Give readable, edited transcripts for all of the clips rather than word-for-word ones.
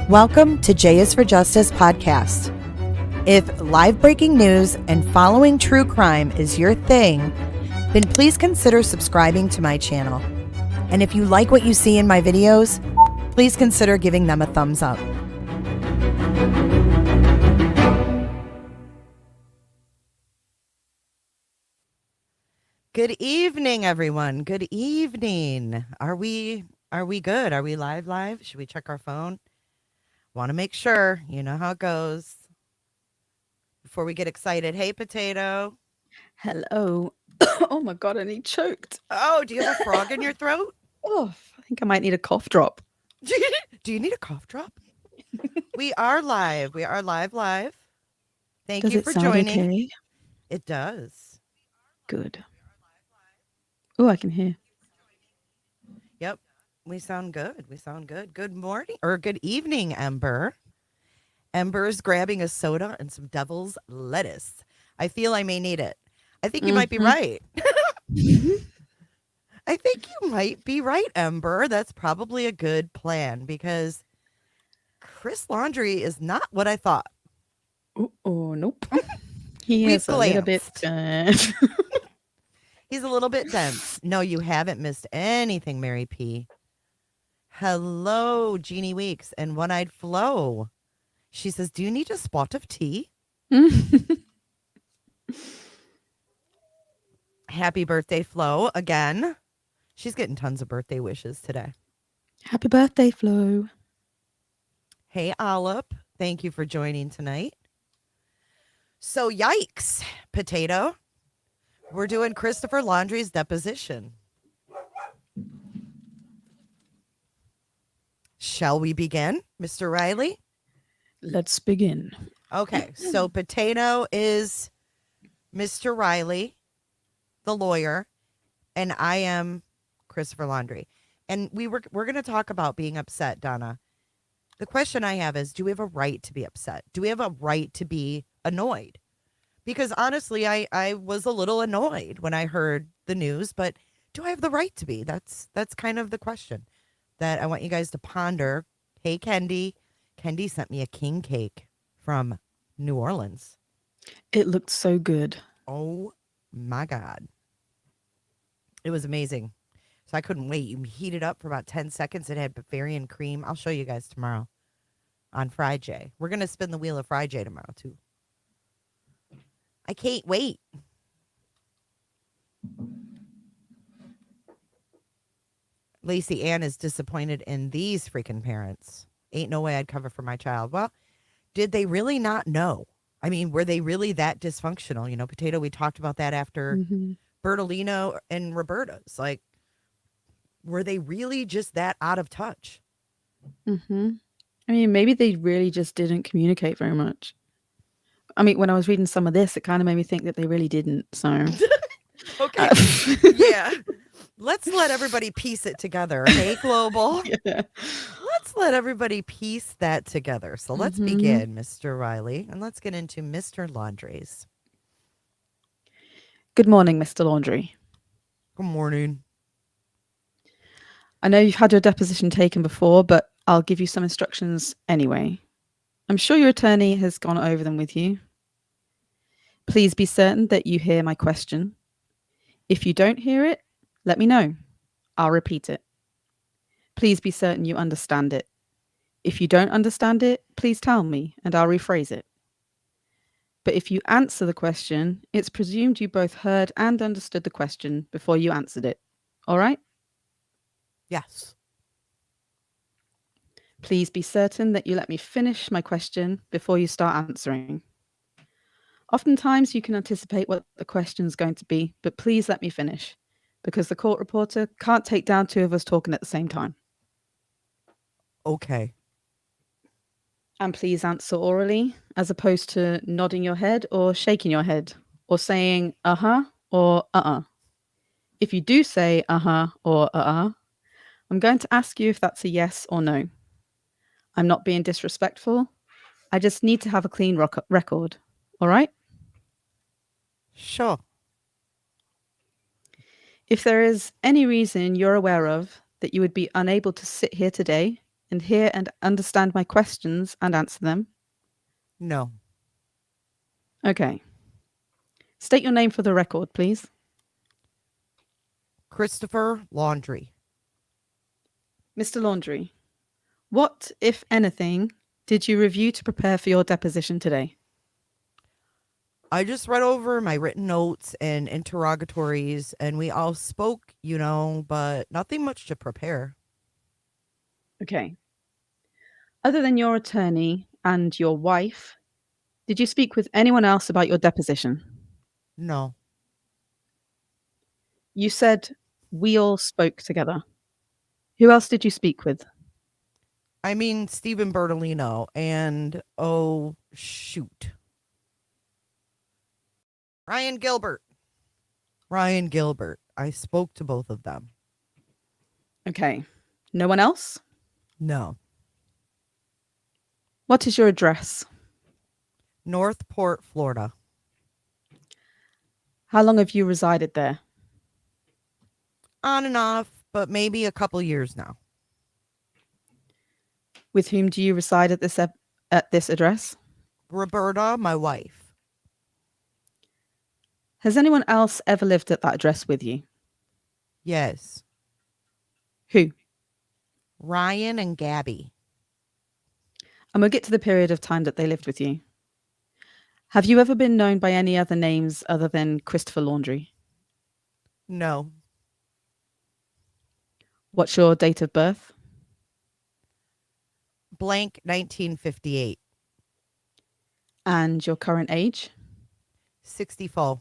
Welcome to J is for Justice podcast. If live breaking news and following true crime is your thing, then please consider subscribing to my channel. And if you like what you see in my videos, please consider giving them a thumbs up. Good evening, everyone. Good evening. Are we good? Are we live? Should we check our phone? Want to make sure. You know how it goes. Before we get excited. Hey, Petito. Hello. Oh my God, I need choked. Oh, do you have a frog in your throat? Oh, I think I might need a cough drop. Do you need a cough drop? We are live. We are live. Thank Does you it for sound joining. okay? It does. Good. Oh, I can hear. Yep. We sound good. Good morning or good evening, Ember. Ember's grabbing a soda and some devil's lettuce. I feel I may need it. I think you might be right. I think you might be right, Ember. That's probably a good plan because Chris Laundrie is not what I thought. Oh, nope. He We've is a little bit. He's a little bit dense. No, you haven't missed anything, Mary P. Hello, Jeannie Weeks and One-Eyed Flo. She says, do you need a spot of tea? Happy birthday, Flo, again. She's getting tons of birthday wishes today. Happy birthday, Flo. Hey, Olip. Thank you for joining tonight. So, yikes, Petito. We're doing Christopher Laundrie's deposition. Shall we begin, Mr. Riley? Let's begin. Okay, so Petito is Mr. Riley, the lawyer, and I am Christopher Laundrie. And we're going to talk about being upset, Donna. The question I have is, do we have a right to be upset? Do we have a right to be annoyed? Because honestly, I was a little annoyed when I heard the news, but do I have the right to be? That's kind of the question that I want you guys to ponder. Hey, Kendi. Kendi sent me a king cake from New Orleans. It looked so good. Oh my God. It was amazing. So I couldn't wait. You heat it up for about 10 seconds. It had Bavarian cream. I'll show you guys tomorrow on Friday. We're going to spin the wheel of Friday tomorrow too. I can't wait. Lacey Ann is disappointed in these freaking parents. Ain't no way I'd cover for my child. Well, did they really not know? I mean, were they really that dysfunctional? You know, Petito, we talked about that after Bertolino and Roberta's. Like, were they really just that out of touch? I mean, maybe they really just didn't communicate very much. I mean, when I was reading some of this, it kind of made me think that they really didn't. So, okay. Yeah. Let's let everybody piece it together. Hey, Global. Yeah. Let's let everybody piece that together. So let's begin, Mr. Riley, and let's get into Mr. Laundrie's. Good morning, Mr. Laundrie. Good morning. I know you've had your deposition taken before, but I'll give you some instructions anyway. I'm sure your attorney has gone over them with you. Please be certain that you hear my question. If you don't hear it, let me know. I'll repeat it. Please be certain you understand it. If you don't understand it, please tell me and I'll rephrase it. But if you answer the question, it's presumed you both heard and understood the question before you answered it. All right? Yes. Please be certain that you let me finish my question before you start answering. Oftentimes you can anticipate what the question is going to be, but please let me finish, because the court reporter can't take down two of us talking at the same time. Okay. And please answer orally, as opposed to nodding your head or shaking your head, or saying uh-huh or uh-uh. If you do say uh-huh or uh-uh, I'm going to ask you if that's a yes or no. I'm not being disrespectful. I just need to have a clean record. All right? Sure. If there is any reason you're aware of that you would be unable to sit here today, and hear and understand my questions and answer them? No. Okay. State your name for the record, please. Christopher Laundrie. Mr. Laundrie, what, if anything, did you review to prepare for your deposition today? I just read over my written notes and interrogatories, and we all spoke, but nothing much to prepare. Okay. Other than your attorney and your wife, did you speak with anyone else about your deposition? No. You said we all spoke together. Who else did you speak with? I mean, Stephen Bertolino and, oh, shoot. Ryan Gilbert. Ryan Gilbert. I spoke to both of them. Okay. No one else? No. What is your address? Northport, Florida. How long have you resided there? On and off, but maybe a couple years now. With whom do you reside at this address? Roberta, my wife. Has anyone else ever lived at that address with you? Yes. Who? Ryan and Gabby. And we'll get to the period of time that they lived with you. Have you ever been known by any other names other than Christopher Laundrie? No. What's your date of birth? Blank 1958. And your current age? 64.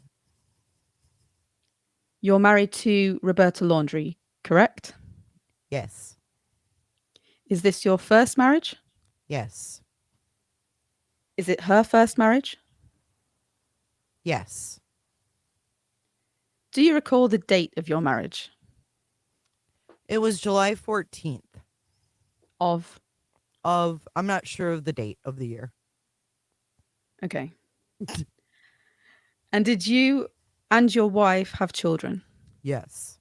You're married to Roberta Laundrie, correct? Yes. Is this your first marriage? Yes. Is it her first marriage? Yes. Do you recall the date of your marriage? It was July 14th Of? I'm not sure of the date of the year. Okay. And did you and your wife have children? Yes.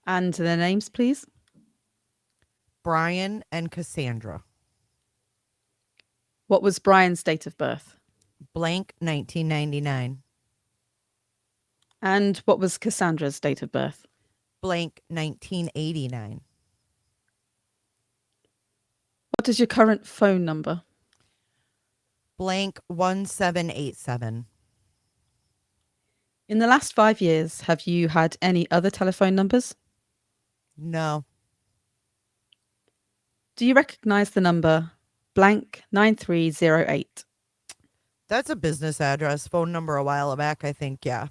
And their names, please? Brian and Cassandra. What was Brian's date of birth? Blank 1999. And what was Cassandra's date of birth? Blank 1989. What is your current phone number? Blank 1787. In the last 5 years, have you had any other telephone numbers? No. Do you recognize the number blank 9308? That's a business address, phone number a while back, I think. Yeah.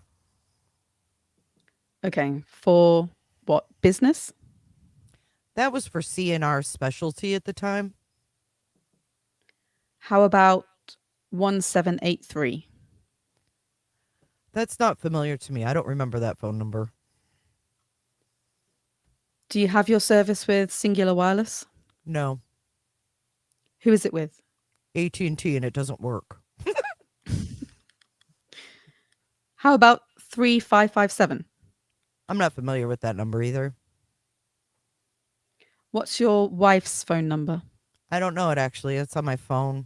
Okay. For what, business? That was for CNR specialty at the time. How about 1783? That's not familiar to me. I don't remember that phone number. Do you have your service with Singular Wireless? No. Who is it with? AT&T, and it doesn't work. How about 3557? I'm not familiar with that number either. What's your wife's phone number? I don't know it actually. It's on my phone.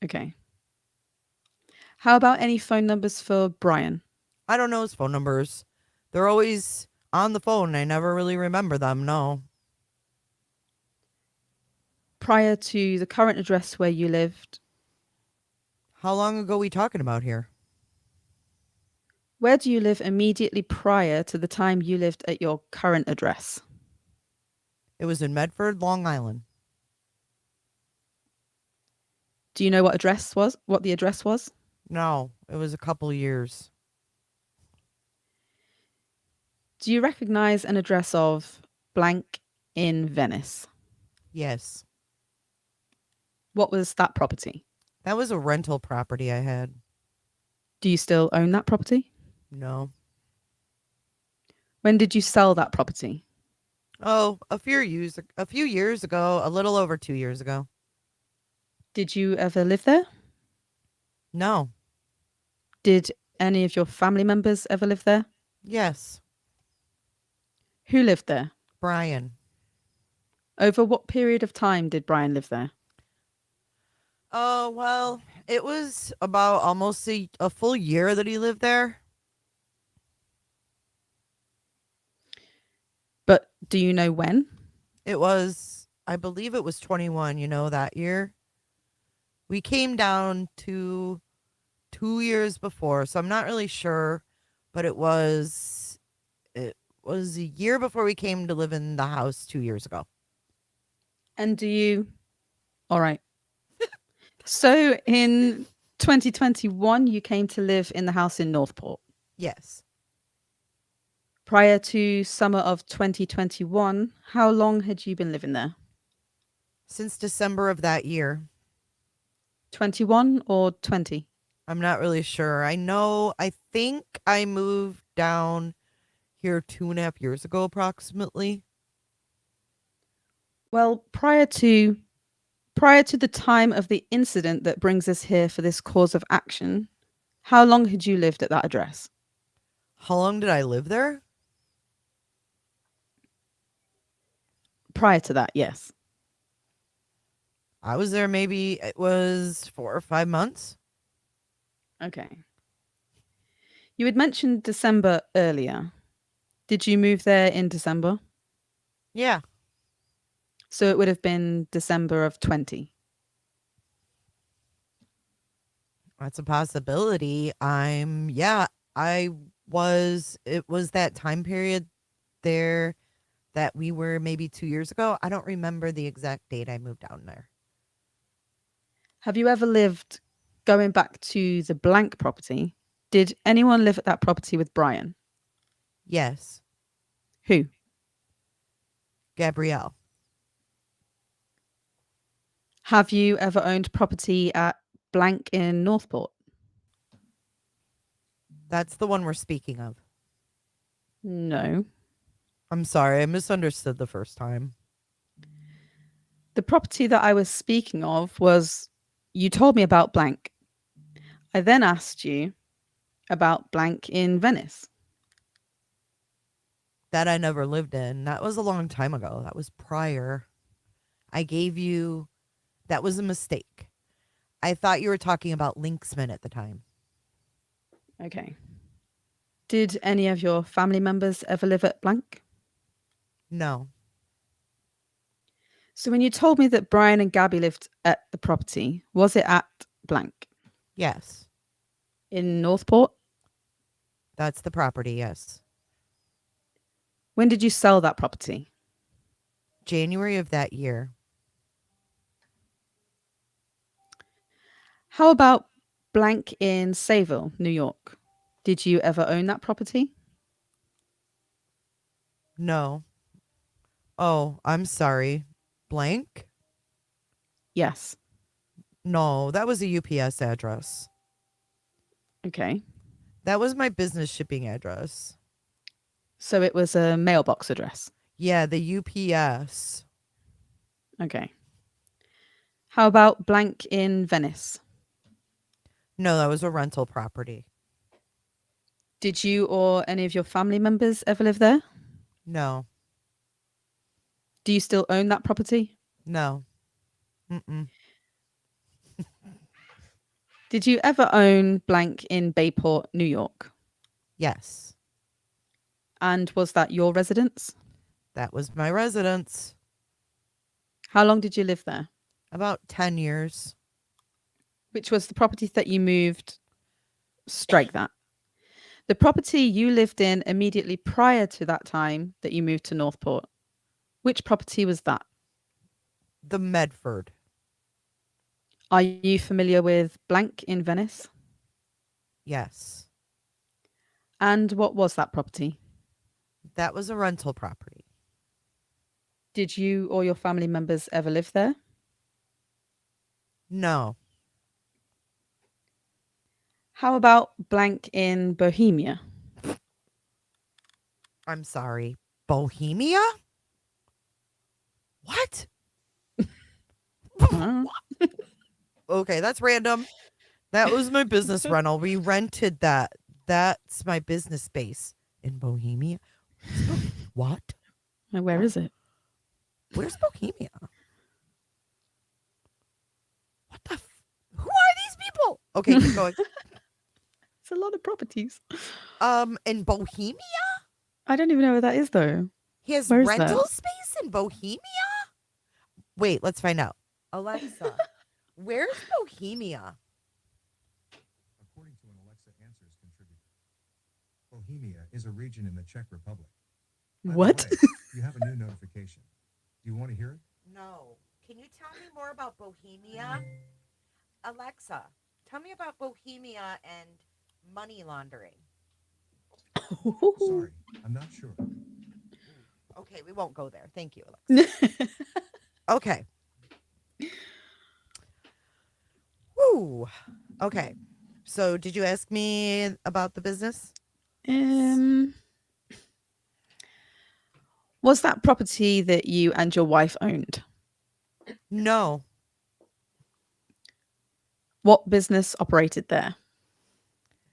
Okay. How about any phone numbers for Brian? I don't know his phone numbers. They're always on the phone. I never really remember them. No. Prior to the current address where you lived, How long ago are we talking about here? where do you live immediately prior to the time you lived at your current address? It was in Medford, Long Island. Do you know what the address was? No, it was a couple years. Do you recognize an address of blank in Venice? Yes. What was that property? That was a rental property I had. Do you still own that property? No. When did you sell that property? Oh, a few years ago, a little over 2 years ago. Did you ever live there? No. Did any of your family members ever live there? Yes. Who lived there? Brian. Over what period of time did Brian live there? Oh, well, it was about almost a full year that he lived there. But do you know when? It was, I believe it was 21, that year. We came down to 2 years before, so I'm not really sure, but it was a year before we came to live in the house 2 years ago. And do you? All right. So in 2021, you came to live in the house in Northport. Yes. Prior to summer of 2021, how long had you been living there? Since December of that year. 21 or 20? I'm not really sure. I think I moved down here 2.5 years ago, approximately. Well, prior to the time of the incident that brings us here for this cause of action, how long had you lived at that address? How long did I live there? Prior to that, yes. I was there maybe it was 4 or 5 months. Okay. You had mentioned December earlier. Did you move there in December? Yeah, So it would have been December of 20. that's a possibility. I it was that time period there that we were maybe 2 years ago. I don't remember the exact date I moved down there. Have you ever lived going back to the blank property? Did anyone live at that property with Brian? Yes, Who? Gabrielle. Have you ever owned property at blank in Northport? That's the one we're speaking of. No. I'm sorry, I misunderstood the first time. The property that I was speaking of was, you told me about blank. I then asked you about blank in Venice. That I never lived in. That was a long time ago. That was prior. I gave you, that was a mistake. I thought you were talking about Linksman at the time. Okay. Did any of your family members ever live at blank? No. So when you told me that Brian and Gabby lived at the property, was it at blank Yes. in Northport? That's the property, yes. When did you sell that property? January of that year. How about blank in Sayville, New York? Did you ever own that property? No. Oh, I'm sorry. Blank? Yes. No, that was a UPS address. Okay. That was my business shipping address. So it was a mailbox address. Yeah, the UPS. Okay. How about blank in Venice? No, that was a rental property. Did you or any of your family members ever live there? No. Do you still own that property? No. Mm-mm. Did you ever own blank in Bayport, New York? Yes. And was that your residence? That was my residence. How long did you live there? About 10 years. Which was the property that you moved? Strike that. The property you lived in immediately prior to that time that you moved to Northport. Which property was that? The Medford. Are you familiar with blank in Venice? Yes. And what was that property? That was a rental property. Did you or your family members ever live there? No. How about blank in Bohemia? I'm sorry. Bohemia? What? Uh, Okay, that's random. That was my business rental. We rented that. That's my business space in Bohemia. What? where is it? Where's Bohemia? What the? Who are these people? Okay, keep going. It's a lot of properties. In Bohemia, I don't even know where that is though. he has Where is that? rental space in Bohemia. Wait, let's find out. Alexa, where's Bohemia? According to an Alexa Answers contributor, Bohemia is a region in the Czech Republic. By the What? way, you have a new notification. Do you want to hear it? No. Can you tell me more about Bohemia? Alexa, tell me about Bohemia and money laundering. Sorry, I'm not sure. Okay, we won't go there. Thank you, Alexa. Okay. Woo. Okay. So, did you ask me about the business? Was that property that you and your wife owned? No. What business operated there?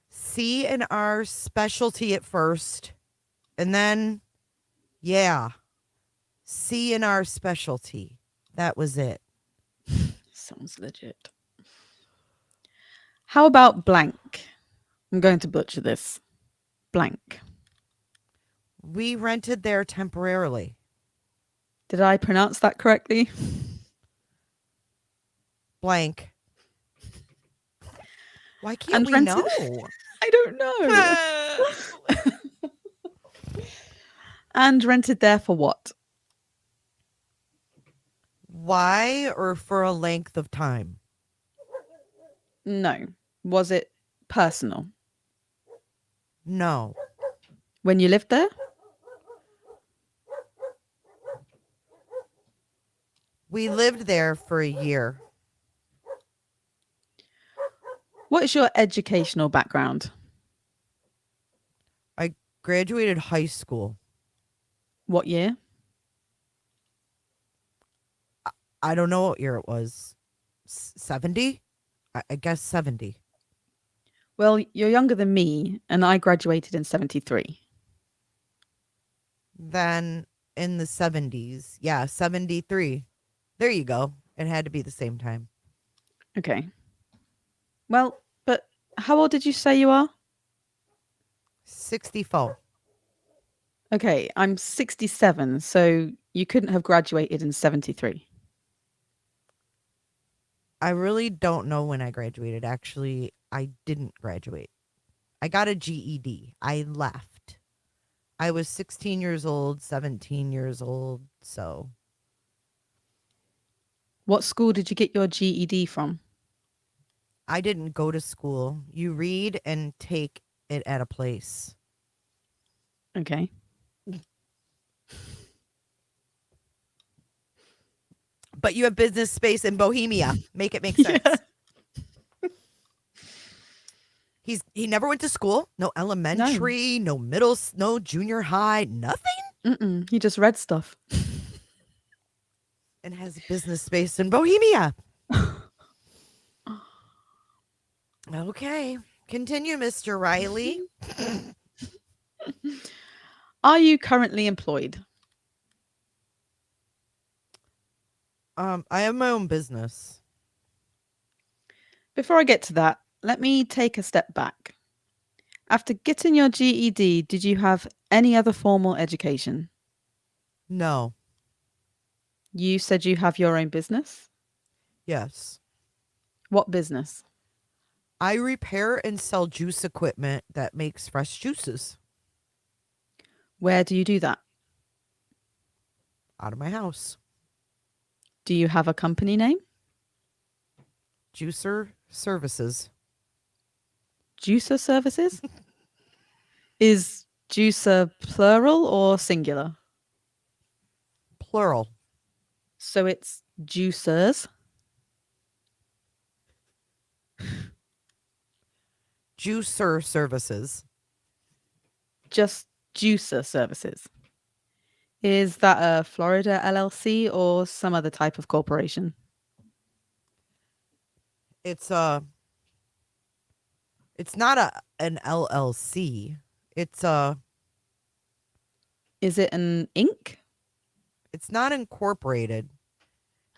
C and R specialty at first. And then, yeah, C and R specialty. That was it. Sounds legit. How about blank? I'm going to butcher this. Blank. We rented there temporarily. Did I pronounce that correctly? Blank. Why can't And we rented- know? I don't know. And rented there for what? Why or for a length of time? No. Was it personal? No. When you lived there? We lived there for a year. What is your educational background? I graduated high school. What year? I don't know what year it was. 70? I guess 70. Well, you're younger than me, and I graduated in 73. Then in the 70s. Yeah, 73. There you go. It had to be the same time. Okay. Well, but how old did you say you are? 64. Okay, I'm 67, so you couldn't have graduated in 73. I really don't know when I graduated. Actually, I didn't graduate. I got a GED. I left. I was 16 years old, 17 years old, so What school did you get your GED from? I didn't go to school. You read and take it at a place. Okay. But you have business space in Bohemia. Make it make sense. Yeah. He never went to school. No elementary, no middle, no junior high, nothing. He just read stuff. And has business space in Bohemia. Okay. Continue, Mr. Riley. Are you currently employed? I have my own business. Before I get to that, let me take a step back. After getting your GED, did you have any other formal education? No. You said you have your own business? Yes. What business? I repair and sell juice equipment that makes fresh juices Where do you do that? out of my house. Do you have a company name? Juicer Services. Juicer Services? Is juicer plural or singular? Plural. So it's juicers. Juicer Services. Just juicer services. Is that a Florida LLC or some other type of corporation? It's not an LLC. It's Is it an Inc? It's not incorporated.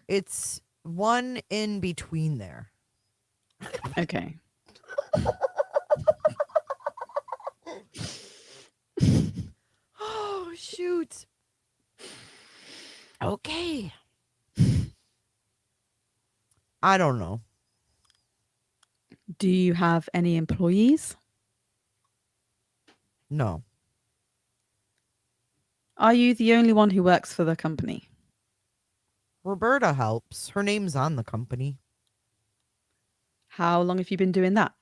It's one in between there. Okay. Oh, shoot. Okay. I don't know. Do you have any employees? No. Are you the only one who works for the company? Roberta helps. Her name's on the company. How long have you been doing that?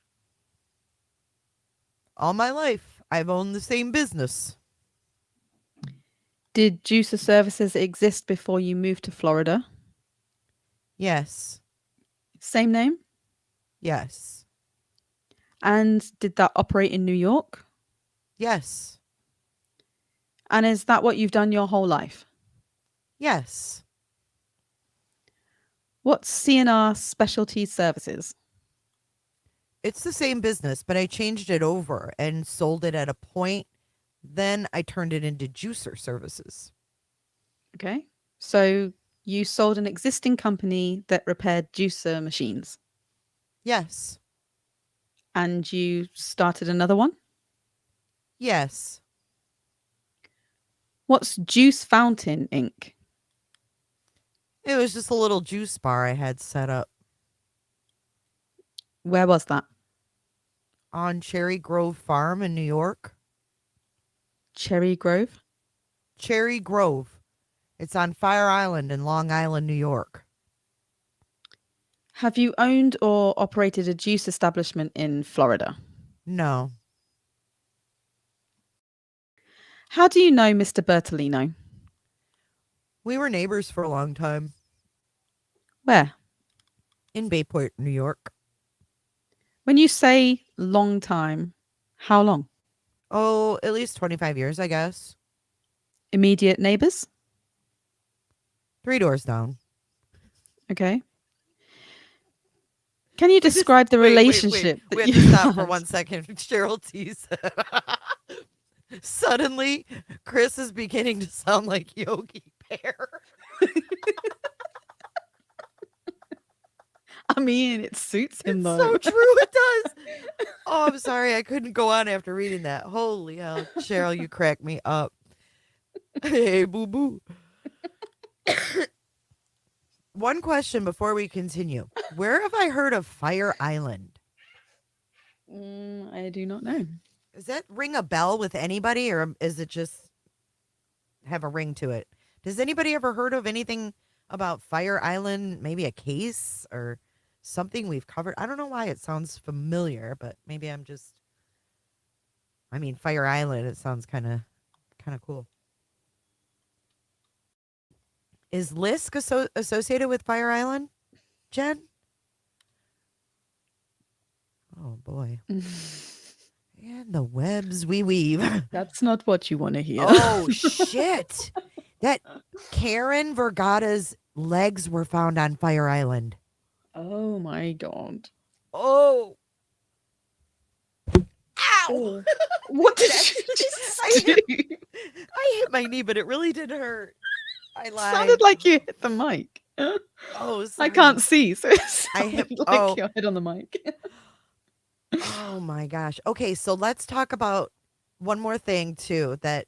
All my life, I've owned the same business. Did Juicer Services exist before you moved to Florida? Yes. Same name? Yes. And did that operate in New York? Yes. And is that what you've done your whole life? Yes. What's CNR Specialty Services? It's the same business, but I changed it over and sold it at a point. Then I turned it into Juicer Services. Okay. So you sold an existing company that repaired juicer machines Yes. and you started another one? Yes. What's Juice Fountain Inc.? It was just a little juice bar I had set up Where was that? on Cherry Grove Farm in New York. Cherry Grove? Cherry Grove. It's on Fire Island in Long Island, New York. Have you owned or operated a juice establishment in Florida? No. How do you know Mr. Bertolino? We were neighbors for a long time Where? in Bayport, New York. When you say long time, how long? Oh, at least 25 years, I guess. Immediate neighbors? 3 doors down. Okay. Can you describe the relationship We that have you to stop for had? 1 second. Cheryl T's. Suddenly, Chris is beginning to sound like Yogi Bear. I mean, it suits him It's though. so true, it does. Oh, I'm sorry. I couldn't go on after reading that. Holy hell. Cheryl, you crack me up. Hey, boo boo. One question before we continue. Where have I heard of Fire Island? I do not know. Does that ring a bell with anybody, or is it just have a ring to it? Does anybody ever heard of anything about Fire Island? Maybe a case or something we've covered? I don't know why it sounds familiar, but maybe I'm just. I mean, Fire Island. It sounds kind of cool. Is Lisk associated with Fire Island, Jen? Oh boy. And the webs we weave. That's not what you want to hear. Oh shit. That Karen Vergata's legs were found on Fire Island. Oh my god. Oh. Ow. Oh. What did you just I do? I hit my knee, but it really did hurt. I lied. Sounded like you hit the mic. Oh, I sorry. can't see, so it I hit- sounded like oh. your head on the mic. Oh my gosh. Okay, so let's talk about one more thing too, that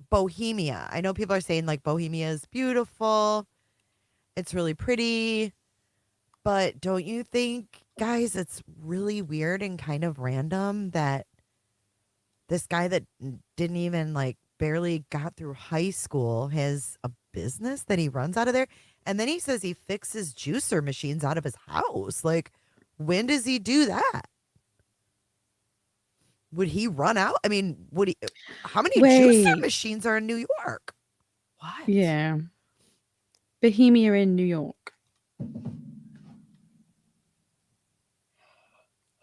Bohemia. I know people are saying like Bohemia is beautiful. It's really pretty. But don't you think, guys, it's really weird and kind of random that this guy that didn't even like barely got through high school has a business that he runs out of there? And then he says he fixes juicer machines out of his house. Like, when does he do that? Would he run out? I mean, would he? How many juicer Wait. machines are in New York? What? Yeah. Bohemia in New York.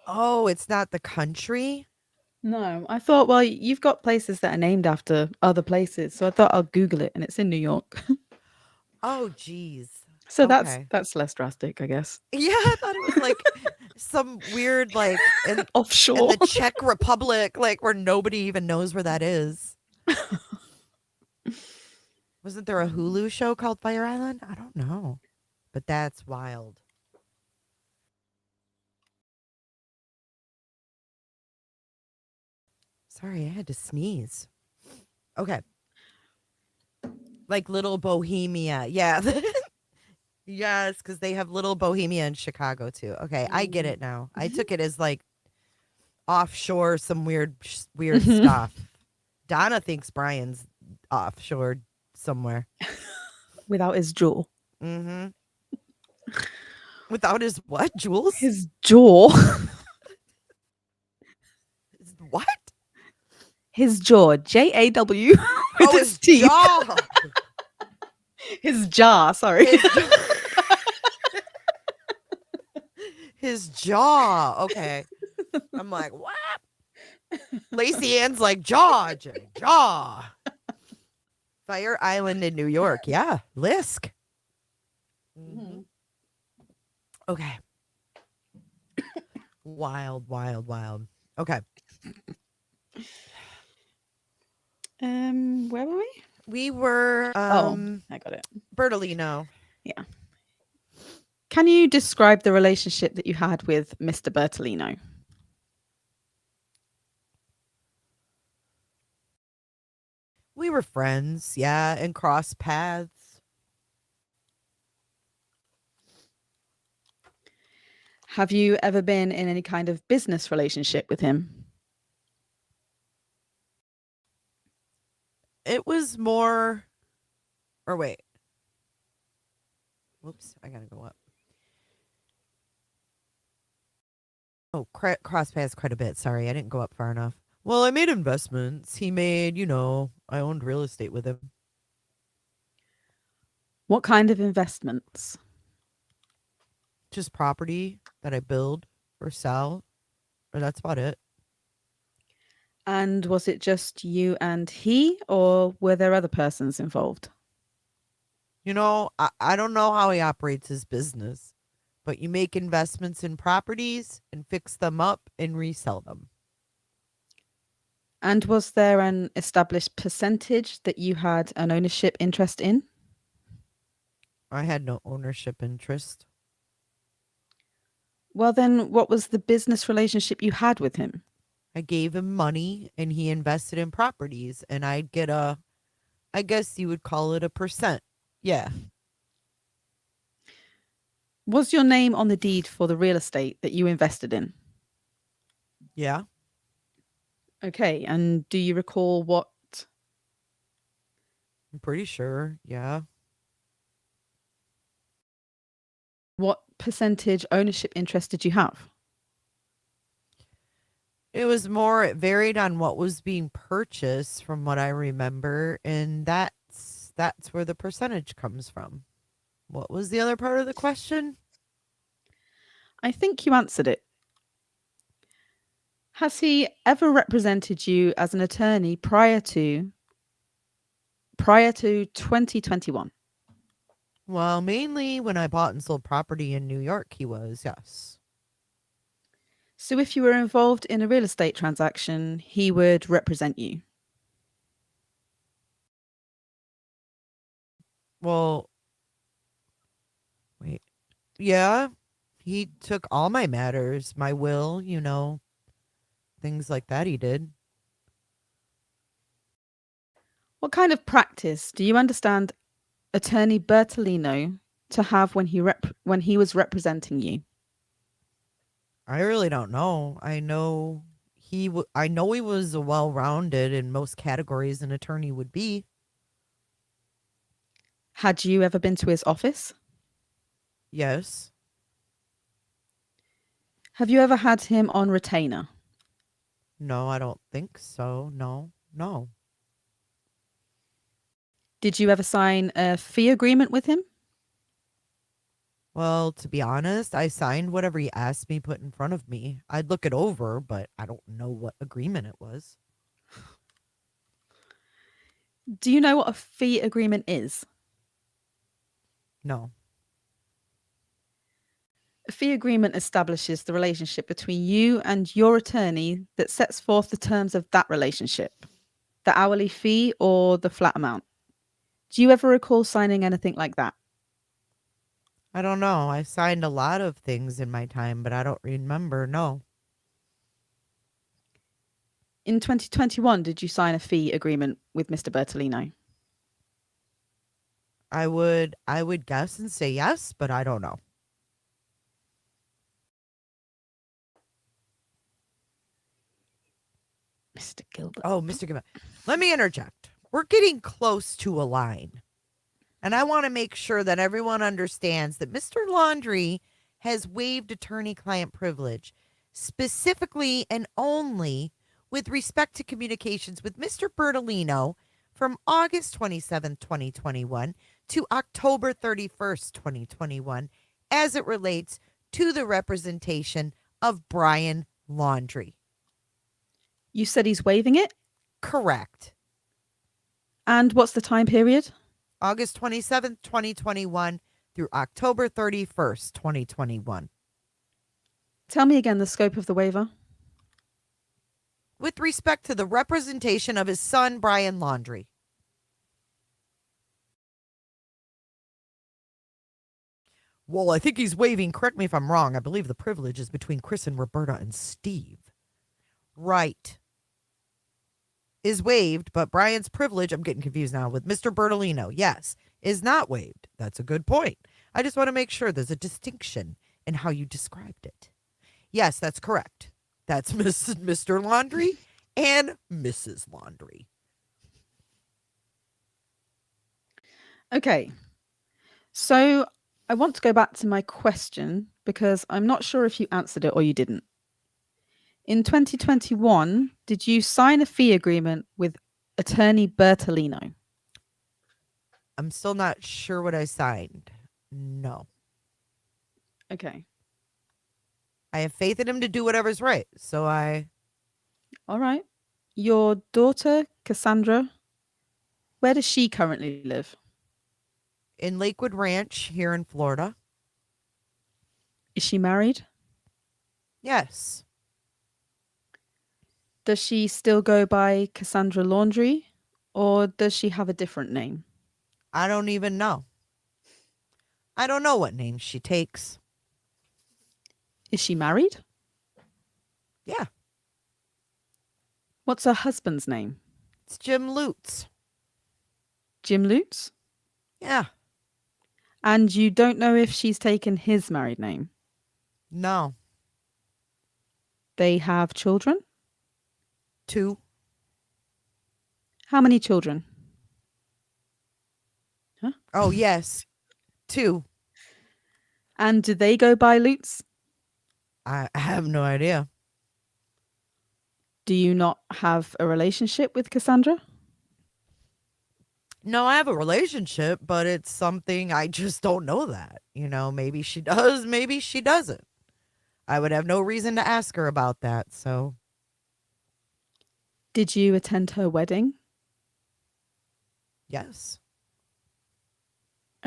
Oh, it's not the country? No, I thought, well, you've got places that are named after other places, so I thought I'll Google it, and it's in New York. Oh, geez. So Okay. that's less drastic, I guess. Yeah, I thought it was like some weird, like, in Offshore. the Czech Republic, like, where nobody even knows where that is. Wasn't there a Hulu show called Fire Island? I don't know. But that's wild. Sorry, I had to sneeze. Okay. Like Little Bohemia. Yeah. Yes, because they have Little Bohemia in Chicago too. Okay, I get it now. I took it as like offshore, some weird stuff. Donna thinks Brian's offshore somewhere. Without his jaw. Mm-hmm. Without his what, Jules? His jaw. His what? His jaw. J-A-W. With Oh, his jaw. His jaw, sorry. His jaw. Okay. I'm like, what? Lacey Ann's like, jaw. Fire Island in New York. Yeah. Lisk. Mm-hmm. Okay. Wild. Okay. Where were we? We were I got it. Bertolino. Yeah. Can you describe the relationship that you had with Mr. Bertolino? We were friends, yeah, and crossed paths. Have you ever been in any kind of business relationship with him? It was more, or wait. Whoops, I gotta go up. Oh, cross paths quite a bit. Sorry, I didn't go up far enough. Well, I made investments. He made, I owned real estate with him. What kind of investments? Just property that I build or sell. Or that's about it. And was it just you and he, or were there other persons involved? I don't know how he operates his business, but you make investments in properties and fix them up and resell them. And was there an established percentage that you had an ownership interest in? I had no ownership interest. Well, then what was the business relationship you had with him? I gave him money and he invested in properties and I'd get I guess you would call it a percent. Yeah. Was your name on the deed for the real estate that you invested in? Yeah. Okay. And do you recall what? I'm pretty sure. Yeah. What percentage ownership interest did you have? It was more, it varied on what was being purchased from what I remember. And that's where the percentage comes from. What was the other part of the question? I think you answered it. Has he ever represented you as an attorney prior to 2021? Well, mainly when I bought and sold property in New York, he was, yes. So if you were involved in a real estate transaction, he would represent you. Well, wait. Yeah, he took all my matters, my will, things like that he did. What kind of practice do you understand Attorney Bertolino to have when he was representing you? I really don't know. I know he was a well-rounded in most categories an attorney would be. Had you ever been to his office? Yes. Have you ever had him on retainer? No, I don't think so. No. Did you ever sign a fee agreement with him? Well, to be honest, I signed whatever he asked me put in front of me. I'd look it over, but I don't know what agreement it was. Do you know what a fee agreement is? No. A fee agreement establishes the relationship between you and your attorney that sets forth the terms of that relationship, the hourly fee or the flat amount. Do you ever recall signing anything like that? I don't know. I signed a lot of things in my time, but I don't remember. No. In 2021, did you sign a fee agreement with Mr. Bertolino? I would guess and say yes, but I don't know. Mr. Gilbert. Oh, Mr. Gibson. Let me interject. We're getting close to a line. And I want to make sure that everyone understands that Mr. Laundrie has waived attorney-client privilege, specifically and only with respect to communications with Mr. Bertolino from August 27th, 2021 to October 31st, 2021, as it relates to the representation of Brian Laundrie. You said he's waiving it? Correct. And what's the time period? August 27th, 2021 through October 31st, 2021. Tell me again the scope of the waiver. With respect to the representation of his son, Brian Laundrie. Well, I think he's waiving. Correct me if I'm wrong. I believe the privilege is between Chris and Roberta and Steve. Right. Is waived, but Brian's privilege, I'm getting confused now, with Mr. Bertolino, yes, is not waived. That's a good point. I just want to make sure there's a distinction in how you described it. Yes, that's correct. That's Mr. Laundrie and Mrs. Laundrie. Okay. So I want to go back to my question because I'm not sure if you answered it or you didn't. In 2021, did you sign a fee agreement with attorney Bertolino? I'm still not sure what I signed. No. Okay. I have faith in him to do whatever's right. So All right. Your daughter, Cassandra, where does she currently live? in Lakewood Ranch here in Florida. Is she married? Yes. Does she still go by Cassandra Laundrie or does she have a different name? I don't even know. I don't know what name she takes. Is she married? Yeah. What's her husband's name? It's Jim Lutz. Jim Lutz? Yeah. And you don't know if she's taken his married name? No. They have children? 2. How many children? Oh, yes. 2. And do they go by Lutz? I have no idea. Do you not have a relationship with Cassandra? No, I have a relationship, but it's something I just don't know that. You know, maybe she does, maybe she doesn't. I would have no reason to ask her about that. So, Did you attend her wedding? yes.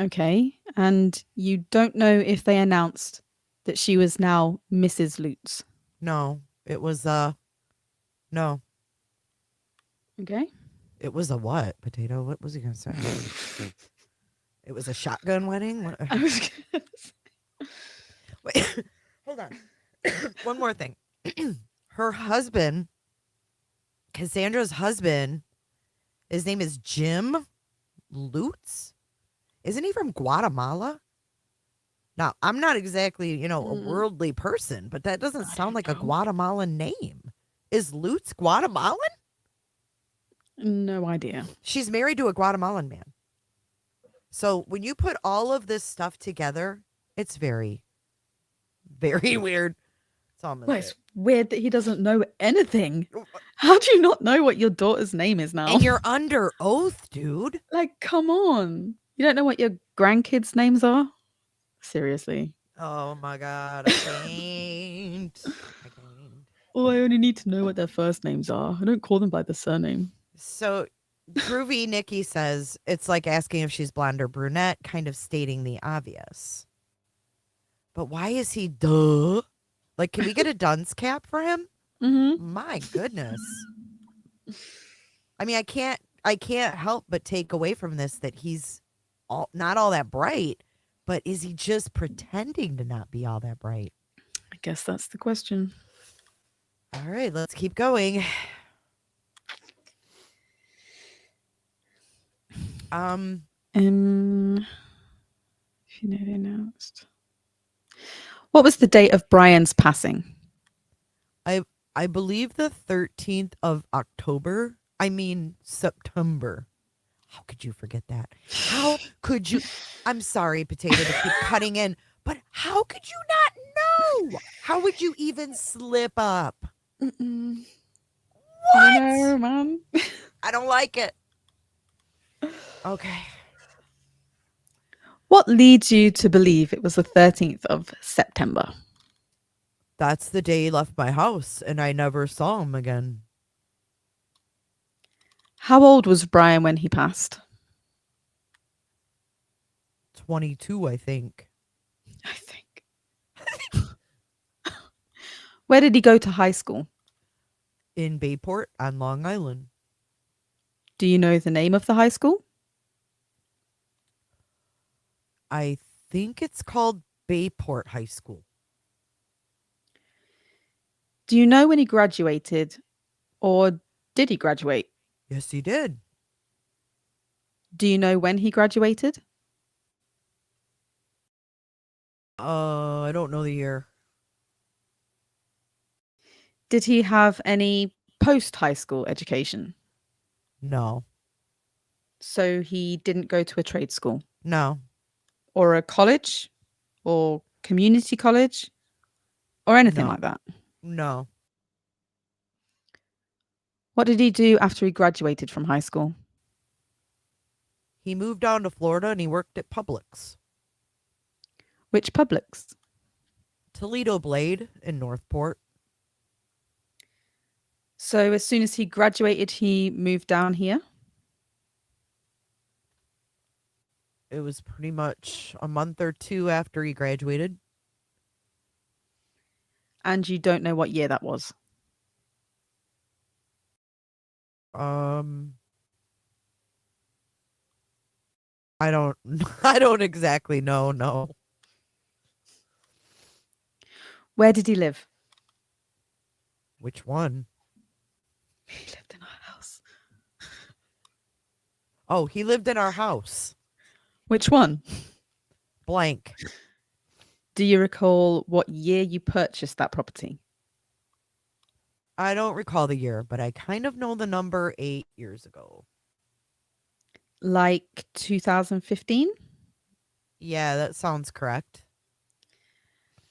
Okay. And you don't know if they announced that she was now Mrs. Lutz? No, it was no. Okay. It was a what? Potato? What was he going to say? It was a shotgun wedding? What- I was gonna say- Wait, hold on. One more thing. Her husband, Cassandra's husband, his name is Jim Lutz. Isn't he from Guatemala? Now, I'm not exactly, a worldly person, but that doesn't sound like a Guatemalan name. Is Lutz Guatemalan? No idea. She's married to a Guatemalan man. So when you put all of this stuff together, it's very, very weird. That's all I'm Well, gonna it's say. weird that he doesn't know anything. How do you not know what your daughter's name is now? And you're under oath, dude. Like, come on. You don't know what your grandkids' names are? Seriously. Oh my God, I can't. I can't. Oh, I only need to know what their first names are. I don't call them by the surname. So Groovy Nikki says it's like asking if she's blonde or brunette, kind of stating the obvious. But why is he duh? Like, can we get a dunce cap for him? Mm-hmm. My goodness. I mean, I can't I can't help but take away from this that he's not all that bright, but is he just pretending to not be all that bright? I guess that's the question. All right, let's keep going. If you know they announced. What was the date of Brian's passing? I believe the 13th of October. I mean September. How could you forget that? How could you? I'm sorry, Potato, to keep cutting in, but how could you not know? How would you even slip up? Mm-mm. What? No, man. I don't like it. Okay. What leads you to believe it was the 13th of September? That's the day he left my house, and I never saw him again. How old was Brian when he passed? 22, I think. I think. Where did he go to high school? In Bayport on Long Island. Do you know the name of the high school? I think it's called Bayport High School. Do you know when he graduated, or did he graduate? Yes, he did. Do you know when he graduated? I don't know the year. Did he have any post-high school education? No. So he didn't go to a trade school No. or a college or community college or anything No. like that? No. What did he do after he graduated from high school? He moved down to Florida and he worked at Publix. Which Publix? Toledo Blade in Northport. So as soon as he graduated, he moved down here? It was pretty much a month or two after he graduated. And you don't know what year that was? I don't I don't exactly know, no. Where did he live? Which one? He lived in our house. Oh, he lived in our house. Which one? Blank. Do you recall what year you purchased that property? I don't recall the year, but I kind of know the number 8 years ago. Like 2015? Yeah, that sounds correct.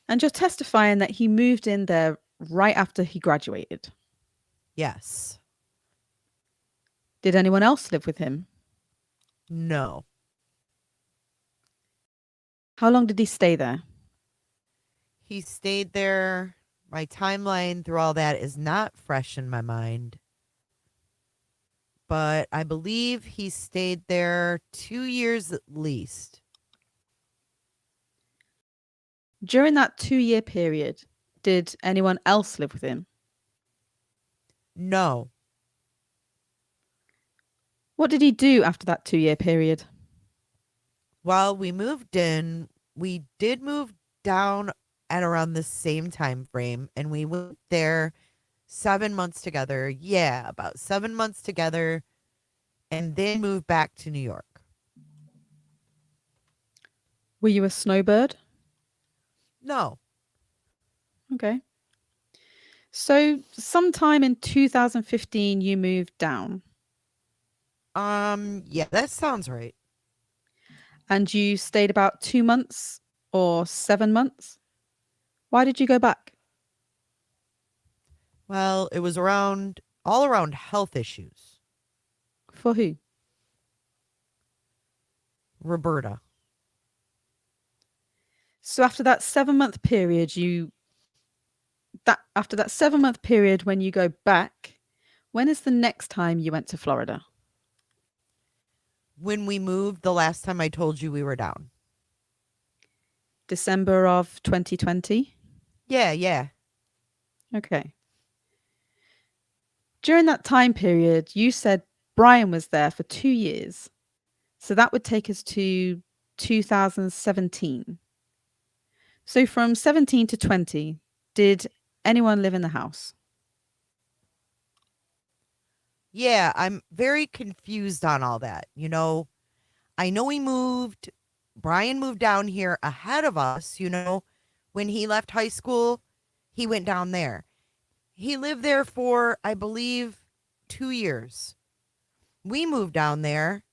And you're testifying that he moved in there right after he graduated. Yes. Did anyone else live with him? No. How long did he stay there? He stayed there. My timeline through all that is not fresh in my mind. But I believe he stayed there 2 years at least. During that 2-year period, did anyone else live with him? No. What did he do after that 2-year period? While we moved in, we did move down at around the same time frame, and we went there 7 months together. Yeah, about 7 months together, and then moved back to New York. Were you a snowbird? No. Okay. So sometime in 2015, you moved down Yeah, that sounds right. and you stayed about 2 months or 7 months. Why did you go back? Well, it was all around health issues. For who? Roberta. So after that 7-month period, after that 7-month period when you go back, when is the next time you went to Florida? When we moved the last time I told you we were down. December of 2020? Yeah. Okay. During that time period, you said Brian was there for 2 years. So that would take us to 2017. So from 17 to 20, did anyone live in the house? Yeah, I'm very confused on all that. I know Brian moved down here ahead of us. When he left high school, he went down there. He lived there for, I believe, 2 years. We moved down there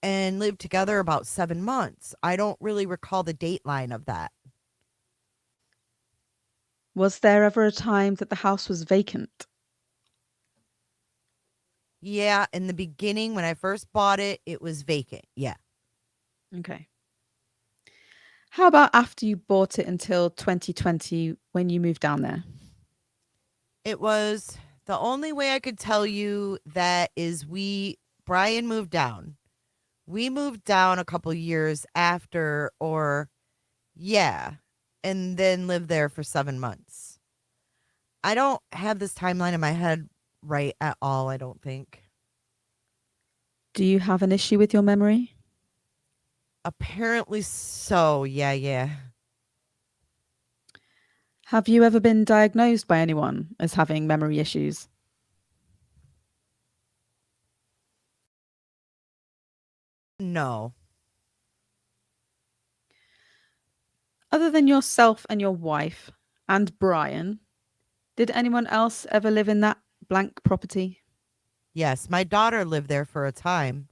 and lived together about 7 months. I don't really recall the date line of that. Was there ever a time that the house was vacant? Yeah, in the beginning, when I first bought it, it was vacant. Yeah. Okay. How about after you bought it until 2020 when you moved down there? It was the only way I could tell you that is Brian moved down. We moved down a couple years after, yeah, and then lived there for 7 months. I don't have this timeline in my head right at all, I don't think. Do you have an issue with your memory? Apparently so, yeah. Have you ever been diagnosed by anyone as having memory issues? No. Other than yourself and your wife and Brian, did anyone else ever live in that blank property? Yes, my daughter lived there for a time.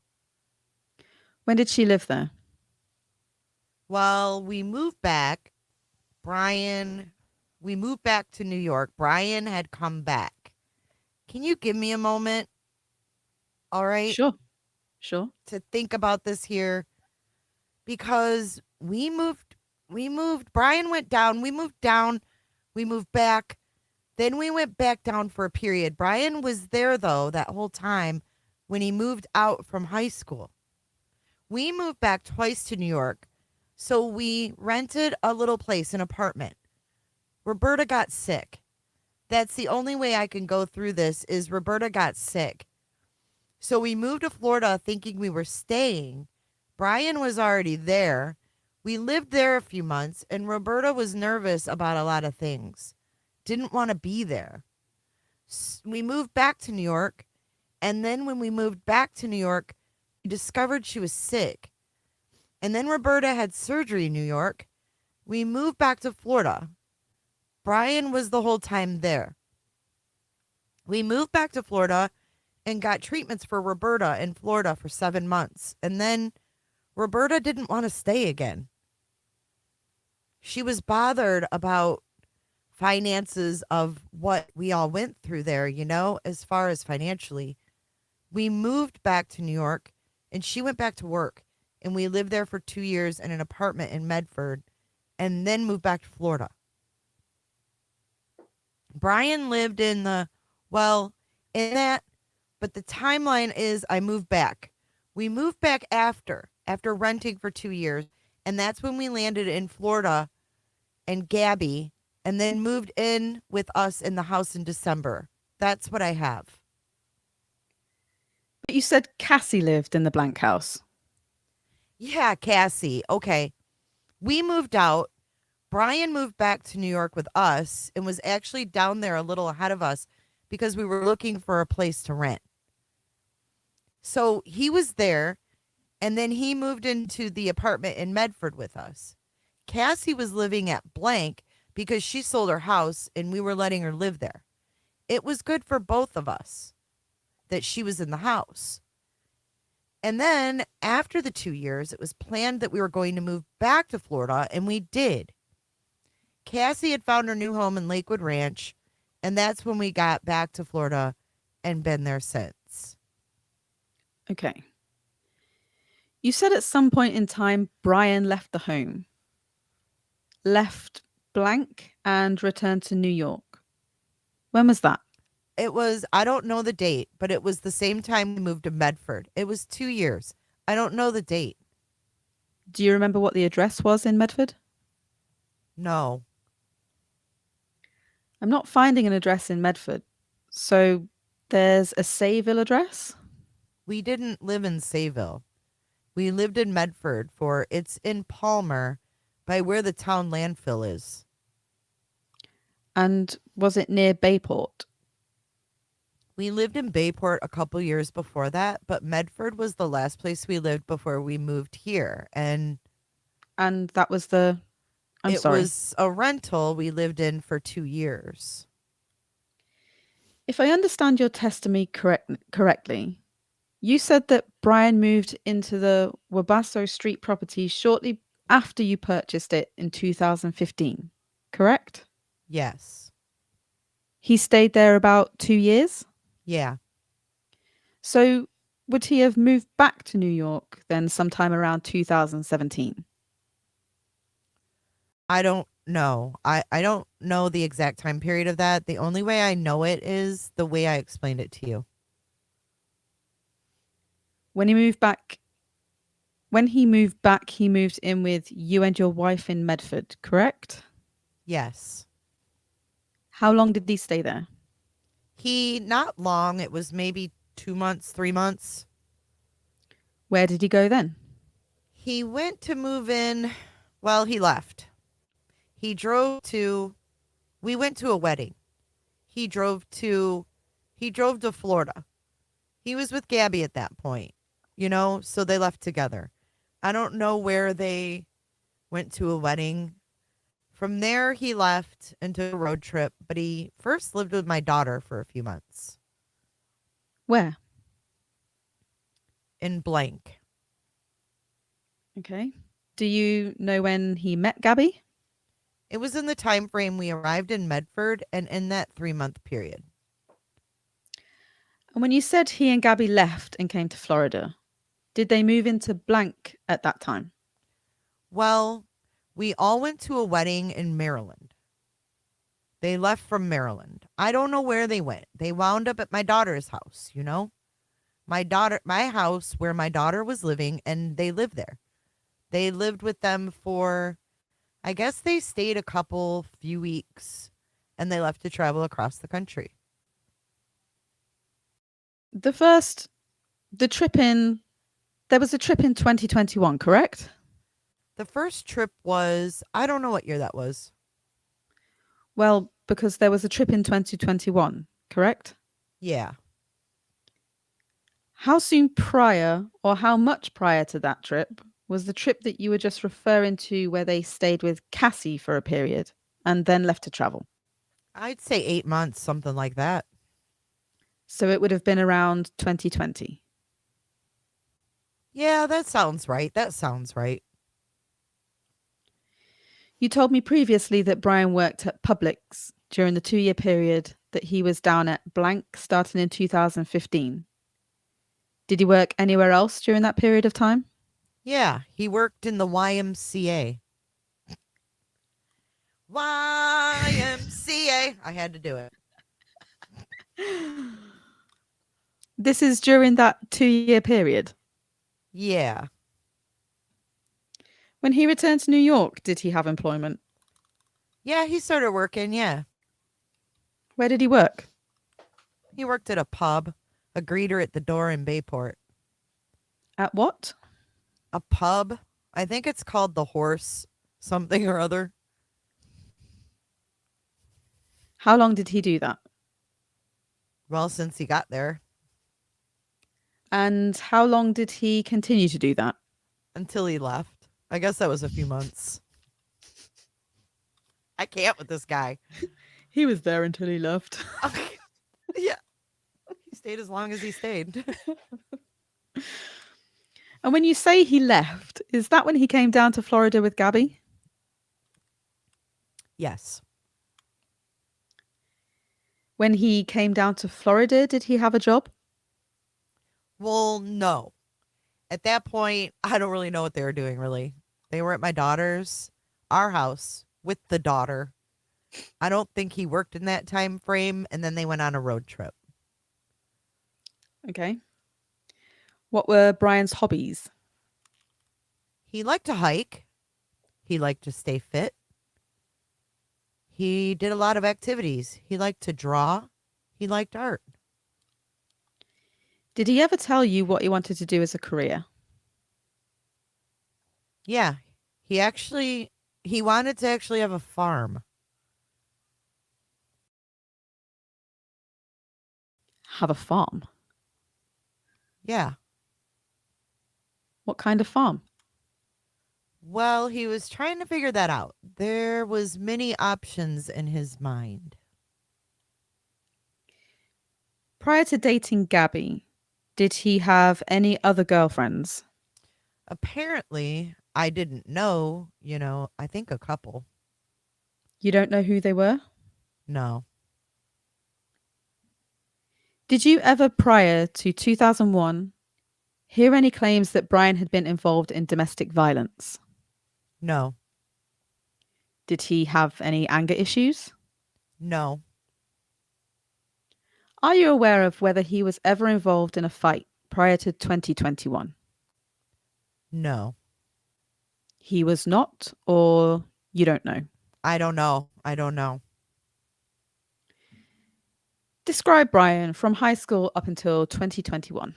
When did she live there? Well, we moved back. We moved back to New York. Brian had come back. Can you give me a moment? All right. Sure. To think about this here, because we moved, Brian went down, we moved down, we moved back. Then we went back down for a period. Brian was there though that whole time when he moved out from high school. We moved back twice to New York. So we rented a little place, an apartment. Roberta got sick. That's the only way I can go through this is Roberta got sick. So we moved to Florida thinking we were staying. Brian was already there. We lived there a few months and Roberta was nervous about a lot of things. Didn't want to be there. We moved back to New York. And then when we moved back to New York, we discovered she was sick. And then Roberta had surgery in New York. We moved back to Florida. Brian was the whole time there. We moved back to Florida and got treatments for Roberta in Florida for 7 months. And then Roberta didn't want to stay again. She was bothered about finances of what we all went through there, as far as financially. We moved back to New York and she went back to work. And we lived there for 2 years in an apartment in Medford and then moved back to Florida. Brian lived in that, but the timeline is I moved back. We moved back after renting for 2 years. And that's when we landed in Florida and Gabby and then moved in with us in the house in December. That's what I have. But you said Cassie lived in the blank house. Yeah, Cassie. Okay. We moved out. Brian moved back to New York with us and was actually down there a little ahead of us because we were looking for a place to rent. So he was there and then he moved into the apartment in Medford with us. Cassie was living at blank because she sold her house and we were letting her live there. It was good for both of us that she was in the house. And then after the 2 years, it was planned that we were going to move back to Florida, and we did. Cassie had found her new home in Lakewood Ranch, and that's when we got back to Florida and been there since. Okay. You said at some point in time, Brian left the home, left blank and returned to New York. When was that? It was, I don't know the date, but it was the same time we moved to Medford. It was 2 years. I don't know the date. Do you remember what the address was in Medford? No. I'm not finding an address in Medford. So there's a Sayville address? We didn't live in Sayville. We lived in Medford it's in Palmer by where the town landfill is. And was it near Bayport? We lived in Bayport a couple years before that, but Medford was the last place we lived before we moved here. And And that was the... I'm it sorry. was a rental we lived in for 2 years. If I understand your testimony correctly, you said that Brian moved into the Wabasso Street property shortly after you purchased it in 2015, correct? Yes. He stayed there about 2 years? Yeah. So would he have moved back to New York then sometime around 2017? I don't know. I don't know the exact time period of that. The only way I know it is the way I explained it to you. When he moved back, he moved in with you and your wife in Medford, correct? Yes. How long did he stay there? Not long. It was maybe 2 months, 3 months. Where did he go then? He went to move in. Well, he left. We went to a wedding. He drove to Florida. He was with Gabby at that point, so they left together. I don't know where they went to a wedding. From there, he left and took a road trip, but he first lived with my daughter for a few months Where? in blank. Okay. Do you know when he met Gabby? It was in the time frame we arrived in Medford and in that 3-month period. And when you said he and Gabby left and came to Florida, did they move into blank at that time? Well, we all went to a wedding in Maryland. They left from Maryland. I don't know where they went. They wound up at my daughter's house, my house where my daughter was living, and they lived there. They lived with them for, I guess they stayed a few weeks, and they left to travel across the country. There was a trip in 2021, correct? The first trip was, I don't know what year that was. Well, because there was a trip in 2021, correct? Yeah. How soon prior or how much prior to that trip was the trip that you were just referring to where they stayed with Cassie for a period and then left to travel? I'd say 8 months, something like that. So it would have been around 2020. Yeah, that sounds right. You told me previously that Brian worked at Publix during the 2-year period that he was down at blank starting in 2015. Did he work anywhere else during that period of time? Yeah, he worked in the YMCA. YMCA. I had to do it. This is during that 2-year period. Yeah. When he returned to New York, did he have employment? Yeah, he started working, yeah. Where did he work? He worked at a pub, a greeter at the door in Bayport. At what? A pub? I think it's called the Horse something or other. How long did he do that? Well, since he got there. And how long did he continue to do that? Until he left. I guess that was a few months. I can't with this guy. He was there until he left. Yeah. He stayed as long as he stayed. And when you say he left, is that when he came down to Florida with Gabby? Yes. When he came down to Florida, did he have a job? Well, no. At that point, I don't really know what they were doing, really. They were at our house, with the daughter. I don't think he worked in that time frame, and then they went on a road trip. Okay. What were Brian's hobbies? He liked to hike. He liked to stay fit. He did a lot of activities. He liked to draw. He liked art. Did he ever tell you what he wanted to do as a career? Yeah. He wanted to actually have a farm. Have a farm? Yeah. What kind of farm? Well, he was trying to figure that out. There was many options in his mind. Prior to dating Gabby, did he have any other girlfriends? Apparently, I didn't know, I think a couple. You don't know who they were? No. Did you ever, prior to 2001, hear any claims that Brian had been involved in domestic violence? No. Did he have any anger issues? No. Are you aware of whether he was ever involved in a fight prior to 2021? No. He was not, or you don't know? I don't know. I don't know. Describe Brian from high school up until 2021.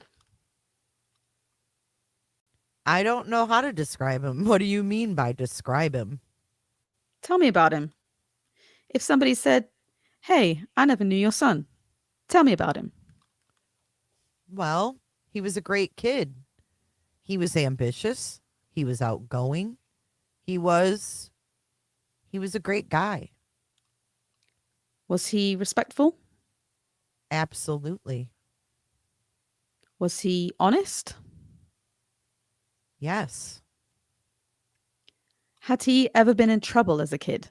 I don't know how to describe him. What do you mean by describe him? Tell me about him. If somebody said, "Hey, I never knew your son," tell me about him. Well, he was a great kid. He was ambitious. He was outgoing. He was a great guy. Was he respectful? Absolutely. Was he honest? Yes. Had he ever been in trouble as a kid?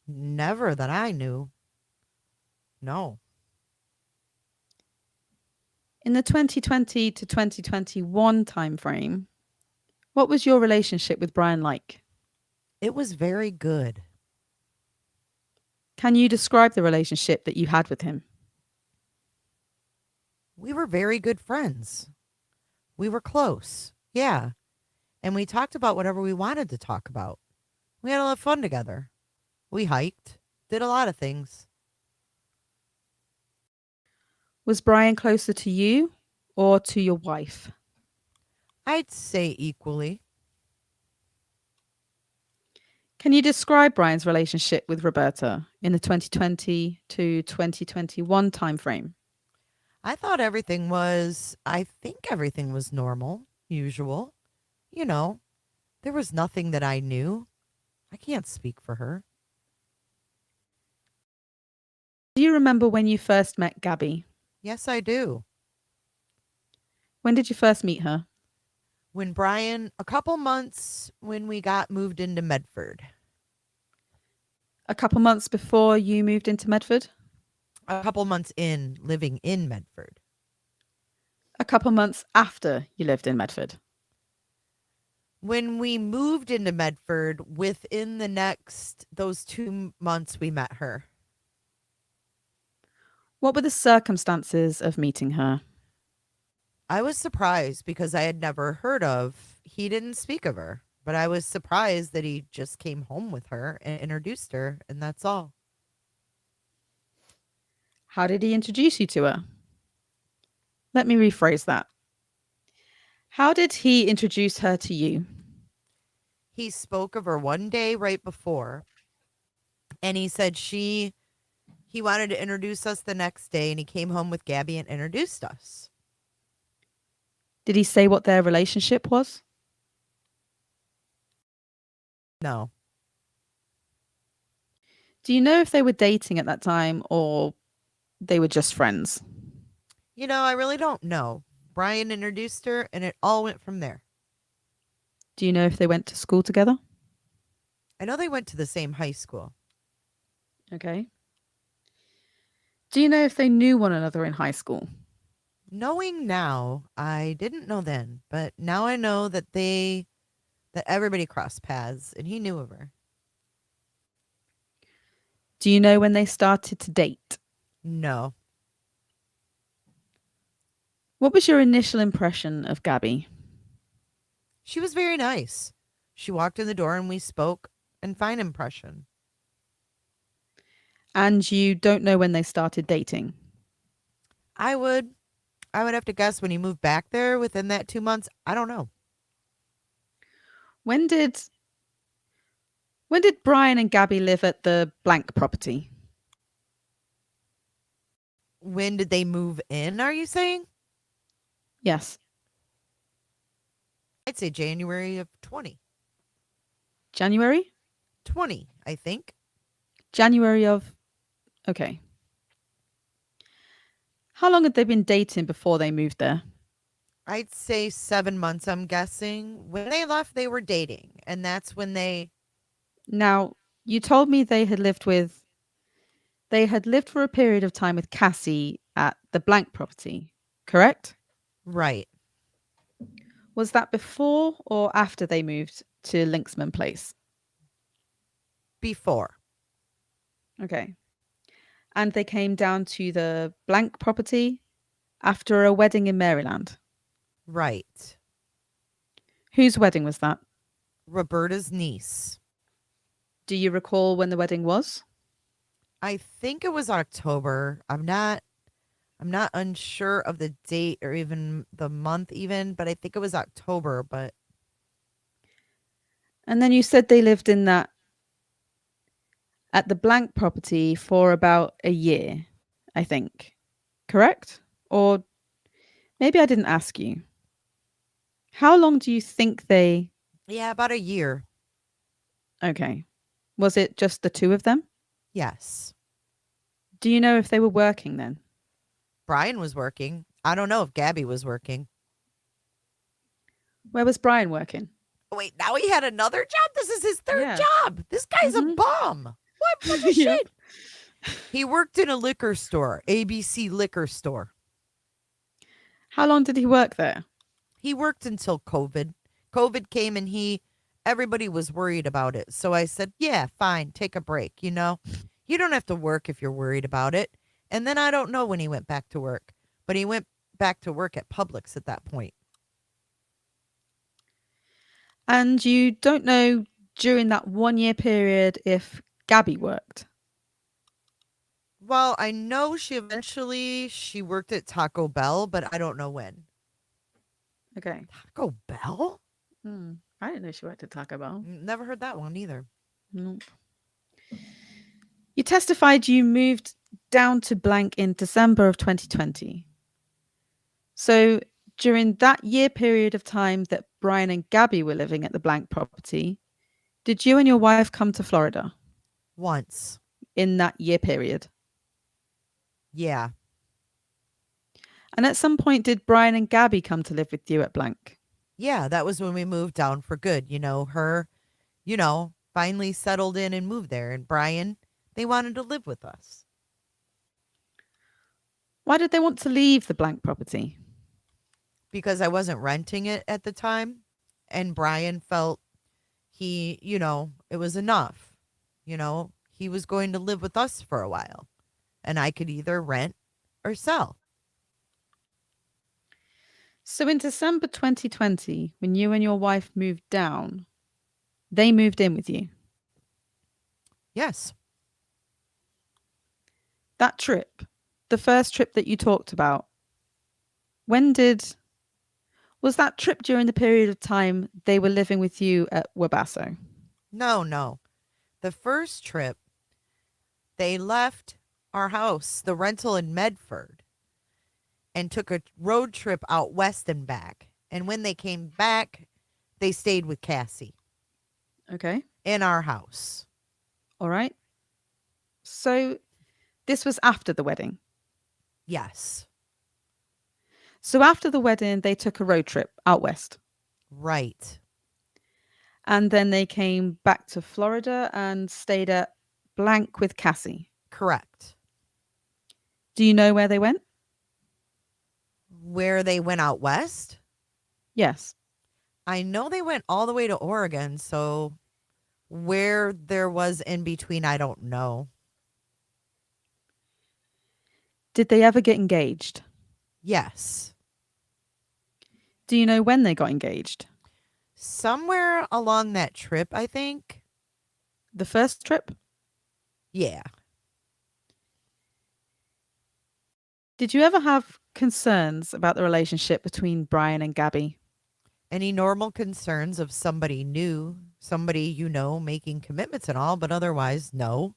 Never that I knew. No. In the 2020 to 2021 timeframe, what was your relationship with Brian like? It was very good. Can you describe the relationship that you had with him? We were very good friends. We were close. Yeah. And we talked about whatever we wanted to talk about. We had a lot of fun together. We hiked, did a lot of things. Was Brian closer to you or to your wife? I'd say equally. Can you describe Brian's relationship with Roberta in the 2020 to 2021 timeframe? I think everything was normal, usual. There was nothing that I knew. I can't speak for her. Do you remember when you first met Gabby? Yes, I do. When did you first meet her? When a couple months when we got moved into Medford. A couple months before you moved into Medford? A couple months in living in Medford. A couple months after you lived in Medford? When we moved into Medford, within those 2 months, we met her. What were the circumstances of meeting her? I was surprised because I had never heard he didn't speak of her, but I was surprised that he just came home with her and introduced her, and that's all. How did he introduce you to her? Let me rephrase that. How did he introduce her to you? He spoke of her one day right before, and he said he wanted to introduce us the next day, and he came home with Gabby and introduced us. Did he say what their relationship was? No. Do you know if they were dating at that time or they were just friends? I really don't know. Brian introduced her, and it all went from there. Do you know if they went to school together? I know they went to the same high school. Okay. Do you know if they knew one another in high school? Knowing now, I didn't know then, but now I know that everybody crossed paths, and he knew of her. Do you know when they started to date? No. What was your initial impression of Gabby? She was very nice. She walked in the door and we spoke, and fine impression. And you don't know when they started dating? I would I would have to guess when he moved back there within that 2 months. I don't know. When did Brian and Gabby live at the blank property? When did they move in, are you saying? Yes. I'd say January of 2020, January? I think. January of okay. How long had they been dating before they moved there? I'd say 7 months, I'm guessing. When they left, they were dating. And that's when they. Now, you told me they had lived for a period of time with Cassie at the blank property, correct? Right. Was that before or after they moved to Linksman Place? Before. Okay. And they came down to the blank property after a wedding in Maryland. Right. Whose wedding was that? Roberta's niece. Do you recall when the wedding was? I think it was October. I'm not unsure of the date or even the month even, but I think it was October, but And then you said they lived at the blank property for about a year, I think. Correct? Or maybe I didn't ask you. How long do you think they... yeah, about a year. Okay. Was it just the two of them? Yes. Do you know if they were working then? Brian was working. I don't know if Gabby was working. Where was Brian working? Wait, now he had another job? This is his third Yeah. job. This guy's a Mhm. bum. What bunch of Yep. shit? He worked in a liquor store, ABC liquor store. How long did he work there? He worked until COVID. COVID came and everybody was worried about it. So I said, yeah, fine, take a break. You don't have to work if you're worried about it. And then I don't know when he went back to work, but he went back to work at Publix at that point. And you don't know during that 1 year period if Gabby worked? Well, I know she worked at Taco Bell, but I don't know when. Okay. Taco Bell? I didn't know she worked at Taco Bell. Never heard that one either. Nope. You testified you moved down to blank in December of 2020. So during that year period of time that Brian and Gabby were living at the blank property, did you and your wife come to Florida Once. in that year period? Yeah. And at some point, did Brian and Gabby come to live with you at blank? Yeah, that was when we moved down for good. Her, finally settled in and moved there. And Brian, they wanted to live with us. Why did they want to leave the blank property? Because I wasn't renting it at the time. And Brian felt it was enough. He was going to live with us for a while. And I could either rent or sell. So in December 2020, when you and your wife moved down, they moved in with you. Yes. That trip, the first trip that you talked about, was that trip during the period of time they were living with you at Wabasso? No. The first trip, they left our house, the rental in Medford, and took a road trip out west and back. And when they came back, they stayed with Cassie. Okay. In our house. All right. So this was after the wedding? Yes. So after the wedding, they took a road trip out west? Right. And then they came back to Florida and stayed at blank with Cassie? Correct. Do you know where they went? Where they went out west? Yes. I know they went all the way to Oregon, so where there was in between, I don't know. Did they ever get engaged? Yes. Do you know when they got engaged? Somewhere along that trip, I think. The first trip? Yeah. Did you ever have concerns about the relationship between Brian and Gabby? Any normal concerns of somebody new, somebody you know making commitments and all, but otherwise, no.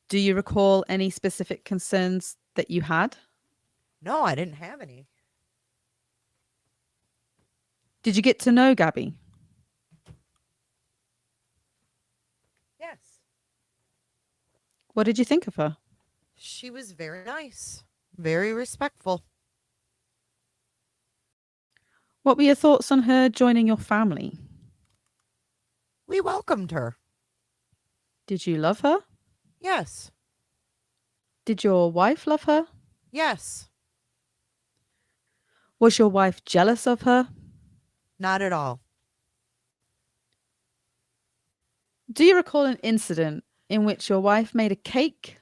Do you recall any specific concerns that you had? No, I didn't have any. Did you get to know Gabby? Yes. What did you think of her? She was very nice, very respectful. What were your thoughts on her joining your family? We welcomed her. Did you love her? Yes. Did your wife love her? Yes. Was your wife jealous of her? Not at all. Do you recall an incident in which your wife made a cake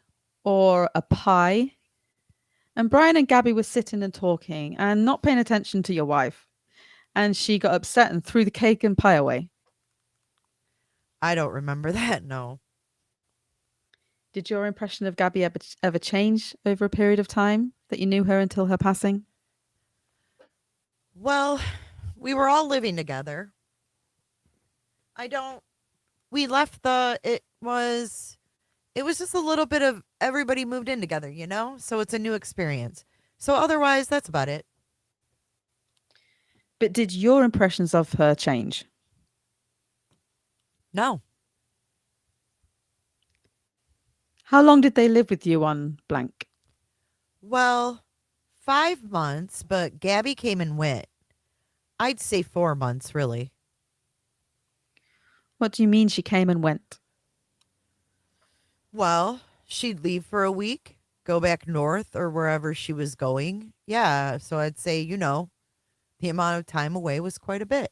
or a pie and Brian and Gabby were sitting and talking and not paying attention to your wife and she got upset and threw the cake and pie away? I don't remember that, no. Did your impression of Gabby ever change over a period of time that you knew her until her passing? Well, we were all living together. We left it was just a little bit of everybody moved in together, you know? So it's a new experience. So otherwise, that's about it. But did your impressions of her change? No. How long did they live with you on blank? Well, 5 months, but Gabby came and went. I'd say 4 months, really. What do you mean she came and went? Well, she'd leave for a week, go back north or wherever she was going. Yeah, so I'd say, the amount of time away was quite a bit.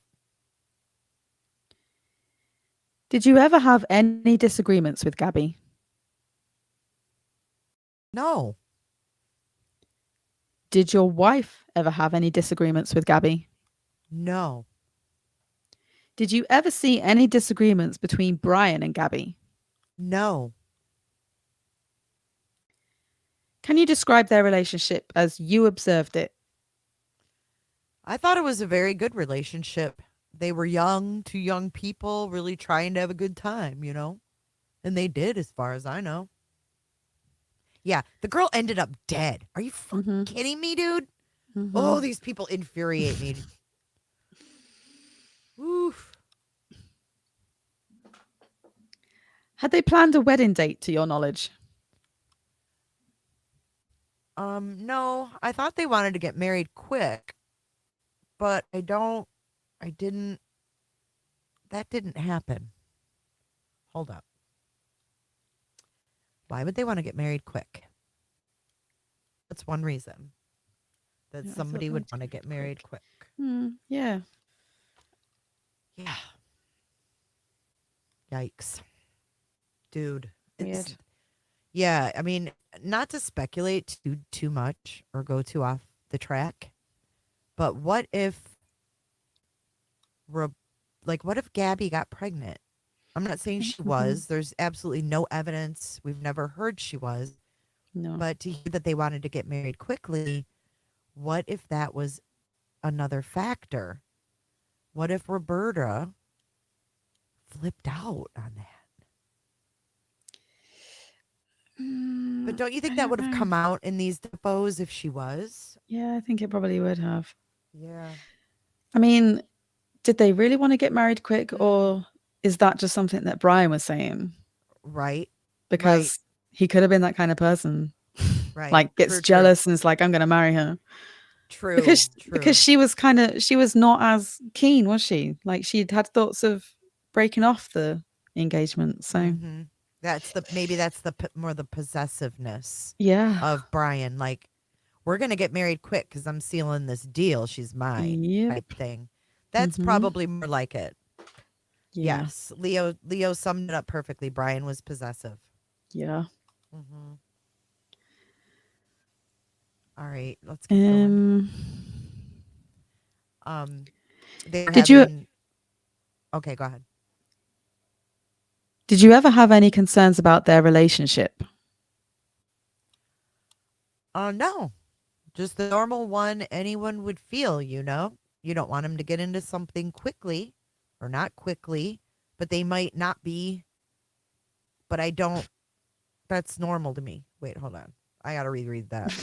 Did you ever have any disagreements with Gabby? No. Did your wife ever have any disagreements with Gabby? No. Did you ever see any disagreements between Brian and Gabby? No. Can you describe their relationship as you observed it? I thought it was a very good relationship. They were young, two young people really trying to have a good time, And they did, as far as I know. Yeah, the girl ended up dead. Are you fucking kidding me, dude? Oh, these people infuriate me. Oof. Had they planned a wedding date to your knowledge? No, I thought they wanted to get married quick, but that didn't happen. Hold up. Why would they want to get married quick? That's one reason that Yeah, I thought somebody they would wanted to want to get get married quick. Yeah. Yeah. Yikes. Dude. Weird. Yeah, I mean, not to speculate too much or go too off the track, but what if Gabby got pregnant? I'm not saying she was. There's absolutely no evidence. We've never heard she was. No. But to hear that they wanted to get married quickly, what if that was another factor? What if Roberta flipped out on that? But don't you think that would have come out in these depots if she was? Yeah, I think it probably would have. Yeah. I mean, did they really want to get married quick, or is that just something that Brian was saying? Right. Because he could have been that kind of person. Right. Like gets jealous and is like, I'm going to marry her. True. Because she was not as keen, was she? Like she'd had thoughts of breaking off the engagement. So that's more the possessiveness yeah of Brian. Like, we're going to get married quick because I'm sealing this deal. She's mine type thing. That's probably more like it. Yeah. Yes. Leo summed it up perfectly. Brian was possessive. Yeah. All right, let's keep going. Okay, go ahead. Did you ever have any concerns about their relationship? No. Just the normal one anyone would feel, you know? You don't want them to get into something quickly or not quickly, but they might not be. But I don't. That's normal to me. Wait, hold on. I got to reread that.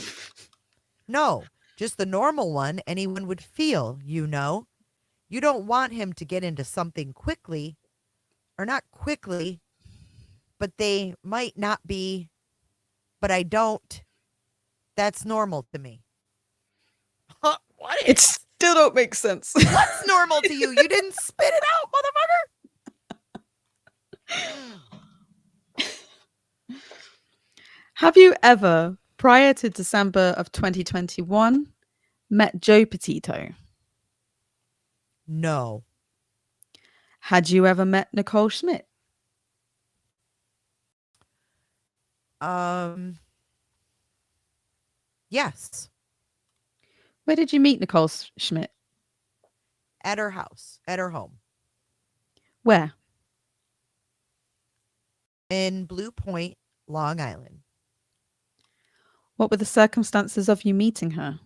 No, just the normal one anyone would feel, you know? You don't want him to get into something quickly or not quickly, but they might not be. But I don't. That's normal to me. Huh, what It is? still don't make sense. What's normal to you? You didn't spit it out, motherfucker. Have you ever, prior to December of 2021, met Joe Petito? No. Had you ever met Nicole Schmidt? Yes. Where did you meet Nicole Schmidt? At her house, at her home Where? in Blue Point, Long Island. What were the circumstances of you meeting her?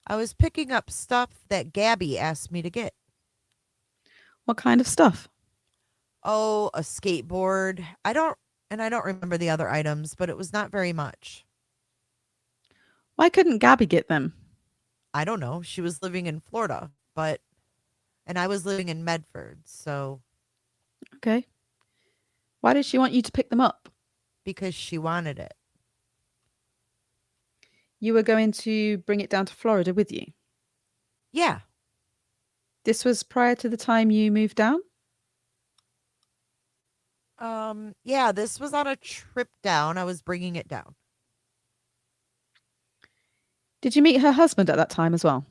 I was picking up stuff that Gabby asked me to get. What kind of stuff? Oh, a skateboard. I don't remember the other items, but it was not very much. Why couldn't Gabby get them? I don't know. She was living in Florida, and I was living in Medford, so Okay. Why did she want you to pick them up? because she wanted it. You were going to bring it down to Florida with you. Yeah. This was prior to the time you moved down? Yeah, this was on a trip down. I was bringing it down. Did you meet her husband at that time as well?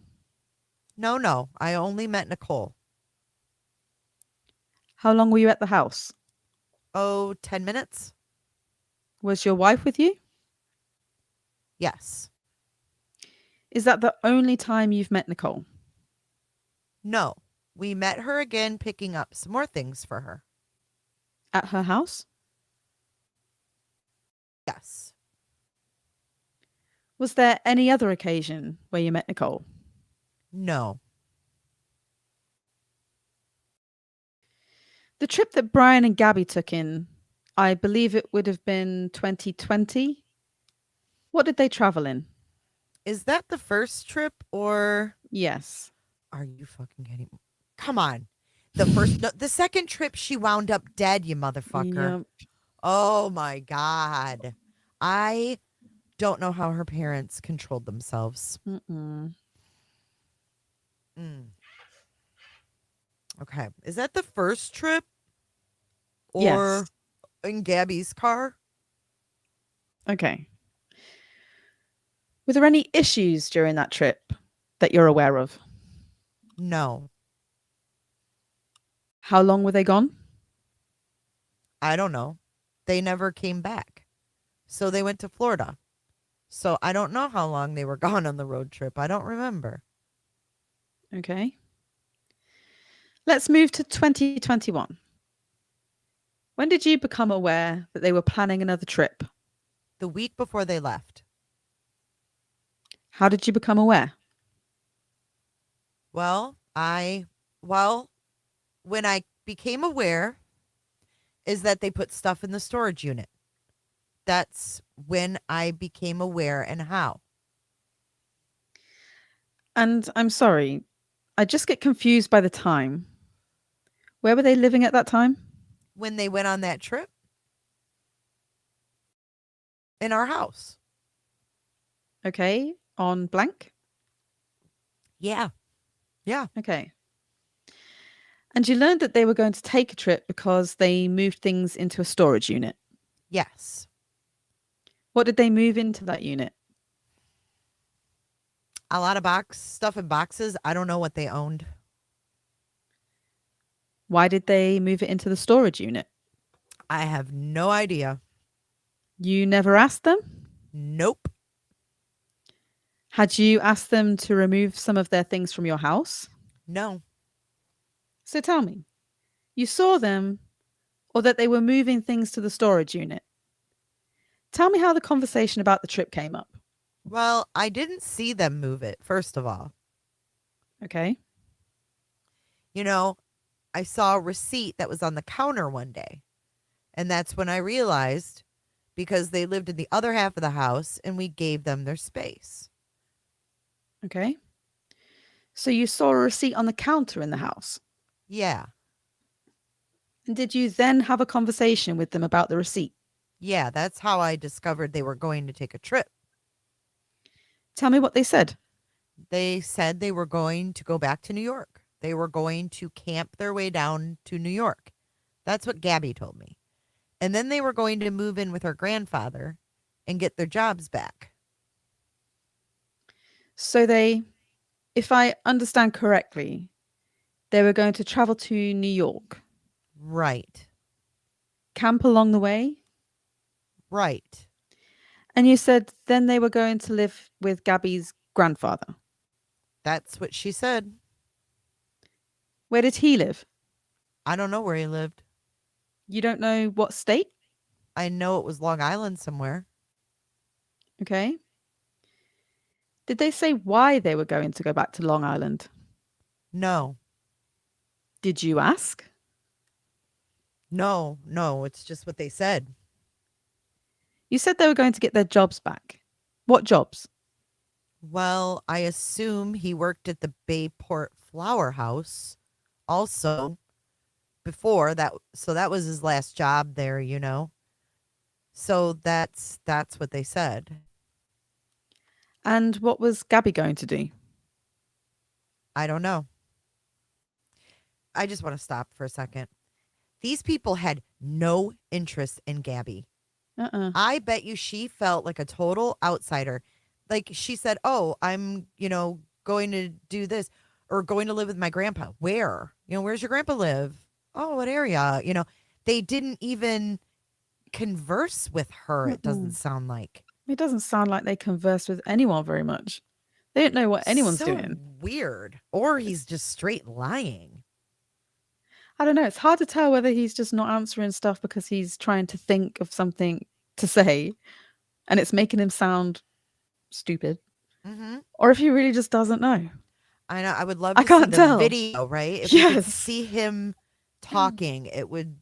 No. I only met Nicole. How long were you at the house? Oh, 10 minutes? Was your wife with you? Yes. Is that the only time you've met Nicole? No. We met her again picking up some more things for her. At her house? Yes. Was there any other occasion where you met Nicole? No. The trip that Brian and Gabby took in, I believe it would have been 2020. What did they travel in? Is that the first trip or Yes. are you fucking kidding me? Come on. The second trip she wound up dead, you motherfucker. Yep. Oh my God. I don't know how her parents controlled themselves. Mm-mm. Okay. Is that the first trip? Or Yes. in Gabby's car? Okay. Were there any issues during that trip that you're aware of? No. How long were they gone? I don't know. They never came back. So they went to Florida. So I don't know how long they were gone on the road trip. I don't remember. Okay. Let's move to 2021. When did you become aware that they were planning another trip? The week before they left. How did you become aware? Well, when I became aware is that they put stuff in the storage unit. That's when I became aware and how. And I'm sorry, I just get confused by the time. Where were they living at that time? When they went on that trip? In our house. Okay, on blank? Yeah. Yeah. Okay. And you learned that they were going to take a trip because they moved things into a storage unit. Yes. What did they move into that unit? A lot of stuff in boxes. I don't know what they owned. Why did they move it into the storage unit? I have no idea. You never asked them? Nope. Had you asked them to remove some of their things from your house? No. So tell me, you saw them or that they were moving things to the storage unit? Tell me how the conversation about the trip came up. Well, I didn't see them move it, first of all. Okay. You know, I saw a receipt that was on the counter one day. And that's when I realized because they lived in the other half of the house and we gave them their space. Okay. So you saw a receipt on the counter in the house. Yeah. And did you then have a conversation with them about the receipt? Yeah. That's how I discovered they were going to take a trip. Tell me what they said. They said they were going to go back to New York. They were going to camp their way down to New York. That's what Gabby told me. And then they were going to move in with her grandfather and get their jobs back. So they, if I understand correctly, they were going to travel to New York, Right. camp along the way. Right. And you said then they were going to live with Gabby's grandfather. That's what she said. Where did he live? I don't know where he lived. You don't know what state? I know it was Long Island somewhere. Okay. Did they say why they were going to go back to Long Island? No. Did you ask? No, it's just what they said. You said they were going to get their jobs back. What jobs? Well, I assume he worked at the Bayport Flower House also before that, so that was his last job there, you know. So that's what they said. And what was Gabby going to do? I don't know. I just want to stop for a second. These people had no interest in Gabby. I bet you she felt like a total outsider. Like she said, "Oh, I'm, going to do this or going to live with my grandpa." Where? Where's your grandpa live? Oh, what area? They didn't even converse with her, it doesn't sound like. It doesn't sound like they converse with anyone very much. They don't know what anyone's So doing. weird. Or he's just straight lying. I don't know. It's hard to tell whether he's just not answering stuff because he's trying to think of something to say and it's making him sound stupid, Mm-hmm. or if he really just doesn't know. I know. I would love I to see can't the tell. video, right? If we could Yes. see him talking, it would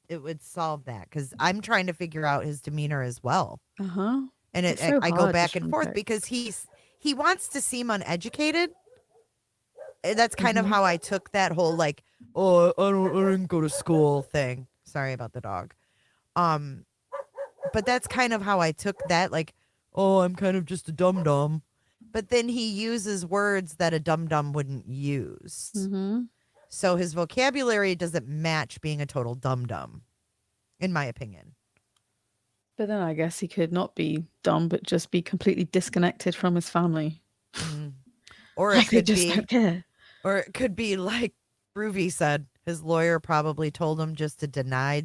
solve that because I'm trying to figure out his demeanor as well. Uh-huh. And It's so I go hard back just and from forth text. because he wants to seem uneducated. That's kind of how I took that whole like, oh, I didn't go to school thing. Sorry about the dog. But that's kind of how I took that, like, oh, I'm kind of just a dum dum. But then he uses words that a dum dum wouldn't use. Mm-hmm. So his vocabulary doesn't match being a total dum dum, in my opinion. But then I guess he could not be dumb, but just be completely disconnected from his family. Mm. Or it Like they could just be, don't care. or it could be like Ruby said. His lawyer probably told him just to deny.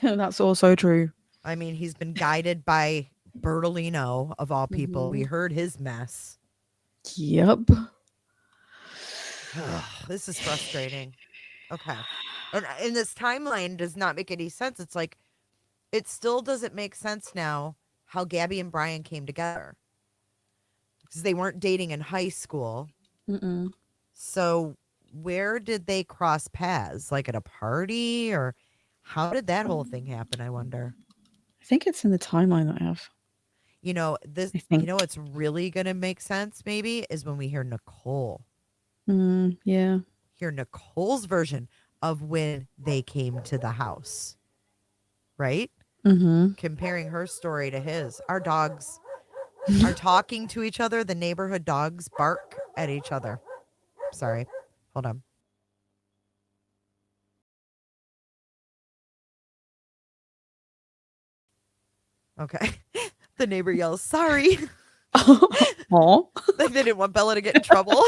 That's also true. I mean, he's been guided by Bertolino, of all people. We heard his mess. Yep. This is frustrating. Okay. And this timeline does not make any sense. It's like, it still doesn't make sense now how Gabby and Brian came together. Because they weren't dating in high school. Mm-mm. So where did they cross paths? Like at a party? Or how did that whole thing happen, I wonder? I think it's in the timeline that I have. This. I think. What's really going to make sense maybe is when we hear Nicole. Yeah. Hear Nicole's version of when they came to the house. Right? Mm-hmm. Comparing her story to his. Our dogs are talking to each other. The neighborhood dogs bark at each other. Sorry. Hold on. Okay. The neighbor yells, sorry. Aw. Like they didn't want Bella to get in trouble.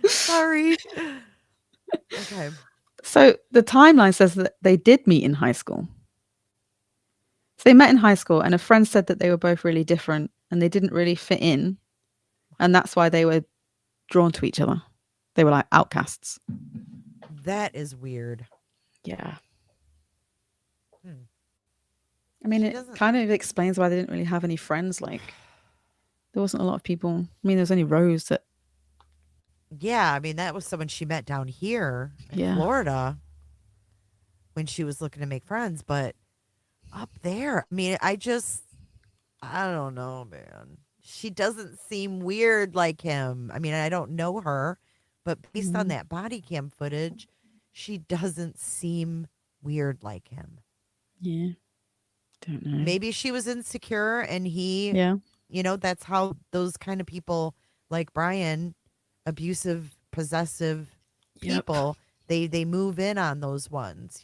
Sorry. Okay. So the timeline says that they did meet in high school. So they met in high school and a friend said that they were both really different and they didn't really fit in. And that's why they were drawn to each other. They were like outcasts. That is weird. Yeah. Hmm. I mean, She it doesn't- kind of explains why they didn't really have any friends. Like, There wasn't a lot of people. I mean, there was only Rose that, Yeah, I mean, that was someone she met down here in yeah. Florida when she was looking to make friends. But up there, I mean, I don't know, man. She doesn't seem weird like him. I mean, I don't know her, but based on Mhm. that body cam footage, she doesn't seem weird like him. Yeah. Don't know. Maybe she was insecure and he, Yeah. that's how those kind of people like Brian, abusive, possessive Yep. people, they move in on those ones,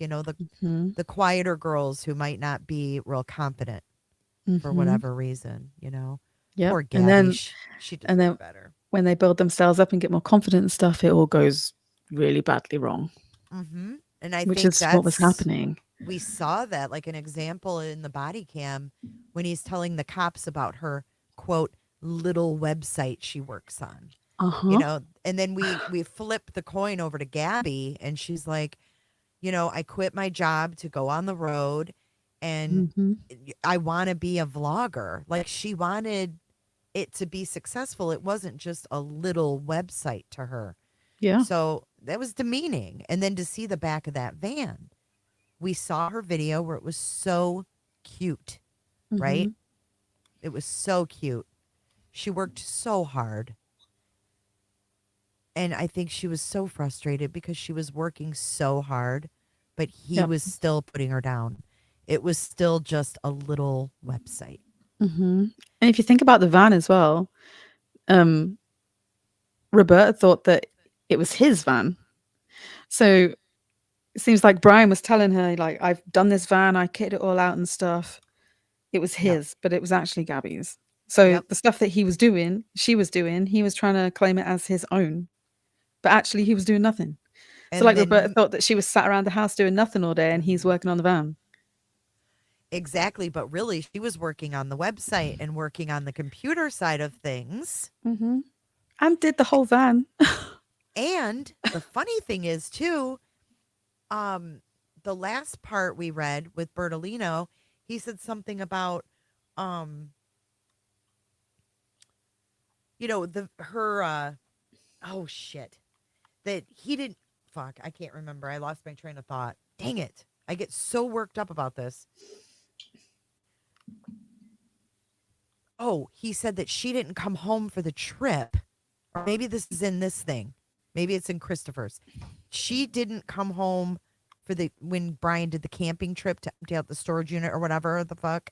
Hmm. the quieter girls who might not be real confident for Hmm. whatever reason. Yep. Poor Gabby, she And deserved then better. when they build themselves up and get more confident and stuff, it all goes really badly wrong, And I which think is what was happening. we saw that like an example in the body cam when he's telling the cops about her quote little website she works on. Uh-huh. And then we flip the coin over to Gabby and she's like, I quit my job to go on the road and Hmm. I want to be a vlogger. Like she wanted it to be successful. It wasn't just a little website to her. Yeah. So that was demeaning. And then to see the back of that van, we saw her video where it was so cute, right? Hmm. It was so cute. She worked so hard. And I think she was so frustrated because she was working so hard, but he Yep. was still putting her down. It was still just a little website. Hmm. And if you think about the van as well, um, Roberta thought that it was his van. So it seems like Brian was telling her, like, I've done this van, I kitted it all out and stuff. It was Yep. his, but it was actually Gabby's. So Yep. the stuff that he was doing, she was doing, he was trying to claim it as his own. But actually he was doing nothing. So And like then Roberta thought that she was sat around the house doing nothing all day and he's working on the van. exactly, but really she was working on the website and working on the computer side of things. Hmm. And did the whole van. And the funny thing is too, um the last part we read with Bertolino, he said something about um the her oh shit. That he didn't fuck, I can't remember. I lost my train of thought. Dang it. I get so worked up about this. Oh, he said that she didn't come home for the trip. Or maybe this is in this thing. Maybe it's in Christopher's. She didn't come home for the when Brian did the camping trip to empty out the storage unit or whatever the fuck.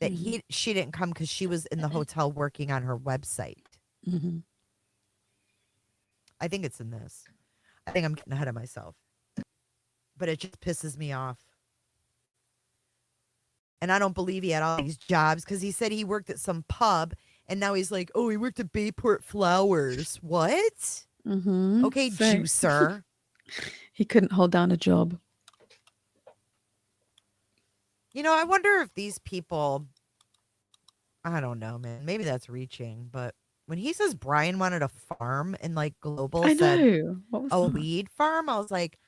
That she didn't come because she was in the hotel working on her website. Hmm. I think it's in this. I think I'm getting ahead of myself. But it just pisses me off. And I don't believe he had all these jobs because he said he worked at some pub and now he's like, oh, he worked at Bayport Flowers. What? Hmm. Okay, So juicer. he couldn't hold down a job. I wonder if these people, I don't know, man. Maybe that's reaching. But when he says Brian wanted a farm and like Global I said know. What was a that? weed farm, I was like,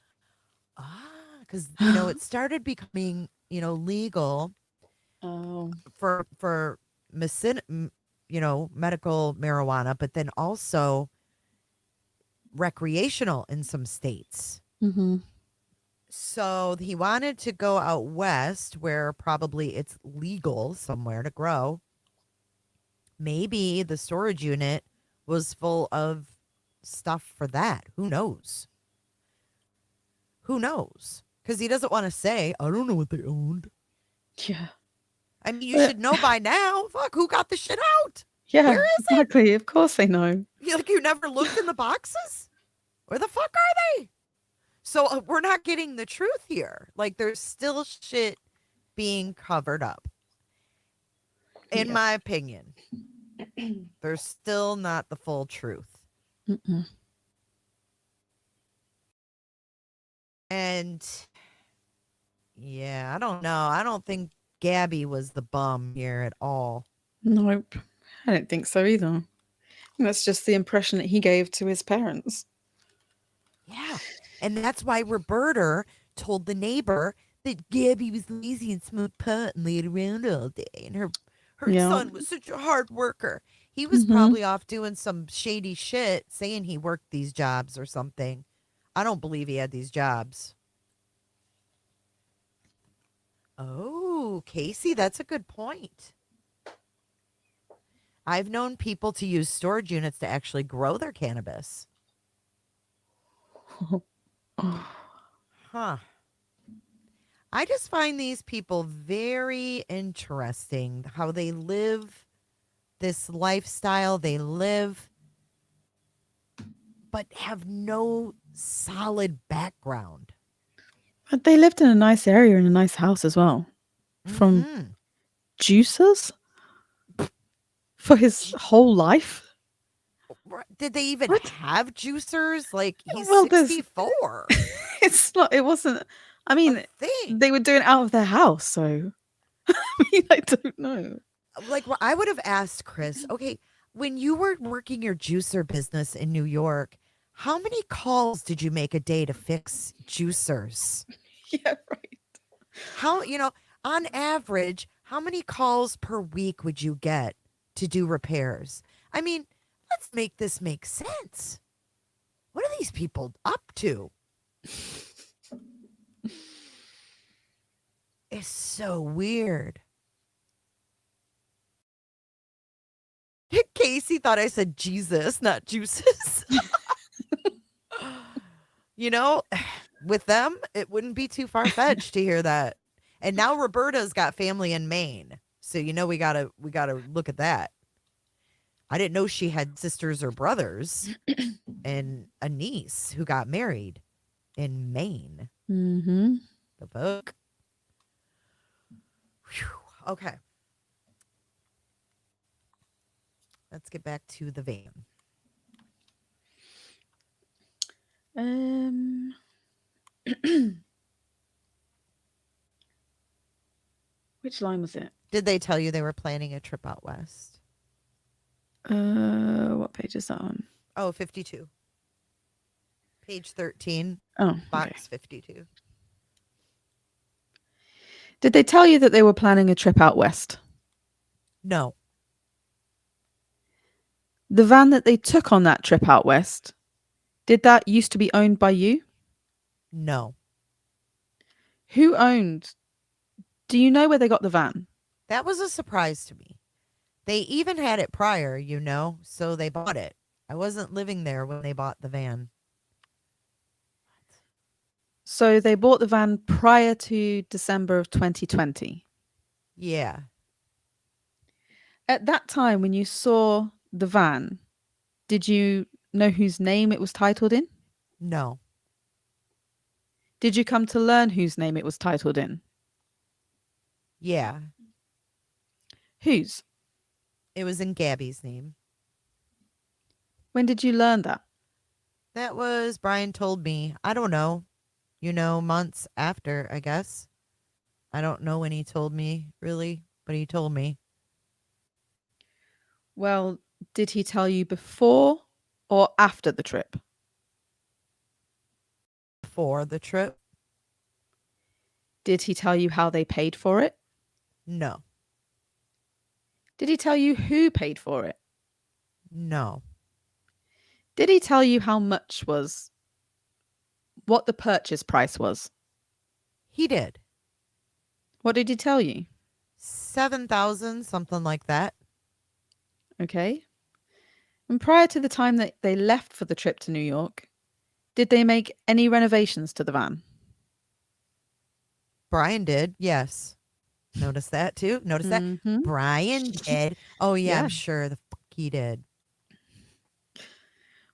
because, it started becoming, legal Oh. for medical marijuana, but then also recreational in some states. Hmm. So he wanted to go out west where probably it's legal somewhere to grow. Maybe the storage unit was full of stuff for that. Who knows? Who knows? Because he doesn't want to say, I don't know what they owned. Yeah. I mean, you But should know by now. Fuck, who got the shit out? yeah, Where is it? exactly. Of course they know. You never looked in the boxes? Where the fuck are they? So we're not getting the truth here. Like there's still shit being covered up. In Yeah. my opinion, there's still not the full truth. Mm-mm. And yeah, I don't know. I don't think Gabby was the bum here at all. Nope. I don't think so either. I think that's just the impression that he gave to his parents. Yeah. And that's why Roberta told the neighbor that Gabby was lazy and smoked pot and laid around all day. And her Yeah. son was such a hard worker. He was Mhm. probably off doing some shady shit, saying he worked these jobs or something. I don't believe he had these jobs. Oh, Casey, that's a good point. I've known people to use storage units to actually grow their cannabis. Huh. I just find these people very interesting, how they live this lifestyle they live, but have no solid background. But they lived in a nice area in a nice house as well. From Mhm. juicers for his whole life. Did they even What? have juicers? Like, he's Well, there's 64. it's not. It wasn't. I A mean, thing. they were doing it out of their house, so I mean, I don't know. Like, I would have asked Chris, okay, when you were working your juicer business in New York, how many calls did you make a day to fix juicers? Yeah, right. How, on average, how many calls per week would you get to do repairs? I mean, let's make this make sense. What are these people up to? It's so weird. Casey thought I said Jesus, not juices. You know, with them, it wouldn't be too far fetched to hear that. And now Roberta's got family in Maine. So we gotta look at that. I didn't know she had sisters or brothers and a niece who got married in Maine. Mm-hmm. The book. Whew. Okay. Let's get back to the van. Which line was it? Did they tell you they were planning a trip out west? What page is that on? Oh, 52. Page 13, Oh, okay. box 52. Did they tell you that they were planning a trip out west? No. The van that they took on that trip out west, did that used to be owned by you? No. Who owned? Do you know where they got the van? That was a surprise to me. They even had it prior, so they bought it. I wasn't living there when they bought the van. So they bought the van prior to December of 2020. Yeah. At that time, when you saw the van, did you know whose name it was titled in? No. Did you come to learn whose name it was titled in? Yeah. Whose? It was in Gabby's name. When did you learn that? That was Brian told me. I don't know. Months after, I guess. I don't know when he told me, really, but he told me. Well, did he tell you before or after the trip? Before the trip? Did he tell you how they paid for it? No. Did he tell you who paid for it? No. Did he tell you how much was, what the purchase price was? He did. What did he tell you? 7,000, something like that. Okay. And prior to the time that they left for the trip to New York, did they make any renovations to the van? Brian did, yes. Notice that too? Notice that? Mhm. Brian did. Oh, yeah, Yeah. I'm sure the fuck he did.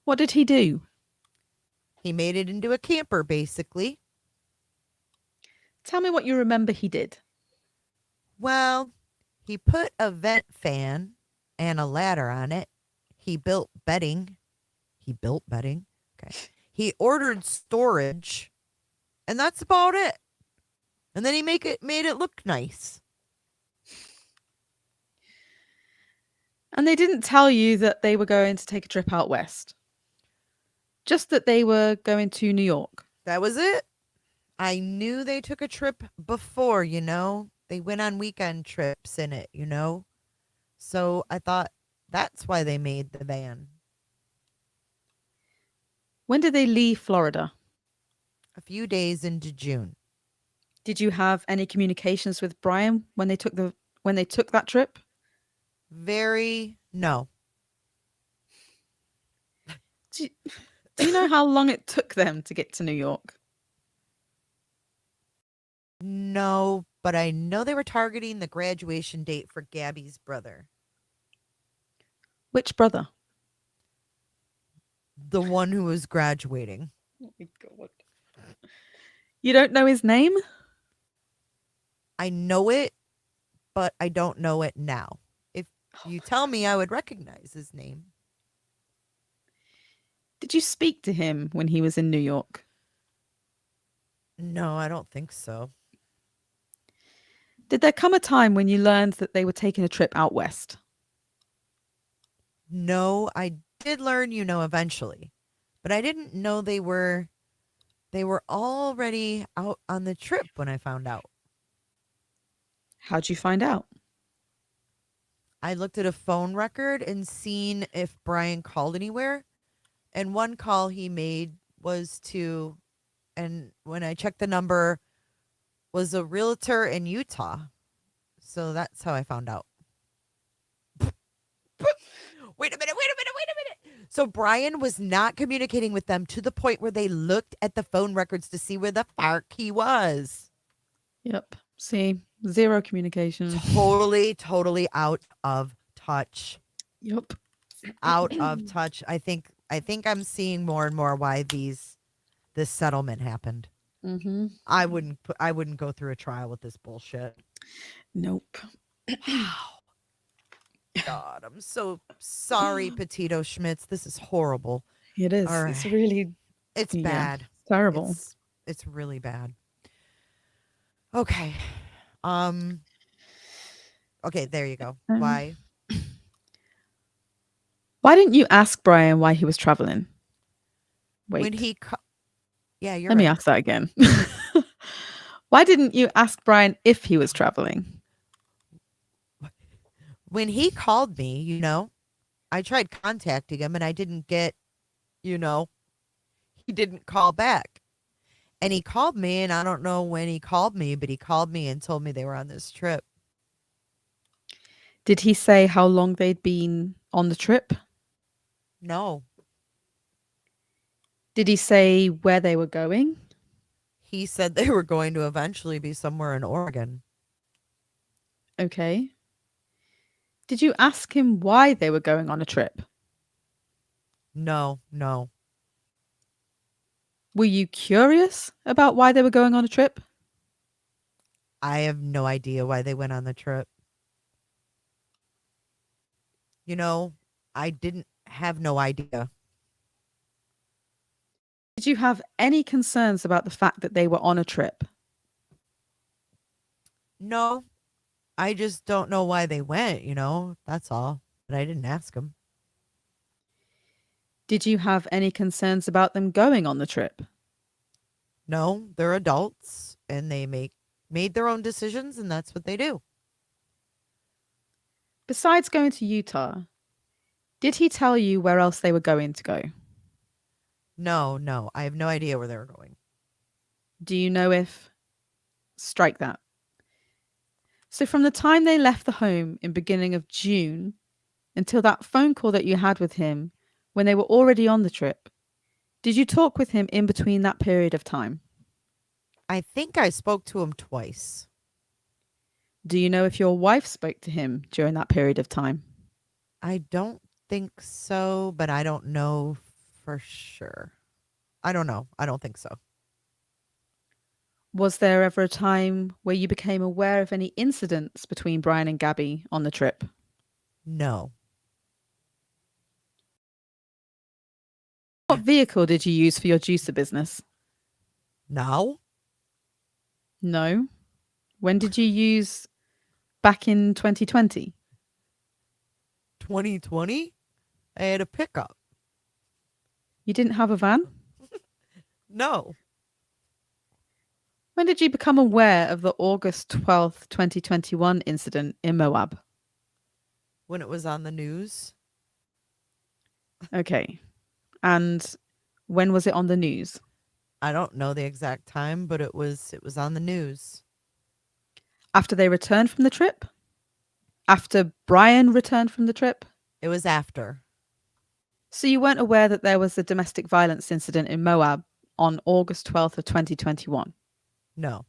What did he do? He made it into a camper, basically. Tell me what you remember he did. Well, he put a vent fan and a ladder on it. He built bedding. Okay. He ordered storage, and that's about it. And then he made it look nice. And they didn't tell you that they were going to take a trip out west. Just that they were going to New York. That was it. I knew they took a trip before, They went on weekend trips in it, So I thought That's why they made the van. When did they leave Florida? A few days into June. Did you have any communications with Brian when they took that trip? No. Do you know how long it took them to get to New York? No, but I know they were targeting the graduation date for Gabby's brother. Which brother? The one who was graduating. Oh my God. You don't know his name? I know it, but I don't know it now. If you tell me, I would recognize his name. Did you speak to him when he was in New York? No, I don't think so. Did there come a time when you learned that they were taking a trip out west? No, I did learn, eventually. But I didn't know they were already out on the trip when I found out. How'd you find out? I looked at a phone record and seen if Brian called anywhere. And one call he made was to, and when I checked the number, was a realtor in Utah. So that's how I found out. Wait a minute. So Brian was not communicating with them to the point where they looked at the phone records to see where the fuck he was. Yep. See, zero communication. Totally out of touch. Yep. Out of touch. I think I'm seeing more and more why this settlement happened. Mm-hmm. I wouldn't go through a trial with this bullshit. Nope. God, I'm so sorry, Petito Schmitz. This is horrible. It is. All It's right. really It's yeah, bad. terrible. It's really bad. Okay. Okay, there you go. Why? Why didn't you ask Brian why he was traveling? Wait. When he Yeah, you're Let me ask that again. Why didn't you ask Brian if he was traveling? When he called me, I tried contacting him and I didn't get, he didn't call back. And he called me, and I don't know when he called me, but he called me and told me they were on this trip. Did he say how long they'd been on the trip? No. Did he say where they were going? He said they were going to eventually be somewhere in Oregon. Okay. Did you ask him why they were going on a trip? No. Were you curious about why they were going on a trip? I have no idea why they went on the trip. I didn't have no idea. Did you have any concerns about the fact that they were on a trip? No, I just don't know why they went, that's all. But I didn't ask them. Did you have any concerns about them going on the trip? No, they're adults and they made their own decisions, and that's what they do. Besides going to Utah, did he tell you where else they were going to go? No, I have no idea where they were going. Do you know if... Strike that. So from the time they left the home in beginning of June until that phone call that you had with him when they were already on the trip, did you talk with him in between that period of time? I think I spoke to him twice. Do you know if your wife spoke to him during that period of time? I don't think so, but I don't know for sure. I don't know. I don't think so. Was there ever a time where you became aware of any incidents between Brian and Gabby on the trip? No. What vehicle did you use for your juicer business? Now? No. When did you use back in 2020? 2020? I had a pickup. You didn't have a van? No. When did you become aware of the August 12th, 2021 incident in Moab? When it was on the news. Okay. And when was it on the news? I don't know the exact time, but it was on the news. After they returned from the trip? After Brian returned from the trip? It was after. So you weren't aware that there was a domestic violence incident in Moab on August 12th of 2021? No.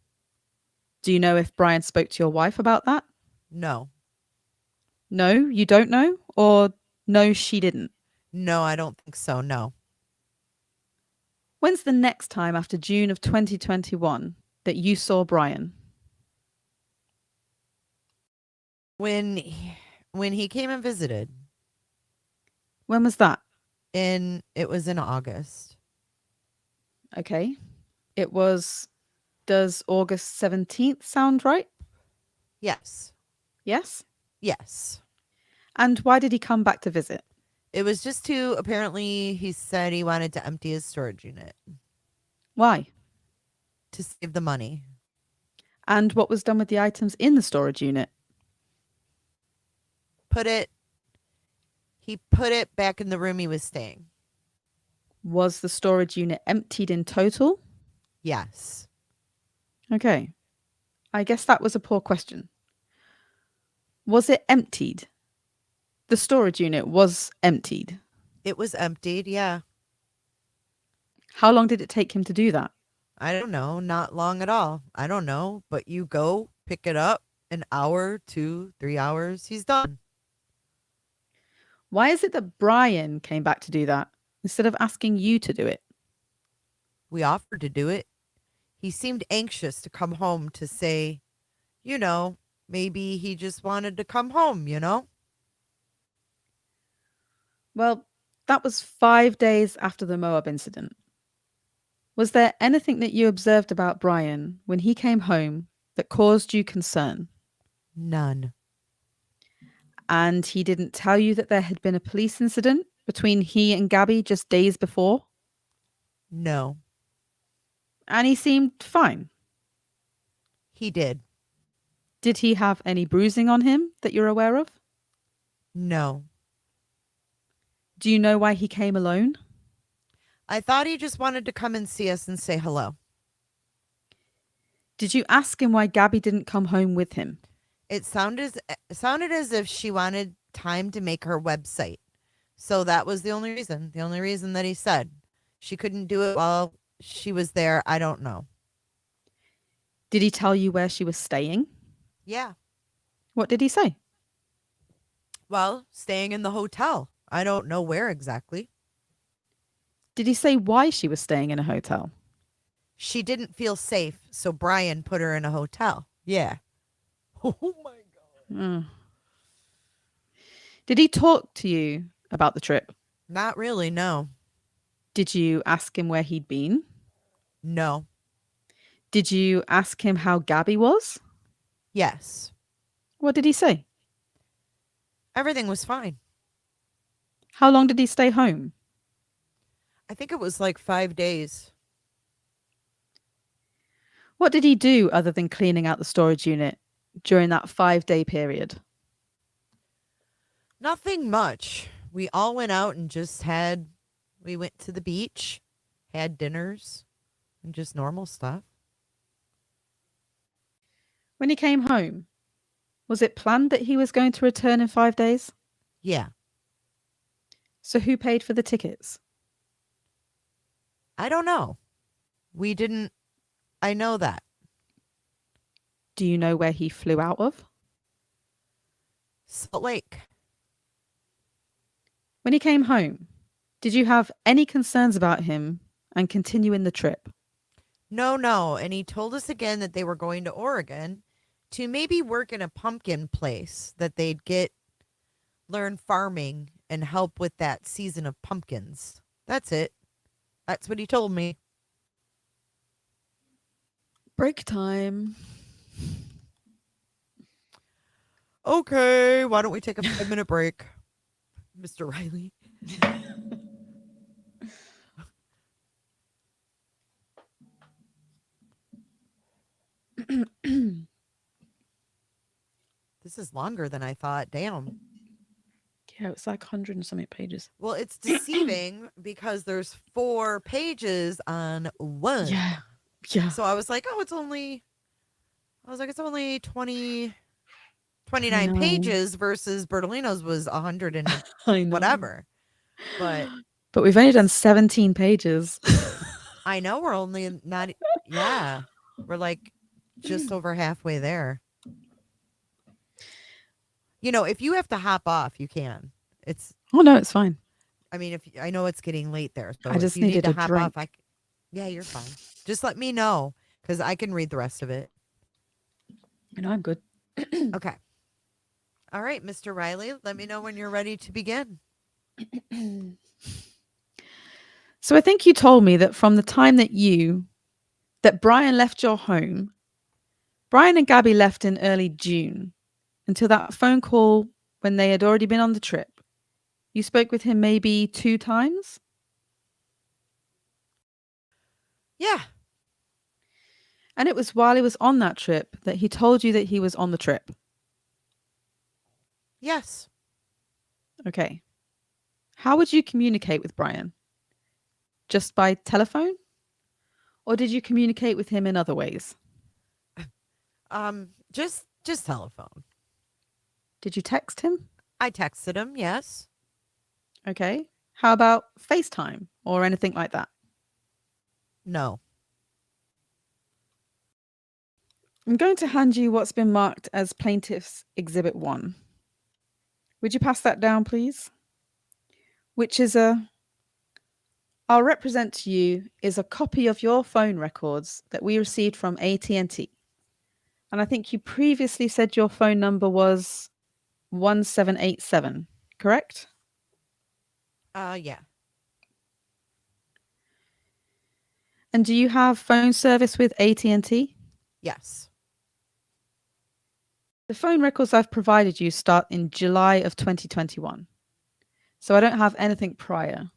Do you know if Brian spoke to your wife about that? No. No, you don't know? Or no, she didn't? No, I don't think so. No. When's the next time after June of 2021 that you saw Brian? When he came and visited, When was that? it was in August. Okay. It was, does August 17th sound right? Yes. Yes. Yes. And why did he come back to visit? It was just to, apparently he said he wanted to empty his storage unit Why? to save the money. And what was done with the items in the storage unit? He put it back in the room he was staying. Was the storage unit emptied in total? Yes. Okay. I guess that was a poor question. Was it emptied? The storage unit was emptied. It was emptied. Yeah. How long did it take him to do that? I don't know. Not long at all. I don't know. But you go pick it up, an hour, 2, 3 hours. He's done. Why is it that Brian came back to do that instead of asking you to do it? We offered to do it. He seemed anxious to come home to say, maybe he just wanted to come home. Well, that was 5 days after the Moab incident. Was there anything that you observed about Brian when he came home that caused you concern? None. And he didn't tell you that there had been a police incident between he and Gabby just days before? No. And he seemed fine. He did. Did he have any bruising on him that you're aware of? No. Do you know why he came alone? I thought he just wanted to come and see us and say hello. Did you ask him why Gabby didn't come home with him? It sounded as if she wanted time to make her website. So that was the only reason. The only reason that he said she couldn't do it while she was there. I don't know. Did he tell you where she was staying? Yeah. What did he say? Well, staying in the hotel. I don't know where exactly. Did he say why she was staying in a hotel? She didn't feel safe, so Brian put her in a hotel. Yeah. Oh my God. Mm. Did he talk to you about the trip? Not really, no. Did you ask him where he'd been? No. Did you ask him how Gabby was? Yes. What did he say? Everything was fine. How long did he stay home? I think it was like 5 days. What did he do other than cleaning out the storage unit during that 5-day period? Nothing much. We all went out and we went to the beach, had dinners, and just normal stuff. When he came home, was it planned that he was going to return in 5 days? Yeah. So who paid for the tickets? I don't know. I know that. Do you know where he flew out of? Salt Lake. When he came home, did you have any concerns about him and continuing the trip? No. And he told us again that they were going to Oregon to maybe work in a pumpkin place that they'd learn farming and help with that season of pumpkins. That's it. That's what he told me. Break time. Okay, why don't we take a 5-minute break, Mr. Riley? This is longer than I thought. Damn. Yeah, it's like 100 and something pages. Well, it's deceiving because there's 4 pages on one. Yeah. Yeah. So I was like, oh, it's only 20, 29 pages versus Bertolino's was 100 and I know. whatever. But we've only done 17 pages. I know we're only not, yeah, we're like just over halfway there. You know, if you have to hop off, you can. It's, Oh, no, it's fine. I mean, if I know it's getting late there, so I if just you need needed to a hop drink. off, yeah, you're fine. Just let me know because I can read the rest of it. You know, I'm good. Okay. All right, Mr. Riley, let me know when you're ready to begin. So I think you told me that from the time that Brian left your home, Brian and Gabby left in early June until that phone call when they had already been on the trip. You spoke with him maybe 2 times? Yeah. And it was while he was on that trip that he told you that he was on the trip. Yes. Okay. How would you communicate with Brian? Just by telephone? Or did you communicate with him in other ways? Just telephone. Did you text him? I texted him, yes. Okay. How about FaceTime or anything like that? No. I'm going to hand you what's been marked as Plaintiff's Exhibit 1. Would you pass that down, please? Which is I'll represent to you is a copy of your phone records that we received from AT&T. And I think you previously said your phone number was 1787, correct? Yeah. And do you have phone service with AT&T? Yes. The phone records I've provided you start in July of 2021. So I don't have anything prior.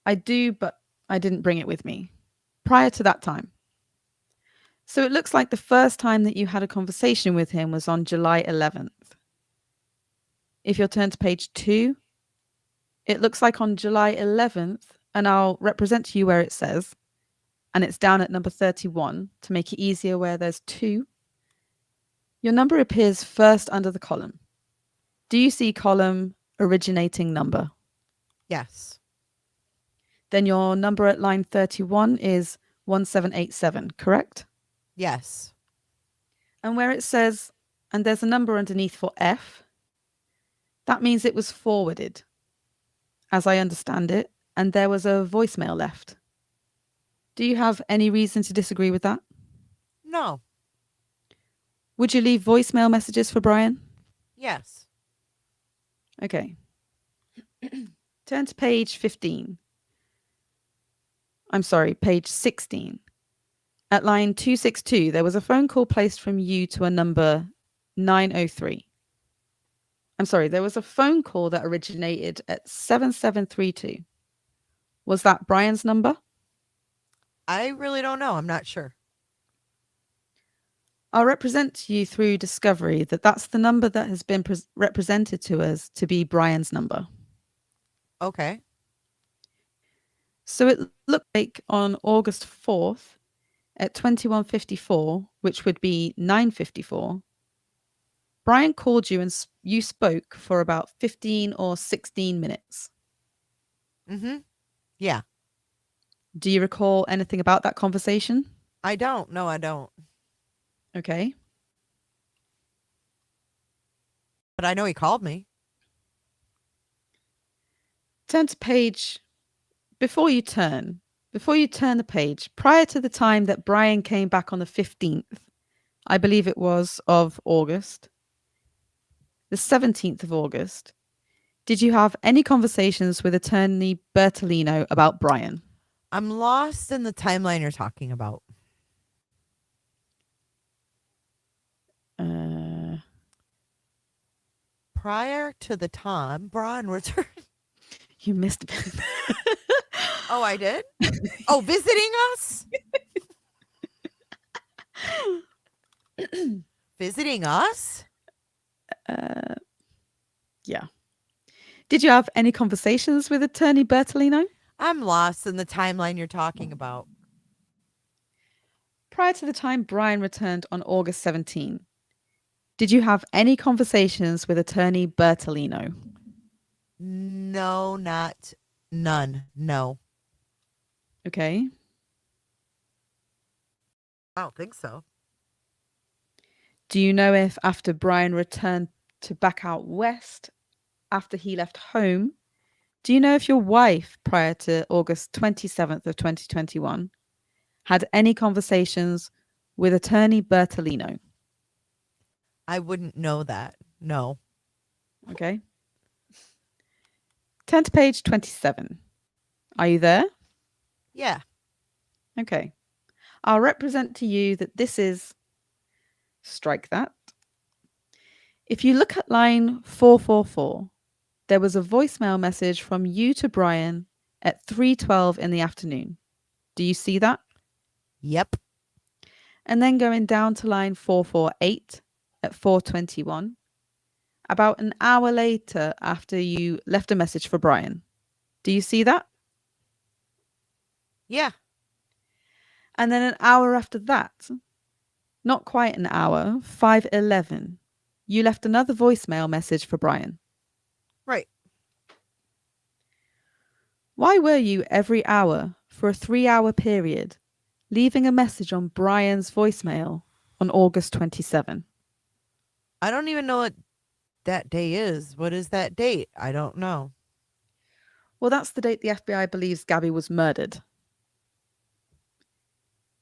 I do, but I didn't bring it with me prior to that time. So it looks like the first time that you had a conversation with him was on July 11th. If you'll turn to page 2, it looks like on July 11th, and I'll represent to you where it says, and it's down at number 31 to make it easier where there's 2. Your number appears first under the column. Do you see column originating number? Yes. Then your number at line 31 is 1787, correct? Yes. And where it says, and there's a number underneath for F, that means it was forwarded, as I understand it, and there was a voicemail left. Do you have any reason to disagree with that? No. Would you leave voicemail messages for Brian? Yes. Okay. Turn to page 15. I'm sorry, page 16. At line 262, there was a phone call placed from you to a number 903. I'm sorry, there was a phone call that originated at 7732. Was that Brian's number? I really don't know. I'm not sure. I'll represent to you through discovery that that's the number that has been represented to us to be Brian's number. Okay. So it looked like on August 4th at 21:54, which would be 9:54, Brian called you and you spoke for about 15 or 16 minutes. Mm-hmm. Yeah. Do you recall anything about that conversation? I don't. No, I don't. Okay. But I know he called me. Turn to page, before you turn the page, prior to the time that Brian came back on the 15th, I believe it was, of August, the 17th of August, did you have any conversations with attorney Bertolino about Brian? I'm lost in the timeline you're talking about. Prior to the time Brian returned. You missed. Oh, I did? Oh, visiting us? Visiting us? Yeah. Did you have any conversations with attorney Bertolino? I'm lost in the timeline you're talking about. Prior to the time Brian returned on August 17, did you have any conversations with attorney Bertolino? No, not none. No. Okay. I don't think so. Do you know if after Brian returned to back out west, after he left home, do you know if your wife, prior to August 27th of 2021, had any conversations with attorney Bertolino? I wouldn't know that. No. Okay. Turn to page 27. Are you there? Yeah. Okay. I'll represent to you that this is, strike that. If you look at line 444, there was a voicemail message from you to Brian at 3:12 in the afternoon. Do you see that? Yep. And then going down to line 448 at 4:21, about an hour later after you left a message for Brian. Do you see that? Yeah. And then an hour after that, not quite an hour, 5:11, you left another voicemail message for Brian. Right. Why were you every hour for a 3-hour period leaving a message on Brian's voicemail on August 27? I don't even know what that day is. What is that date? I don't know. Well, that's the date the FBI believes Gabby was murdered.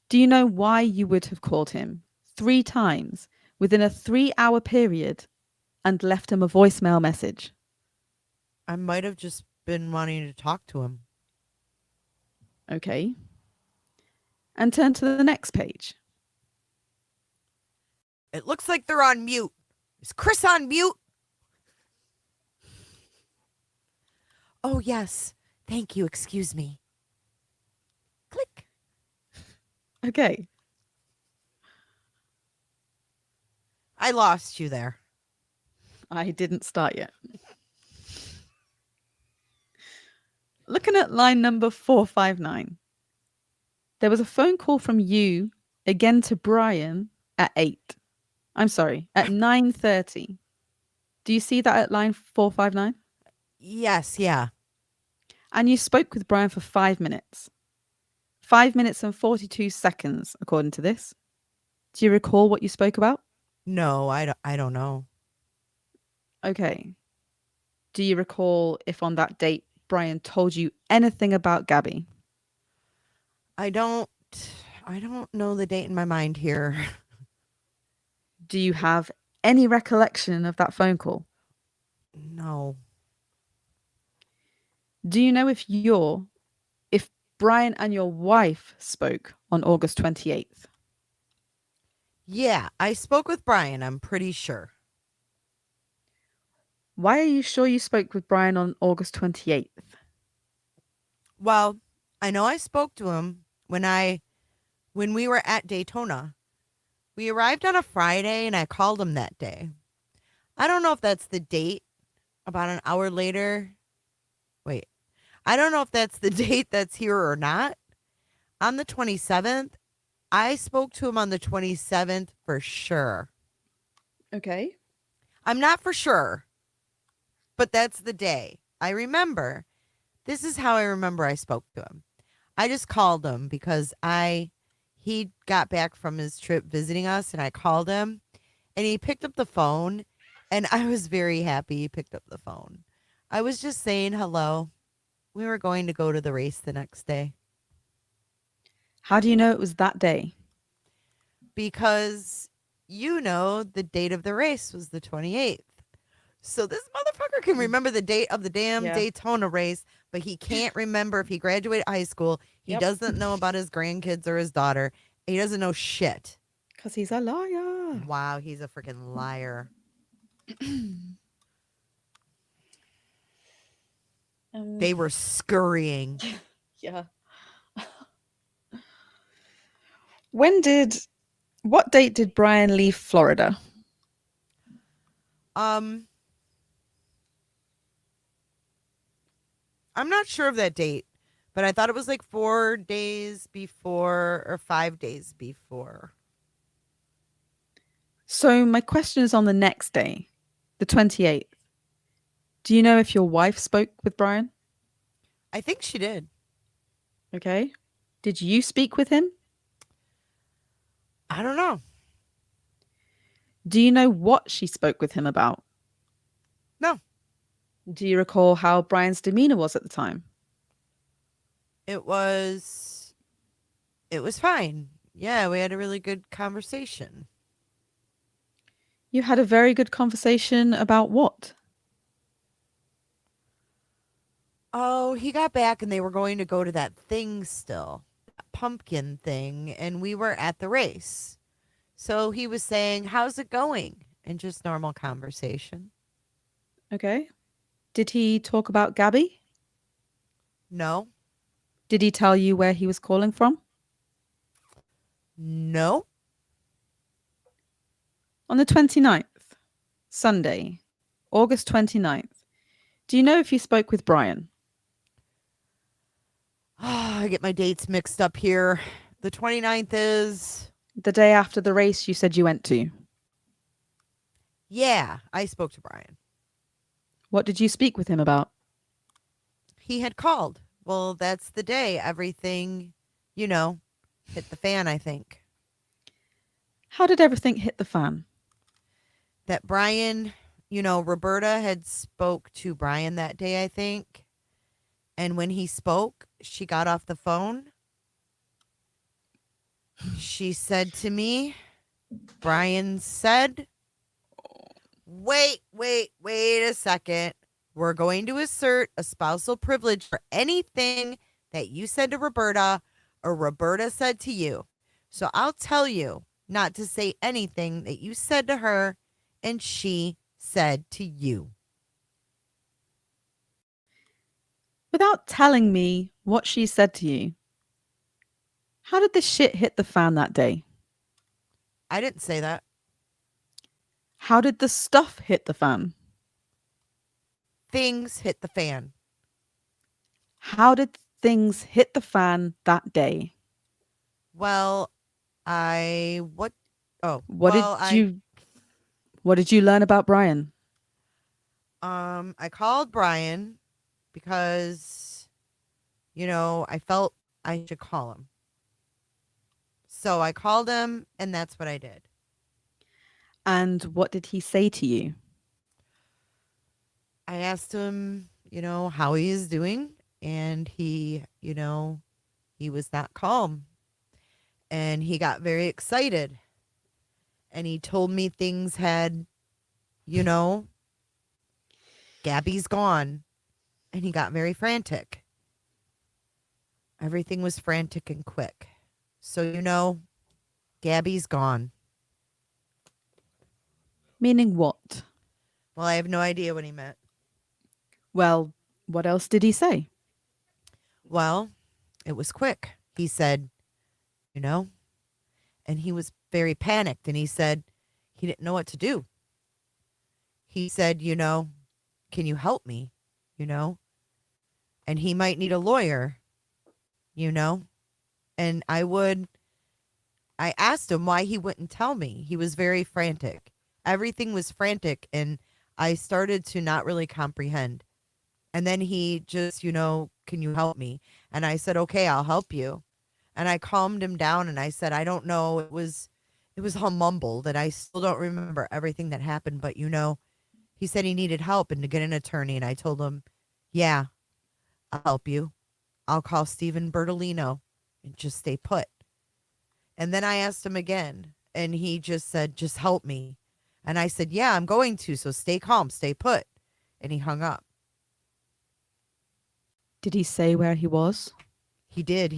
Do you know why you would have called him 3 times within a 3-hour period and left him a voicemail message? I might have just been wanting to talk to him. Okay. And turn to the next page. It looks like they're on mute. Is Chris on mute? Oh, yes. Thank you. Excuse me. Click. Okay. I lost you there. I didn't start yet. Looking at line number 459, there was a phone call from you again to Brian at 8. I'm sorry, at 9:30. Do you see that at line 459? Yes. Yeah. And you spoke with Brian for 5 minutes. 5 minutes and 42 seconds, according to this. Do you recall what you spoke about? No, I don't know. Okay. Do you recall if on that date Brian told you anything about Gabby? I don't know the date in my mind here. Do you have any recollection of that phone call? No. Do you know if Brian and your wife spoke on August 28th? Yeah, I spoke with Brian, I'm pretty sure. Why are you sure you spoke with Brian on August 28th? Well, I know I spoke to him when we were at Daytona. We arrived on a Friday and I called him that day. I don't know if that's the date about an hour later. Wait. I don't know if that's the date that's here or not. On the 27th, I spoke to him on the 27th for sure. Okay. I'm not for sure, but that's the day. I remember. This is how I remember I spoke to him. I just called him because he got back from his trip visiting us and I called him and he picked up the phone and I was very happy he picked up the phone. I was just saying hello. We were going to go to the race the next day How do you know it was that day? because the date of the race was the 28th. So this motherfucker can remember the date of the damn Yeah. Daytona race, but he can't remember if he graduated high school. He Yep. doesn't know about his grandkids or his daughter. He doesn't know shit. Because he's a liar. Wow, he's a freaking liar. They were scurrying. Yeah. What date did Brian leave Florida? I'm not sure of that date, but I thought it was like 4 days before or 5 days before. So my question is on the next day, the 28th. Do you know if your wife spoke with Brian? I think she did. Okay. Did you speak with him? I don't know. Do you know what she spoke with him about? No, Do you recall how Brian's demeanor was at the time? it was fine. Yeah, we had a really good conversation. You had a very good conversation about what? Oh, he got back and they were going to go to that thing still, that pumpkin thing, and we were at the race. So he was saying, "How's it going?" And just normal conversation. Okay. Did he talk about Gabby? No, Did he tell you where he was calling from? no. On the 29th, Sunday, August 29th, do you know if you spoke with Brian? I get my dates mixed up here. The 29th is, The day after the race you said you went to. yeah, I spoke to Brian. What did you speak with him about? He had called. Well, that's the day everything, hit the fan, I think. How did everything hit the fan? That Brian, Roberta had spoke to Brian that day, I think. And when he spoke, she got off the phone. She said to me, Brian said, wait a second. We're going to assert a spousal privilege for anything that you said to Roberta or Roberta said to you. So I'll tell you not to say anything that you said to her and she said to you. Without telling me what she said to you, how did the shit hit the fan that day? I didn't say that. How did the stuff hit the fan? Things hit the fan. How did things hit the fan that day? Well, What did you learn about Brian? I called Brian because, I felt I should call him. So I called him and that's what I did. And what did he say to you? I asked him, how he is doing, and he was not calm. And he got very excited. And he told me things had, Gabby's gone. And he got very frantic. Everything was frantic and quick. So, Gabby's gone. Meaning what? Well, I have no idea what he meant. Well, what else did he say? Well, it was quick. He said, and he was very panicked and he said he didn't know what to do. He said, can you help me? And he might need a lawyer, and I asked him why he wouldn't tell me. He was very frantic. Everything was frantic and I started to not really comprehend. And then he just, can you help me? And I said, okay, I'll help you. And I calmed him down and I said, I don't know. It was all mumbled and I still don't remember everything that happened. But, he said he needed help and to get an attorney. And I told him, yeah, I'll help you. I'll call Stephen Bertolino and just stay put. And then I asked him again and he just said, just help me. And I said, yeah, I'm going to. So stay calm, stay put. And he hung up. Did he say where he was? He did.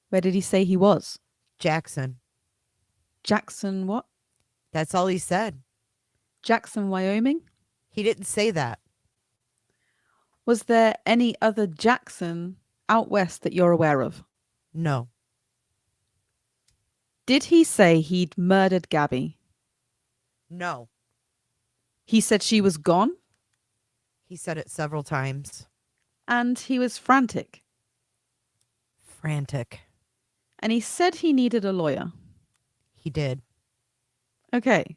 Where did he say he was? Jackson. Jackson what? That's all he said. Jackson, Wyoming? He didn't say that. Was there any other Jackson out west that you're aware of? No. Did he say he'd murdered Gabby? No. He said she was gone? He said it several times. And he was frantic. Frantic. And he said he needed a lawyer. He did. Okay.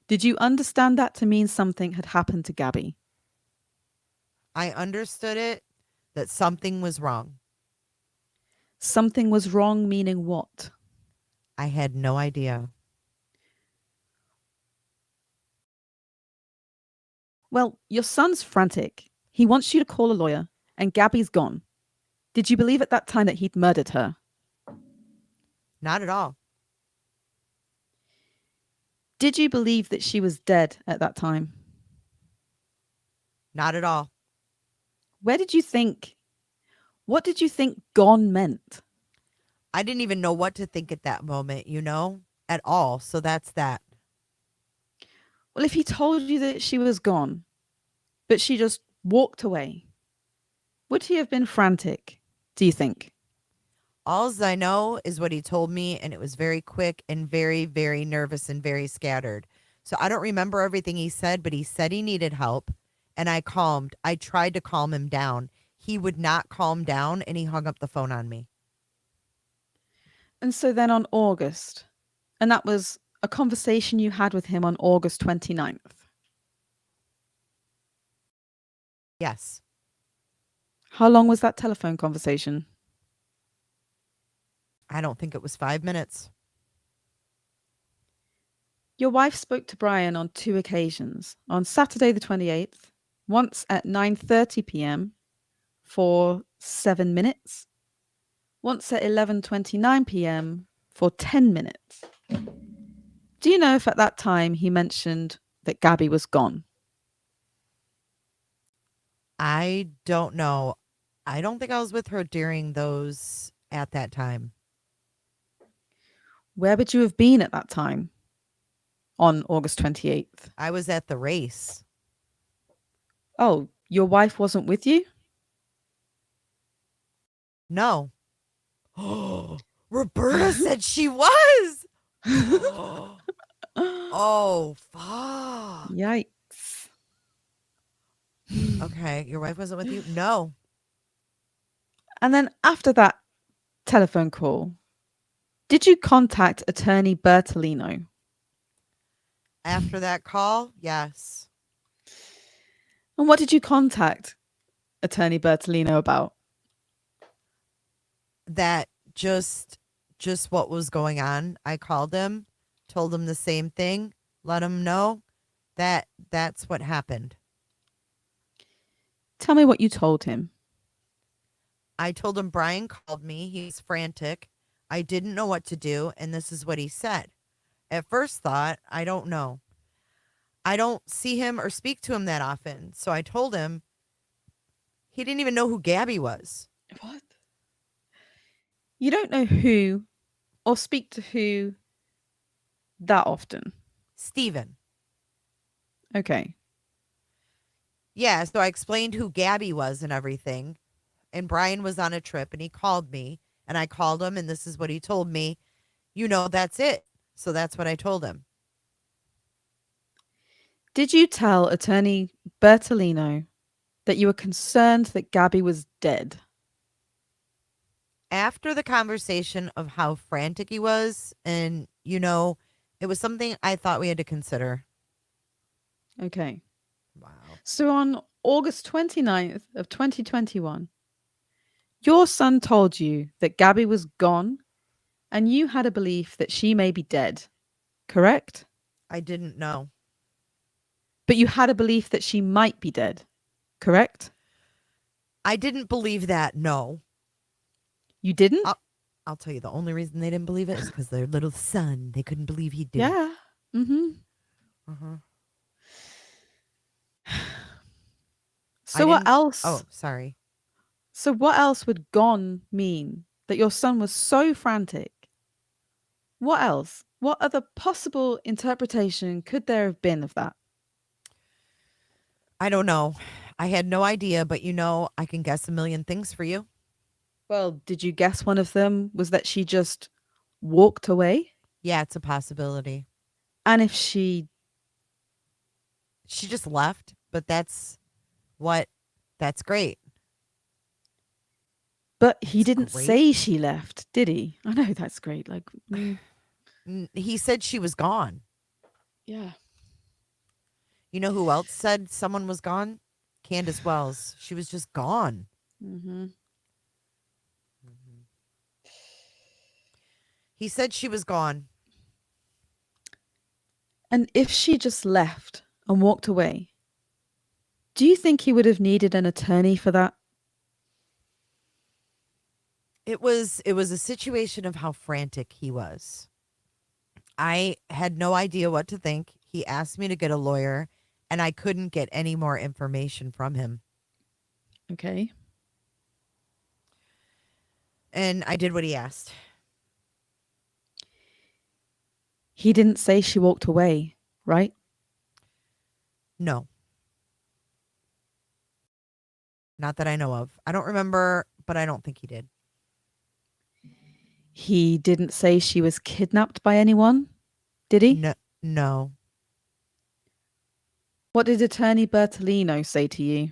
Did you understand that to mean something had happened to Gabby? I understood it that something was wrong. Something was wrong, meaning what? I had no idea. Well, your son's frantic. He wants you to call a lawyer, and Gabby's gone. Did you believe at that time that he'd murdered her? Not at all. Did you believe that she was dead at that time? Not at all. What did you think gone meant? I didn't even know what to think at that moment, at all. So that's that. Well, if he told you that she was gone, but she just walked away, would he have been frantic, do you think? Alls I know is what he told me, and it was very quick and very, very nervous and very scattered. So I don't remember everything he said, but he said he needed help, and I tried to calm him down. He would not calm down, and he hung up the phone on me. And so then on August, and that was a conversation you had with him on August 29th. Yes. How long was that telephone conversation? I don't think it was 5 minutes. Your wife spoke to Brian on 2 occasions. On Saturday the 28th, once at 9:30 p.m. for 7 minutes, once at 11:29 p.m. for 10 minutes. Do you know if at that time he mentioned that Gabby was gone? I don't know. I don't think I was with her during those at that time. Where would you have been at that time on August 28th? I was at the race. Oh, your wife wasn't with you? No. Oh, Roberta said she was. Oh, fuck. Yikes. Okay, your wife wasn't with you? No. And then after that telephone call, did you contact attorney Bertolino? After that call, yes. And what did you contact attorney Bertolino about? That just what was going on. I called him, told him the same thing, let him know that that's what happened. Tell me what you told him. I told him Brian called me. He's frantic. I didn't know what to do, and this is what he said. At first thought, I don't know. I don't see him or speak to him that often. So I told him he didn't even know who Gabby was. What? You don't know who or speak to who that often? Steven. Okay. Yeah, so I explained who Gabby was and everything. And Brian was on a trip and he called me and I called him and this is what he told me. That's it. So that's what I told him. Did you tell attorney Bertolino that you were concerned that Gabby was dead? After the conversation of how frantic he was, and, it was something I thought we had to consider. Okay. Wow. So on August 29th of 2021, your son told you that Gabby was gone and you had a belief that she may be dead, correct? I didn't know. But you had a belief that she might be dead, correct? I didn't believe that, no. You didn't? I'll tell you, the only reason they didn't believe it is because their little son, they couldn't believe he did. Yeah. Mm-hmm. Uh-huh. So what else? Oh, sorry. So what else would gone mean? That your son was so frantic? What else? What other possible interpretation could there have been of that? I don't know. I had no idea, but I can guess a million things for you. Well, did you guess one of them was that she just walked away? Yeah, it's a possibility. And if she just left, but that's What? That's great. But he It's didn't great. say she left, did he? I know that's great. Like, He said she was gone. yeah. You know who else said someone was gone? Candace Wells. She was just gone. Hmm. He said she was gone. And if she just left and walked away, do you think he would have needed an attorney for that? It was a situation of how frantic he was. I had no idea what to think. He asked me to get a lawyer, and I couldn't get any more information from him. Okay. And I did what he asked. He didn't say she walked away, right? No. Not that I know of. I don't remember, but I don't think he did. He didn't say she was kidnapped by anyone, did he? No. No. What did Attorney Bertolino say to you?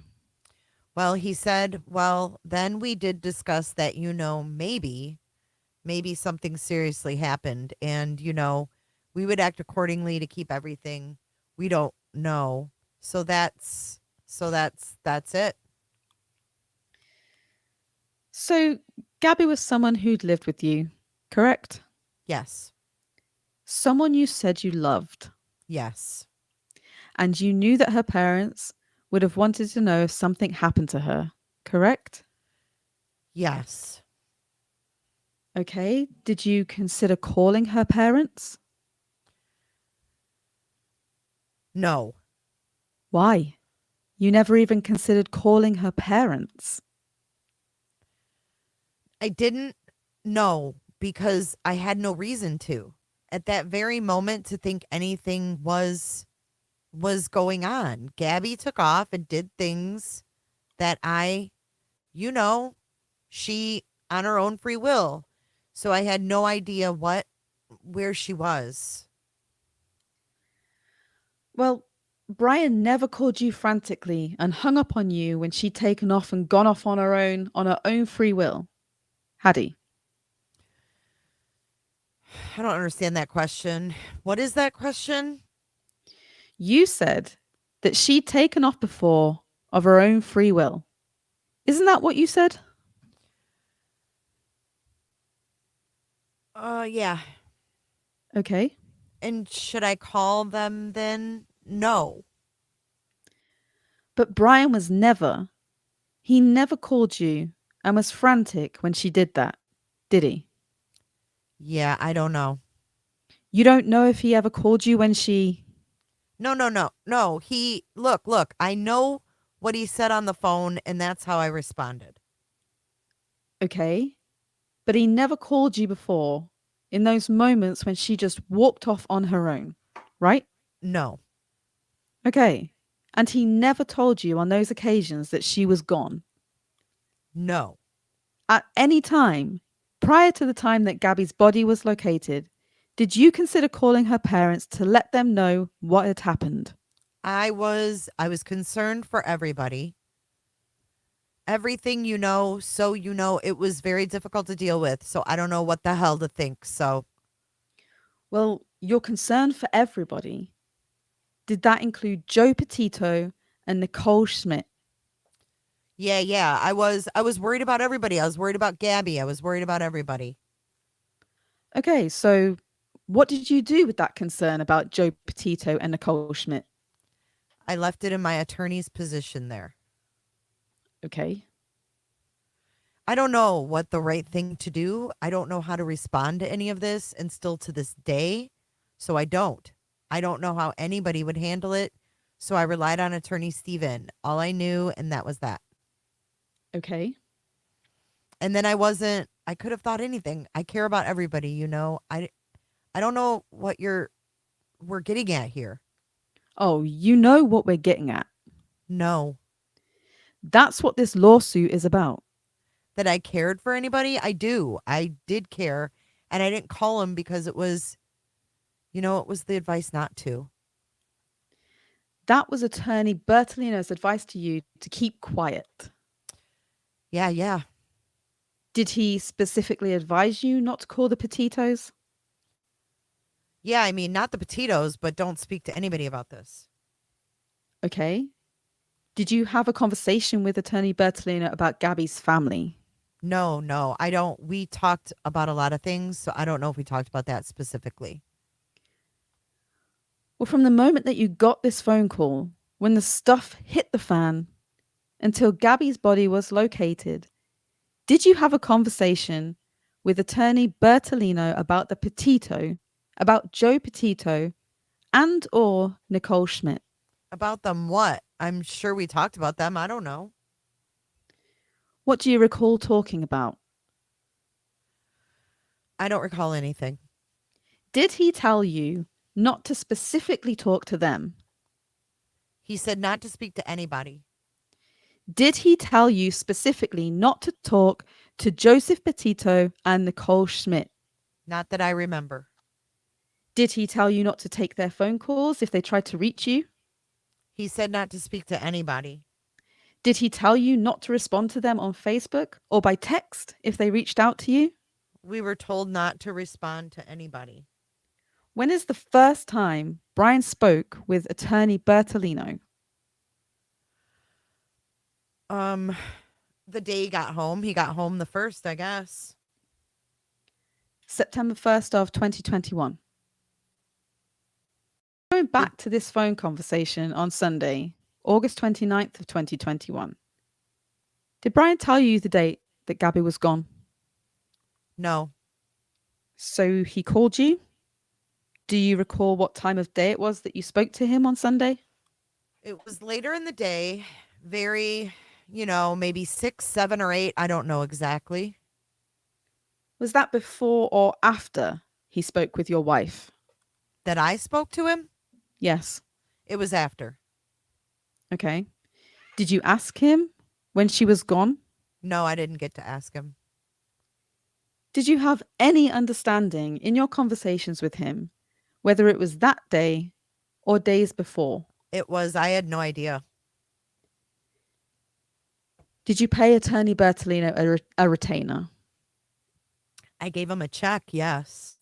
Well, he said, well, then we did discuss that, maybe something seriously happened, and, we would act accordingly to keep everything. We don't know. That's it. So, Gabby was someone who'd lived with you, correct? Yes. Someone you said you loved, Yes. and you knew that her parents would have wanted to know if something happened to her, correct? Yes. Okay. Did you consider calling her parents? No. Why? You never even considered calling her parents. I didn't know because I had no reason to. At that very moment to think anything was going on. Gabby took off and did things that you know, she on her own free will. So I had no idea where she was. Well, Brian never called you frantically and hung up on you when she'd taken off and gone off on her own free will, had he? I don't understand that question. What is that question? You said that she'd taken off before of her own free will. Isn't that what you said? Yeah. Okay. And should I call them then? No. But Brian he never called you and was frantic when she did that, did he? Yeah, I don't know. You don't know if he ever called you when she... No. No, look, I know what he said on the phone, and that's how I responded. Okay. But he never called you before in those moments when she just walked off on her own, right? No. Okay. And he never told you on those occasions that she was gone. No. At any time, prior to the time that Gabby's body was located, did you consider calling her parents to let them know what had happened? I was concerned for everybody. Everything so it was very difficult to deal with. So I don't know what the hell to think. So Well, your concern for everybody, did that include Joe Petito and Nicole Schmidt? yeah, I was worried about everybody. I was worried about Gabby. I was worried about everybody. Okay, so what did you do with that concern about Joe Petito and Nicole Schmidt? I left it in my attorney's position there. Okay. I don't know what the right thing to do. I don't know how to respond to any of this, and still to this day. So I don't. I don't know how anybody would handle it. So I relied on attorney Steven. All I knew, and that was that. Okay. And then I could have thought anything. I care about everybody. I don't know what we're getting at here. Oh, you know what we're getting at. No. That's what this lawsuit is about. That I cared for anybody? I do. I did care. And I didn't call him because it was the advice not to. That was attorney Bertolino's advice to you to keep quiet. Yeah. Did he specifically advise you not to call the Petitos? Yeah, I mean, not the Petitos, but don't speak to anybody about this. Okay. Did you have a conversation with attorney Bertolino about Gabby's family? No, I don't. We talked about a lot of things, so I don't know if we talked about that specifically. Well, from the moment that you got this phone call, when the stuff hit the fan, until Gabby's body was located, did you have a conversation with attorney Bertolino about the Petito, about Joe Petito, and or Nicole Schmidt? About them what? I'm sure we talked about them. I don't know. What do you recall talking about? I don't recall anything. Did he tell you not to specifically talk to them? He said not to speak to anybody. Did he tell you specifically not to talk to Joseph Petito and Nicole Schmidt? Not that I remember. Did he tell you not to take their phone calls if they tried to reach you? He said not to speak to anybody. Did he tell you not to respond to them on Facebook or by text if they reached out to you? We were told not to respond to anybody. When is the first time Brian spoke with attorney Bertolino? The day he got home. He got home the 1st, I guess. September 1st of 2021. Going back to this phone conversation on Sunday, August 29th of 2021. Did Brian tell you the date that Gabby was gone? No. So he called you? Do you recall what time of day it was that you spoke to him on Sunday? It was later in the day. Very, maybe 6, 7, or 8. I don't know exactly. Was that before or after he spoke with your wife? That I spoke to him? Yes. It was after. Okay. Did you ask him when she was gone? No, I didn't get to ask him. Did you have any understanding in your conversations with him, whether it was that day or days before? I had no idea. Did you pay attorney Bertolino a retainer? I gave him a check, yes.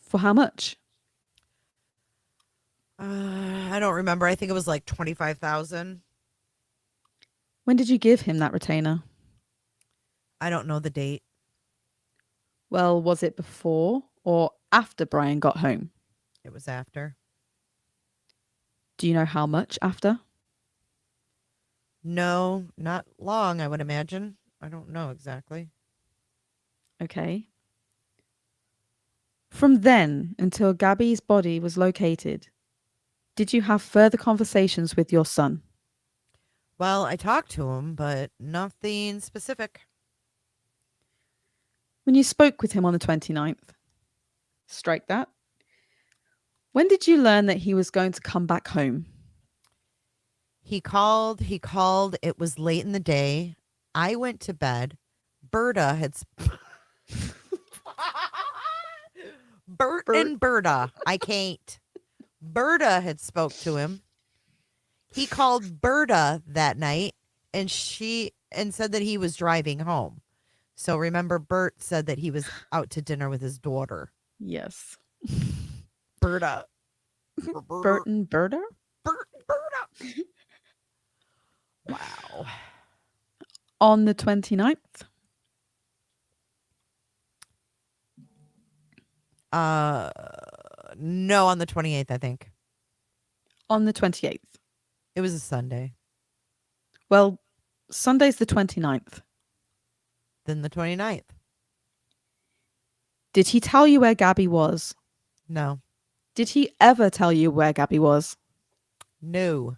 For how much? I don't remember. I think it was like $25,000. When did you give him that retainer? I don't know the date. Well, was it before or after Brian got home? It was after. Do you know how much after? No, not long, I would imagine. I don't know exactly. Okay. From then until Gabby's body was located, did you have further conversations with your son? Well, I talked to him, but nothing specific. When you spoke with him on the 29th, strike that. When did you learn that he was going to come back home? He called. It was late in the day. I went to bed. Berta had... Bert and Berta. I can't. Berta had spoke to him. He called Berta that night and said that he was driving home. So remember, Bert said that he was out to dinner with his daughter. Yes. Berta. Bert and Berta? Bert and Berta. Wow. On the 29th? No, on the 28th, I think. On the 28th. It was a Sunday. Well, Sunday's the 29th. Then the 29th. Did he tell you where Gabby was? No. Did he ever tell you where Gabby was? No.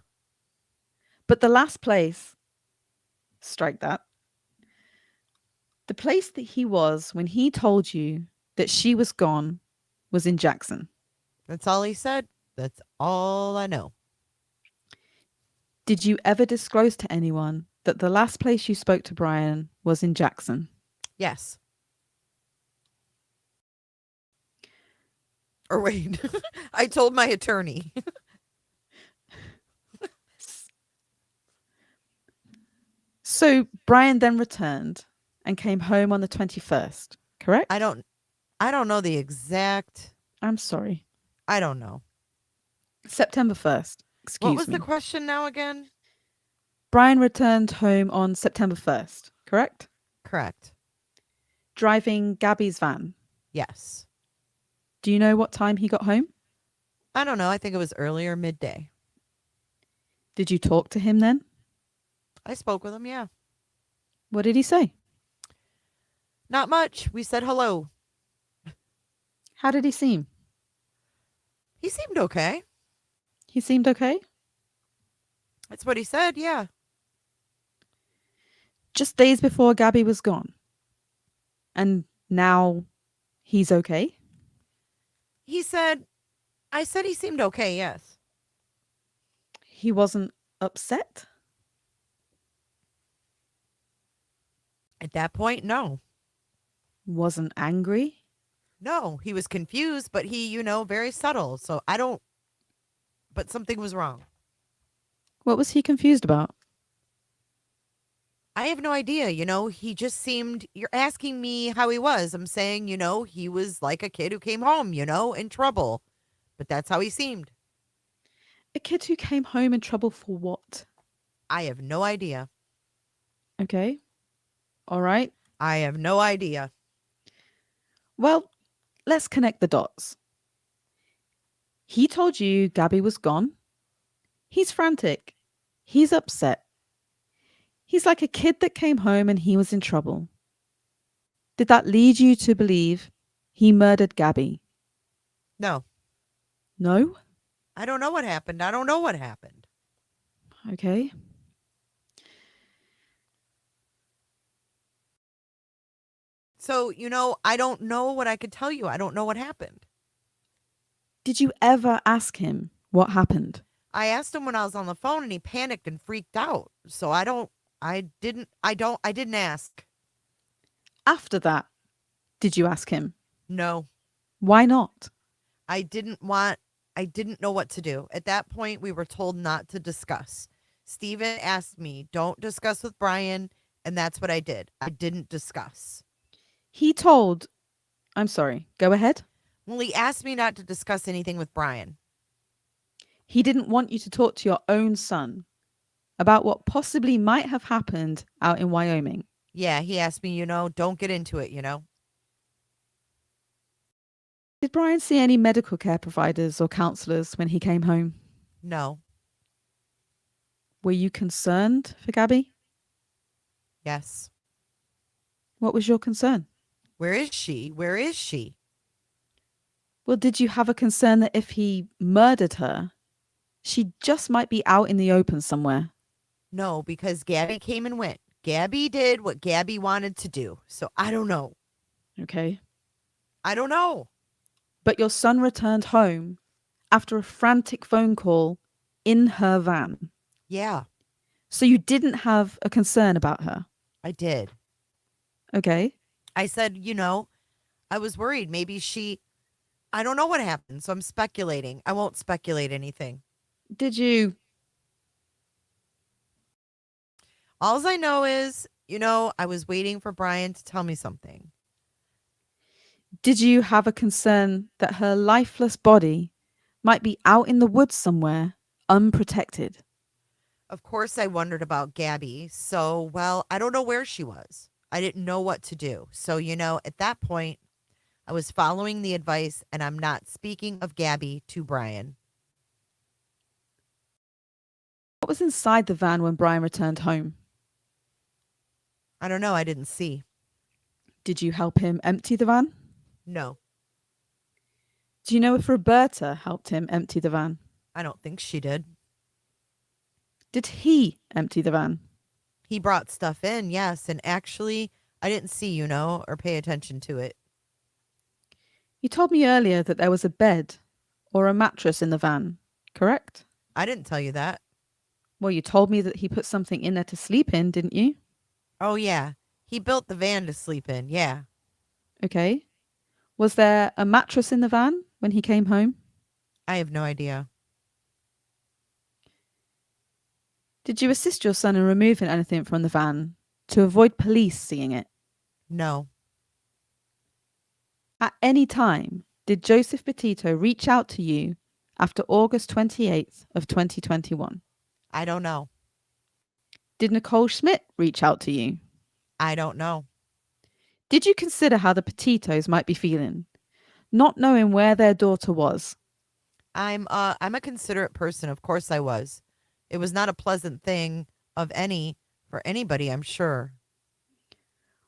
But the last place, strike that. The place that he was when he told you that she was gone was in Jackson. That's all he said. That's all I know. Did you ever disclose to anyone that the last place you spoke to Brian was in Jackson? Yes. Or wait, I told my attorney. So Brian then returned and came home on the 21st, correct? I don't know the exact. I'm sorry. I don't know. September 1st. What Excuse was me. the question now again? Brian returned home on September 1st, correct? Correct. Driving Gabby's van. Yes. Do you know what time he got home? I don't know. I think it was earlier midday. Did you talk to him then? I spoke with him, yeah. What did he say? Not much. We said hello. How did he seem? He seemed okay. He seemed okay? That's what he said, yeah. Just days before Gabby was gone. And now he's okay? I said he seemed okay, yes. He wasn't upset? At that point, no. Wasn't angry? No, he was confused, but he, very subtle. So but something was wrong. What was he confused about? I have no idea. He just seemed, you're asking me how he was. I'm saying, he was like a kid who came home, in trouble. But that's how he seemed. A kid who came home in trouble for what? I have no idea. Okay. All right. I have no idea. Well, let's connect the dots. He told you Gabby was gone. He's frantic. He's upset. He's like a kid that came home and he was in trouble. Did that lead you to believe he murdered Gabby? No, No? I don't know what happened. I don't know what happened. Okay. So, I don't know what I could tell you. I don't know what happened. Did you ever ask him what happened? I asked him when I was on the phone and he panicked and freaked out. So I didn't ask. After that, did you ask him? No, Why not? I didn't know what to do. At that point, we were told not to discuss. Steven asked me, don't discuss with Brian. And that's what I did. I didn't discuss. I'm sorry, go ahead. Well, he asked me not to discuss anything with Brian. He didn't want you to talk to your own son about what possibly might have happened out in Wyoming. Yeah, he asked me, don't get into it, Did Brian see any medical care providers or counselors when he came home? No. Were you concerned for Gabby? Yes. What was your concern? Where is she? Where is she? Well, did you have a concern that if he murdered her, she just might be out in the open somewhere? No, because Gabby came and went. Gabby did what Gabby wanted to do. So I don't know. Okay. I don't know. But your son returned home after a frantic phone call in her van. Yeah, So you didn't have a concern about her. I did. Okay. I said, I was worried. Maybe I don't know what happened. So I'm speculating. I won't speculate anything. Did you? All I know is, I was waiting for Brian to tell me something. Did you have a concern that her lifeless body might be out in the woods somewhere, unprotected? Of course, I wondered about Gabby. So, well, I don't know where she was. I didn't know what to do. So, at that point, I was following the advice and I'm not speaking of Gabby to Brian. What was inside the van when Brian returned home? I don't know. I didn't see. Did you help him empty the van? No, Do you know if Roberta helped him empty the van? I don't think she did. Did he empty the van? He brought stuff in, yes. And actually, I didn't see, or pay attention to it. You told me earlier that there was a bed or a mattress in the van, correct? I didn't tell you that. Well, you told me that he put something in there to sleep in, didn't you? Oh, yeah. He built the van to sleep in. Yeah. Okay. Was there a mattress in the van when he came home? I have no idea. Did you assist your son in removing anything from the van to avoid police seeing it? No. At any time, did Joseph Petito reach out to you after August 28th of 2021? I don't know. Did Nicole Schmidt reach out to you? I don't know. Did you consider how the Petitos might be feeling, not knowing where their daughter was? I'm a considerate person. Of course I was. It was not a pleasant thing for anybody, I'm sure.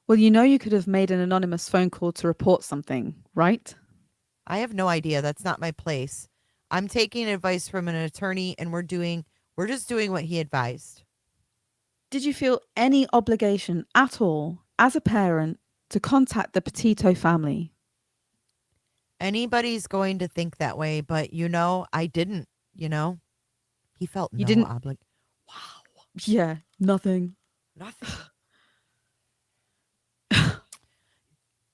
Well, you know you could have made an anonymous phone call to report something, right? I have no idea. That's not my place. I'm taking advice from an attorney and we're just doing what he advised. Did you feel any obligation at all as a parent to contact the Petito family? Anybody's going to think that way, but I didn't, He felt You no didn't? obligation. Wow. Yeah, nothing. Nothing.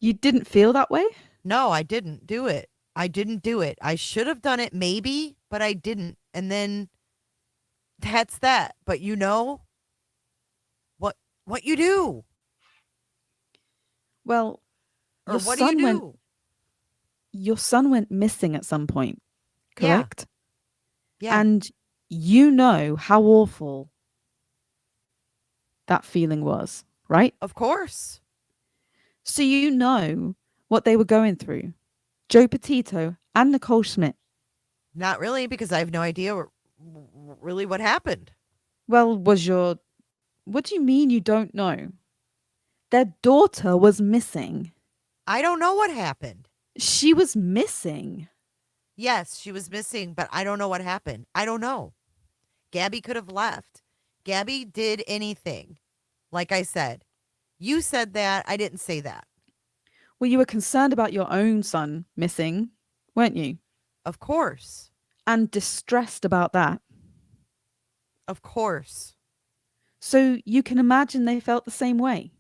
You didn't feel that way? No, I didn't do it. I should have done it maybe, but I didn't. And then that's that. But what you do? Well, Or your what do you son do? went your son went missing at some point, Yeah. correct? Yeah. And you know how awful that feeling was, right? Of course. So you know what they were going through. Joe Petito and Nicole Schmidt. Not really, because I have no idea really what happened. Well, what do you mean you don't know? Their daughter was missing. I don't know what happened. She was missing. Yes, she was missing, but I don't know what happened. I don't know. Gabby could have left. Gabby did anything. Like I said, you said that. I didn't say that. Well, you were concerned about your own son missing, weren't you? Of course. And distressed about that. Of course. So you can imagine they felt the same way,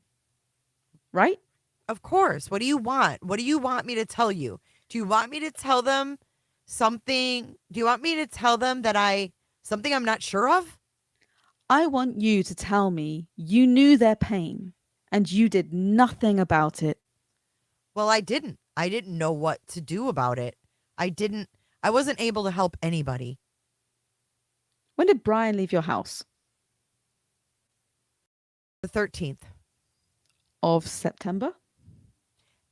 right? Of course. What do you want? What do you want me to tell you? Do you want me to tell them something? Do you want me to tell them that something I'm not sure of? I want you to tell me you knew their pain and you did nothing about it. Well, I didn't. I didn't know what to do about it. I wasn't able to help anybody. When did Brian leave your house? The 13th. Of September?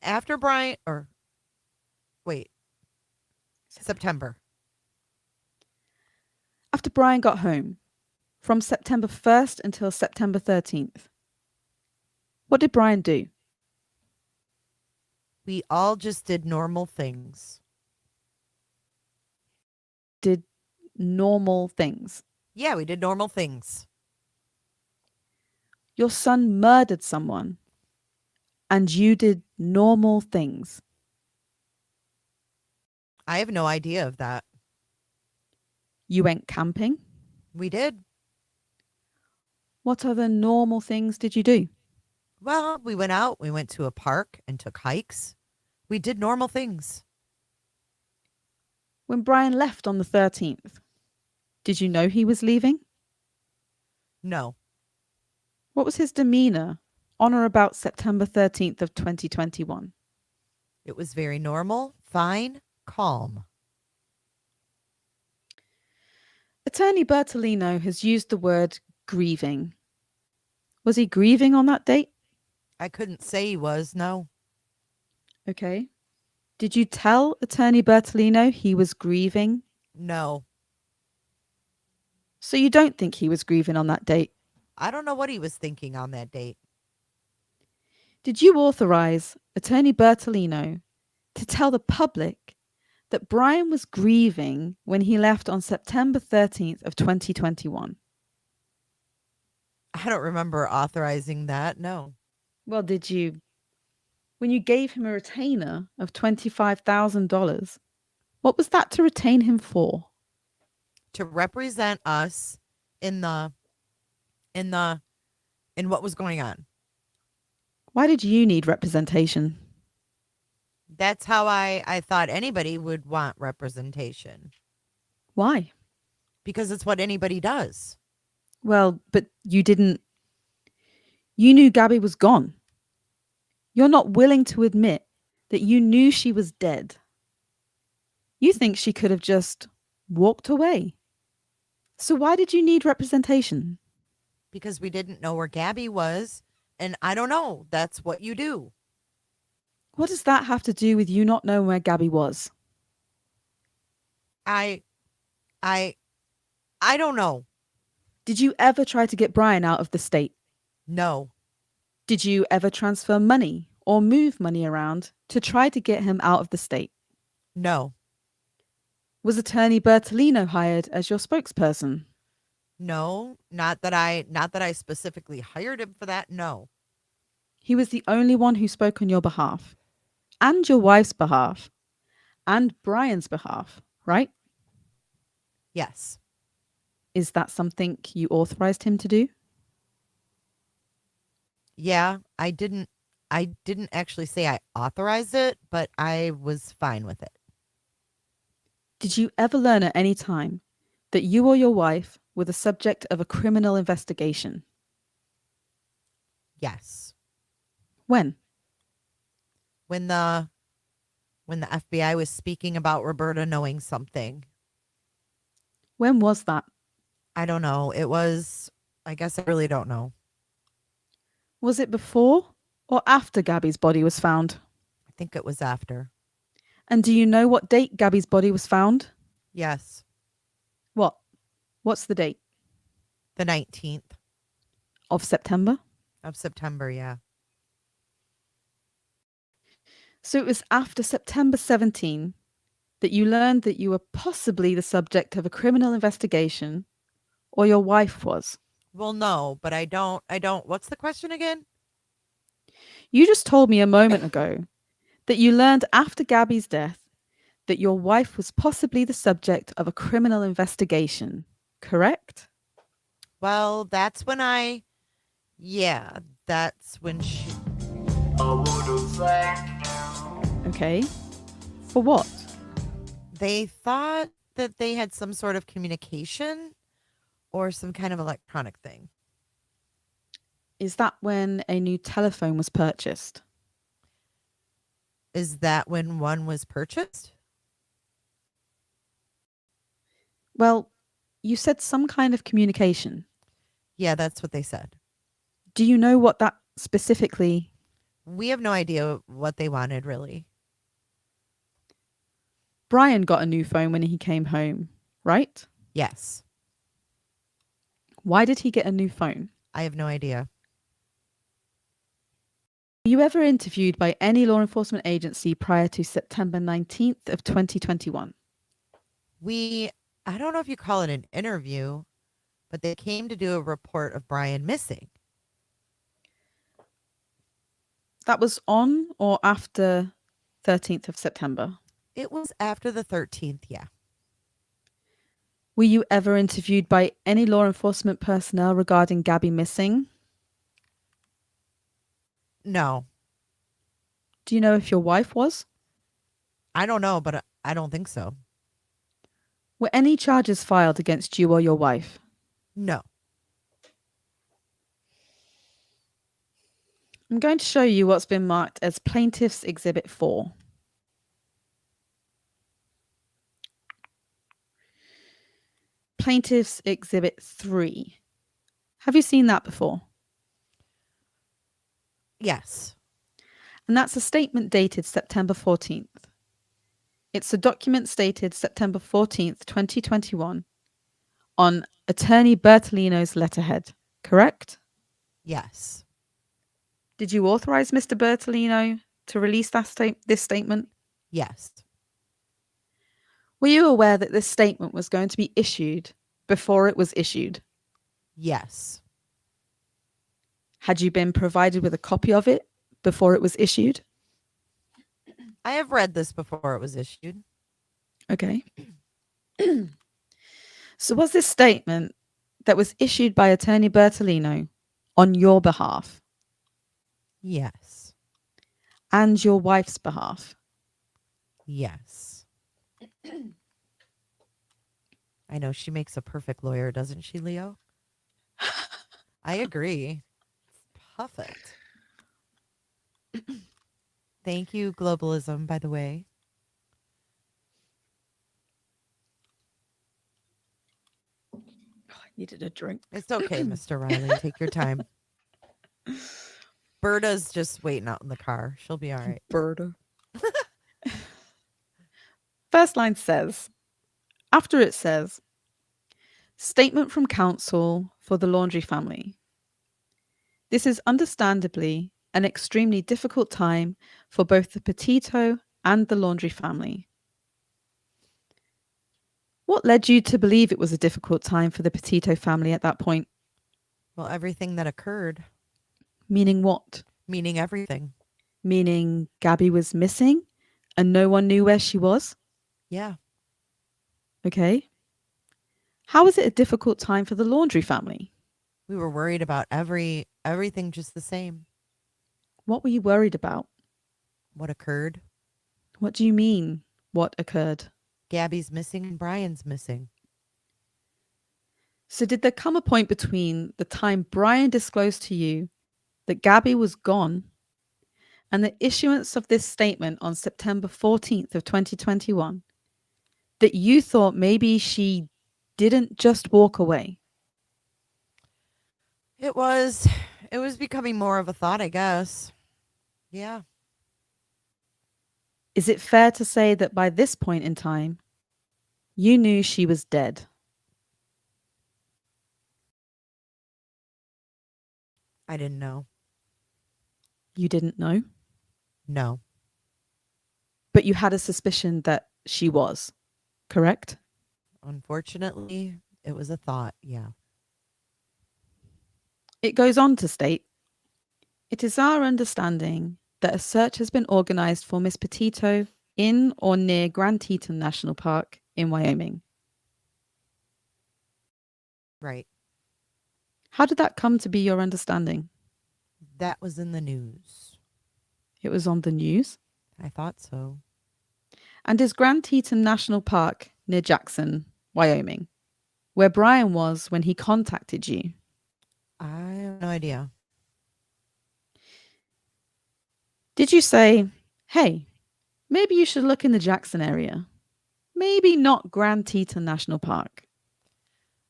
After September. After Brian got home, from September 1st until September 13th. What did Brian do? We all just did normal things. Did normal things. Yeah, we did normal things. Your son murdered someone and you did normal things. I have no idea of that. You went camping. We did. What other normal things did you do? Well, we went out. We went to a park and took hikes. We did normal things. When Brian left on the 13th, did you know he was leaving? No. What was his demeanor on or about September 13th of 2021? It was very normal, fine, calm. Attorney Bertolino has used the word grieving. Was he grieving on that date? I couldn't say he was, no. Okay. Did you tell Attorney Bertolino he was grieving? No. So you don't think he was grieving on that date? I don't know what he was thinking on that date. Did you authorize Attorney Bertolino to tell the public that Brian was grieving when he left on September 13th of 2021? I don't remember authorizing that, no. Well, did you? When you gave him a retainer of $25,000, what was that to retain him for? To represent us in what was going on. Why did you need representation? That's how I thought anybody would want representation. Why? Because it's what anybody does. Well, but you didn't. You knew Gabby was gone. You're not willing to admit that you knew she was dead. You think she could have just walked away. So why did you need representation? Because we didn't know where Gabby was. And I don't know. That's what you do. What does that have to do with you not knowing where Gabby was? I I don't know. Did you ever try to get Brian out of the state? No. Did you ever transfer money or move money around to try to get him out of the state? No. Was attorney Bertolino hired as your spokesperson? No. Not that I specifically hired him for that. No. He was the only one who spoke on your behalf and your wife's behalf and Brian's behalf, right? Yes. Is that something you authorized him to do? Yeah, I didn't actually say I authorized it, but I was fine with it. Did you ever learn at any time that you or your wife were the subject of a criminal investigation? Yes. When? When the FBI was speaking about Roberta knowing something. When was that? I don't know. It was, I guess I really don't know. Was it before or after Gabby's body was found? I think it was after. And do you know what date Gabby's body was found? Yes. What? What's the date? The 19th Of September? of September, yeah. So it was after September 17 that you learned that you were possibly the subject of a criminal investigation, or your wife was. Well, no, but I don't, what's the question again? You just told me a moment ago that you learned after Gabby's death that your wife was possibly the subject of a criminal investigation, correct? Well, that's when that's when she, Okay. For what? they thought that they had some sort of communication or some kind of electronic thing. Is that when a new telephone was purchased? Is that when one was purchased? Well, you said some kind of communication. Yeah, that's what they said. Do you know what that specifically? We have no idea what they wanted, really. Brian got a new phone when he came home, right? Yes. Why did he get a new phone? I have no idea. Were you ever interviewed by any law enforcement agency prior to September 19th of 2021? I don't know if you call it an interview, but they came to do a report of Brian missing. That was on or after 13th of September? It was after the 13th, yeah. Were you ever interviewed by any law enforcement personnel regarding Gabby missing? No, Do you know if your wife was? I don't know, but I don't think so. Were any charges filed against you or your wife? No. I'm going to show you what's been marked as Plaintiff's Exhibit 4. Plaintiff's Exhibit 3. Have you seen that before? Yes. And that's a statement dated September 14th. It's a document stated September 14th, 2021 on Attorney Bertolino's letterhead, correct? Yes. Did you authorize Mr. Bertolino to release this statement? Yes. Were you aware that this statement was going to be issued before it was issued? Yes. Had you been provided with a copy of it before it was issued? I have read this before it was issued. Okay. So was this statement that was issued by Attorney Bertolino on your behalf Yes. and your wife's behalf? Yes. I know she makes a perfect lawyer, doesn't she, Leo? I agree. Perfect. Thank you, globalism, by the way. I needed a drink. It's okay, Mr. Riley. Take your time. Berta's just waiting out in the car. She'll be all right. Berta. First line says, after it says, statement from counsel for the Laundrie family. This is understandably an extremely difficult time for both the Petito and the Laundrie family. What led you to believe it was a difficult time for the Petito family at that point? Well, everything that occurred, Meaning what? meaning everything. Meaning Gabby was missing and no one knew where she was? Yeah. Okay. How was it a difficult time for the Laundrie family? We were worried about everything just the same. What were you worried about? What occurred? What do you mean, what occurred? Gabby's missing and Brian's missing. So did there come a point between the time Brian disclosed to you that Gabby was gone and the issuance of this statement on September 14th of 2021 that you thought maybe she didn't just walk away? It was becoming more of a thought, I guess. Yeah. Is it fair to say that by this point in time, you knew she was dead? I didn't know. You didn't know, No. but you had a suspicion that she was, correct? Unfortunately, it was a thought. Yeah. It goes on to state, it is our understanding that a search has been organized for Miss Petito in or near Grand Teton National Park in Wyoming. Right. How did that come to be your understanding? That was in the news. It was on the news. I thought so. And is Grand Teton National Park near Jackson, Wyoming, where Brian was when he contacted you? I have no idea. Did you say, hey, maybe you should look in the Jackson area? Maybe not Grand Teton National Park.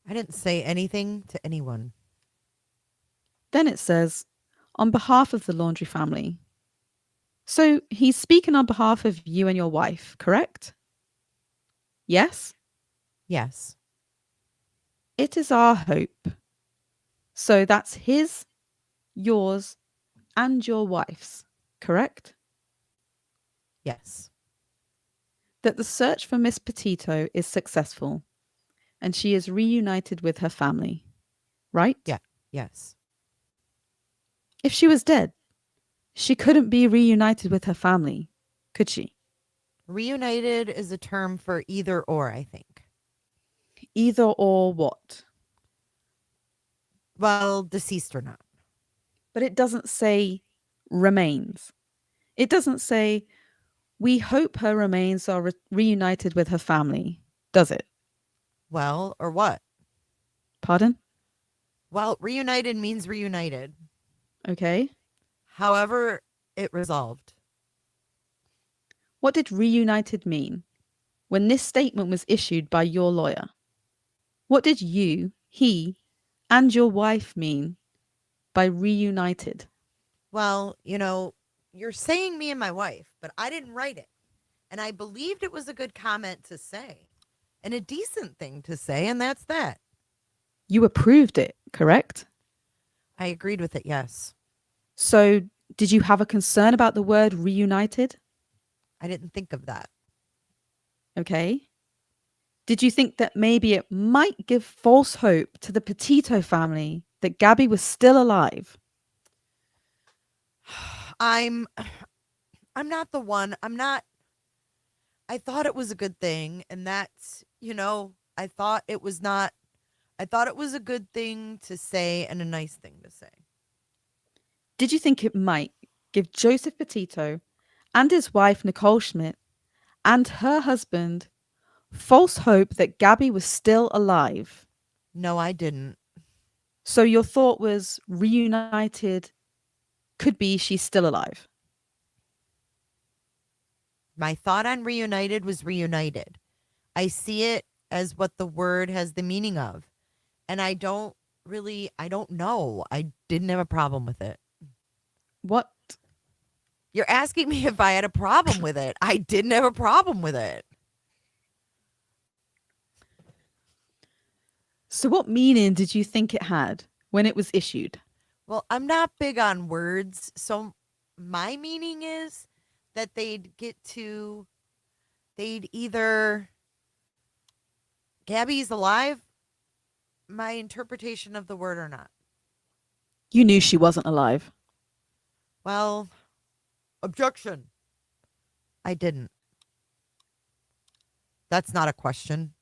I didn't say anything to anyone. Then it says, on behalf of the Laundrie family. So he's speaking on behalf of you and your wife, correct? Yes? Yes. It is our hope. So that's his, yours, and your wife's, correct? Yes. That the search for Miss Petito is successful and she is reunited with her family, right? Yeah. Yes. If she was dead, she couldn't be reunited with her family, could she? Reunited is a term for either or, I think. Either or what? Well, deceased or not. But it doesn't say remains. It doesn't say we hope her remains are reunited with her family, does it? Well, or what? Pardon? Well, reunited means reunited. Okay. However, it resolved. What did reunited mean when this statement was issued by your lawyer? What did you, he, and your wife mean by reunited? Well, you're saying me and my wife, but I didn't write it. And I believed it was a good comment to say and a decent thing to say, and that's that. You approved it, correct? I agreed with it, yes. So did you have a concern about the word reunited? I didn't think of that. Okay. Did you think that maybe it might give false hope to the Petito family that Gabby was still alive? I'm not the one. I thought it was a good thing, and that's, I thought it was a good thing to say and a nice thing to say. Did you think it might give Joseph Petito and his wife Nicole Schmidt and her husband false hope that Gabby was still alive? No, I didn't. So your thought was reunited, could be she's still alive. My thought on reunited was reunited. I see it as what the word has the meaning of. And I don't know. I didn't have a problem with it. What? You're asking me if I had a problem with it. I didn't have a problem with it. So what meaning did you think it had when it was issued? Well, I'm not big on words. So my meaning is that they'd either Gabby's alive, my interpretation of the word or not. You knew she wasn't alive. Well, objection. I didn't. That's not a question.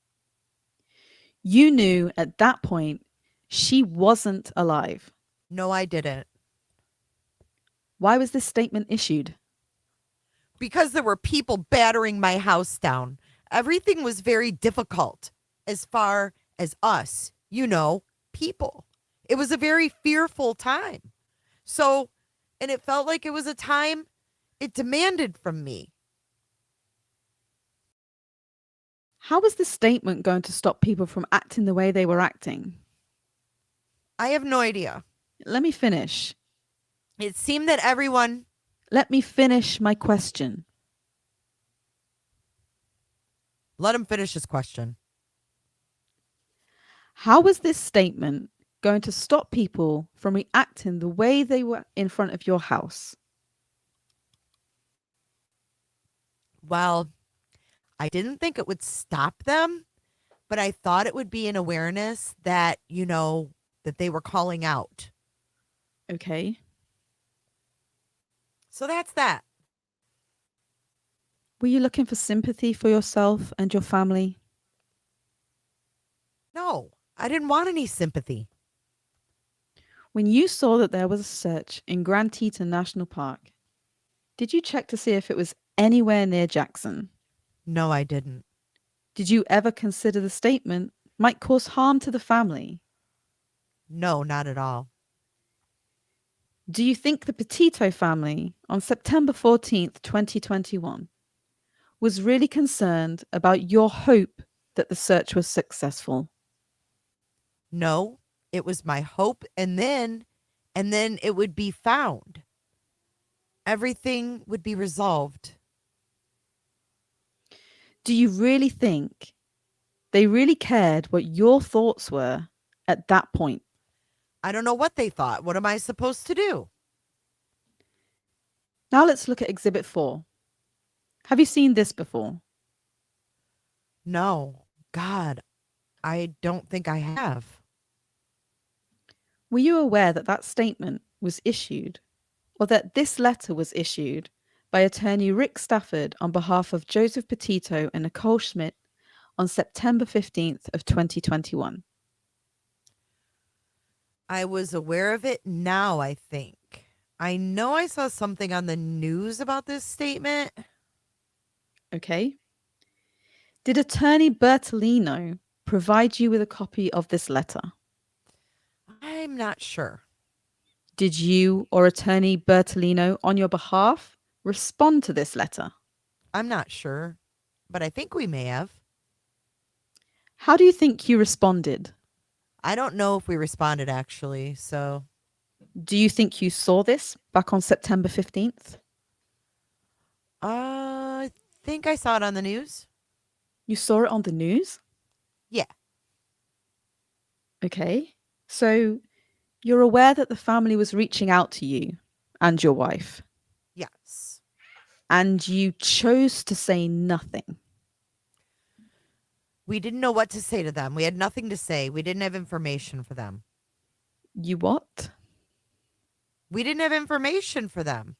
You knew at that point she wasn't alive. No, I didn't. Why was this statement issued? Because there were people battering my house down. Everything was very difficult as far as us, people. It was a very fearful time. So, and it felt like it was a time it demanded from me. How was this statement going to stop people from acting the way they were acting? I have no idea. Let me finish. It seemed that everyone. Let me finish my question. Let him finish his question. How was this statement going to stop people from reacting the way they were in front of your house? Well, I didn't think it would stop them, but I thought it would be an awareness that, that they were calling out. Okay. So that's that. Were you looking for sympathy for yourself and your family? No, I didn't want any sympathy. When you saw that there was a search in Grand Teton National Park, did you check to see if it was anywhere near Jackson? No, I didn't. Did you ever consider the statement might cause harm to the family? No, not at all. Do you think the Petito family on September 14th, 2021 was really concerned about your hope that the search was successful? No, it was my hope and then it would be found. Everything would be resolved. Do you really think they really cared what your thoughts were at that point? I don't know what they thought. What am I supposed to do? Now let's look at Exhibit 4. Have you seen this before? No, God, I don't think I have. Were you aware that that statement was issued, or that this letter was issued by attorney Rick Stafford on behalf of Joseph Petito and Nicole Schmidt on September 15th of 2021? I was aware of it now, I think. I know I saw something on the news about this statement. Okay. Did attorney Bertolino provide you with a copy of this letter? I'm not sure. Did you or attorney Bertolino on your behalf respond to this letter? I'm not sure, but I think we may have. How do you think you responded? I don't know if we responded actually, so. Do you think you saw this back on September 15th? I think I saw it on the news. You saw it on the news? Yeah. Okay. So you're aware that the family was reaching out to you and your wife, Yes. and you chose to say nothing. We didn't know what to say to them. We had nothing to say. We didn't have information for them. You what? We didn't have information for them.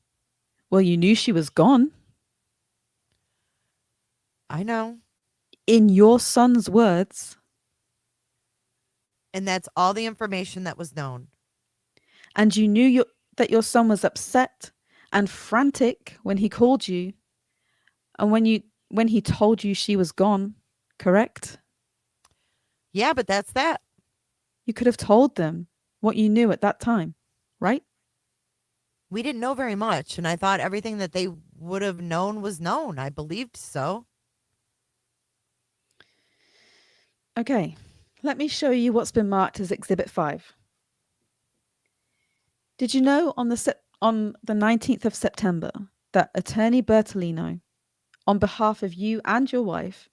Well, you knew she was gone. I know. In your son's words. And that's all the information that was known. And you knew that your son was upset and frantic when he called you and when he told you she was gone, correct? Yeah, but that's that. You could have told them what you knew at that time, right? We didn't know very much, and I thought everything that they would have known was known. I believed so. Okay, let me show you what's been marked as Exhibit 5. Did you know on the 19th of September that Attorney Bertolino, on behalf of you and your wife,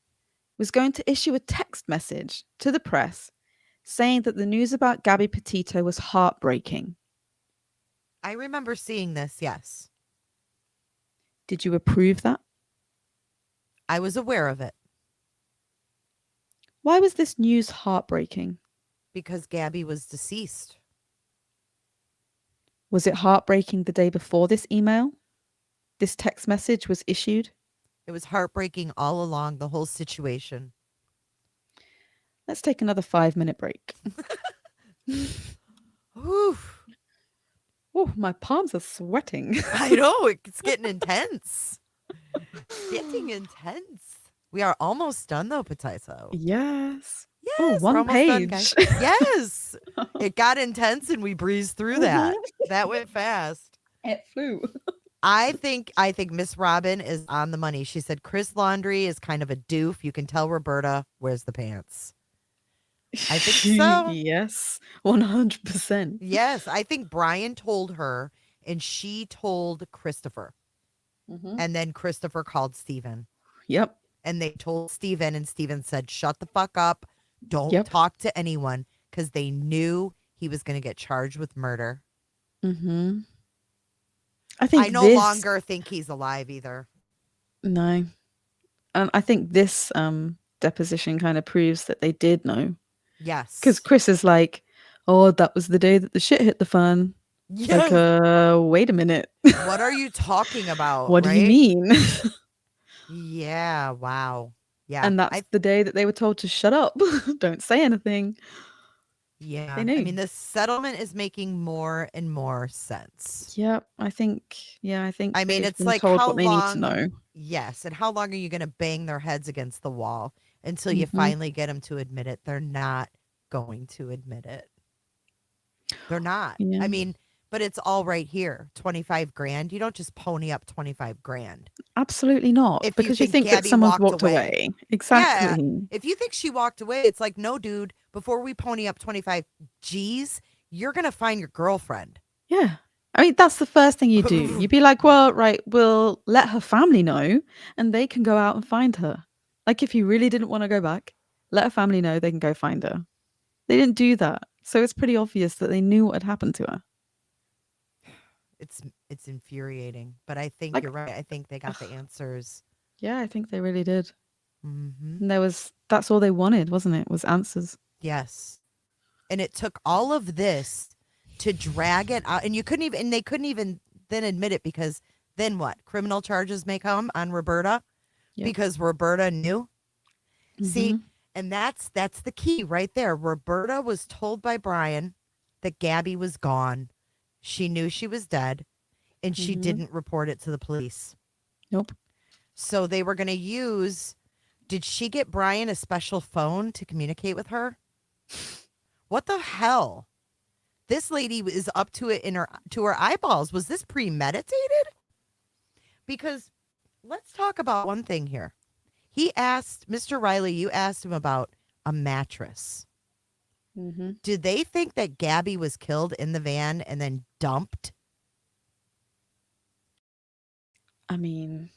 was going to issue a text message to the press saying that the news about Gabby Petito was heartbreaking? I remember seeing this, yes. Did you approve that? I was aware of it Why was this news heartbreaking? because Gabby was deceased. Was it heartbreaking the day before this email? This text message was issued? It was heartbreaking all along, the whole situation. Let's take another 5-minute break. Whew. Oh, my palms are sweating. I know, it's getting intense. Getting intense. We are almost done, though, Petito. Yes. Yes, Oh, we're one almost done, page. guys. Yes. It got intense and we breezed through that. That went fast. It flew. I think Miss Robin is on the money. She said Chris Laundrie is kind of a doof. You can tell Roberta wears the pants. I think so. Yes, 100%. Yes, I think Brian told her and she told Christopher. Mhm. And then Christopher called Steven. Yep. And they told Steven and Steven said, shut the fuck up. Don't Yep. talk to anyone because they knew he was going to get charged with murder. Mm-hmm. I think I no this, longer think he's alive either. No. I think this deposition kind of proves that they did know. Yes. Because Chris is like, oh, that was the day that the shit hit the fan. Yes. Like, wait a minute. What are you talking about? What do you right? mean? Yeah. Wow. Yeah. And that's the day that they were told to shut up. Don't say anything. Yeah. They knew. I mean, the settlement is making more and more sense. Yep. I think. I mean, they've it's been like told how what they need to know. Yes. And how long are you going to bang their heads against the wall until you Mhm. finally get them to admit it? They're not going to admit it. They're not. Yeah. I mean, but it's all right here. 25 grand. You don't just pony up 25 grand. Absolutely not. If you Because you think think that Gabby someone's walked walked away. away. Exactly. If you think she walked away, it's like, no, dude, before we pony up 25 G's, you're going to find your girlfriend. Yeah. I mean, that's the first thing you do. You'd be like, well, right, we'll let her family know and they can go out and find her. Like, if you really didn't want to go back, let her family know they can go find her. They didn't do that. So it's pretty obvious that they knew what had happened to her. It's infuriating, but I think Like- you're right. I think they got the answers. Yeah, I think they really did. Mm-hmm. And that's all they wanted, wasn't it? Was answers. Yes. And it took all of this to drag it out. And they couldn't even then admit it because then what? Criminal charges may come on Roberta Yep. because Roberta knew. See, Mhm. and that's the key right there. Roberta was told by Brian that Gabby was gone. She knew she was dead and she Mhm. didn't report it to the police. Nope. So they were going to use, did she get Brian a special phone to communicate with her? What the hell? This lady is up to it to her eyeballs. Was this premeditated? Because let's talk about one thing here. He asked, Mr. Riley, you asked him about a mattress. Mhm. Did they think that Gabby was killed in the van and then dumped? I mean,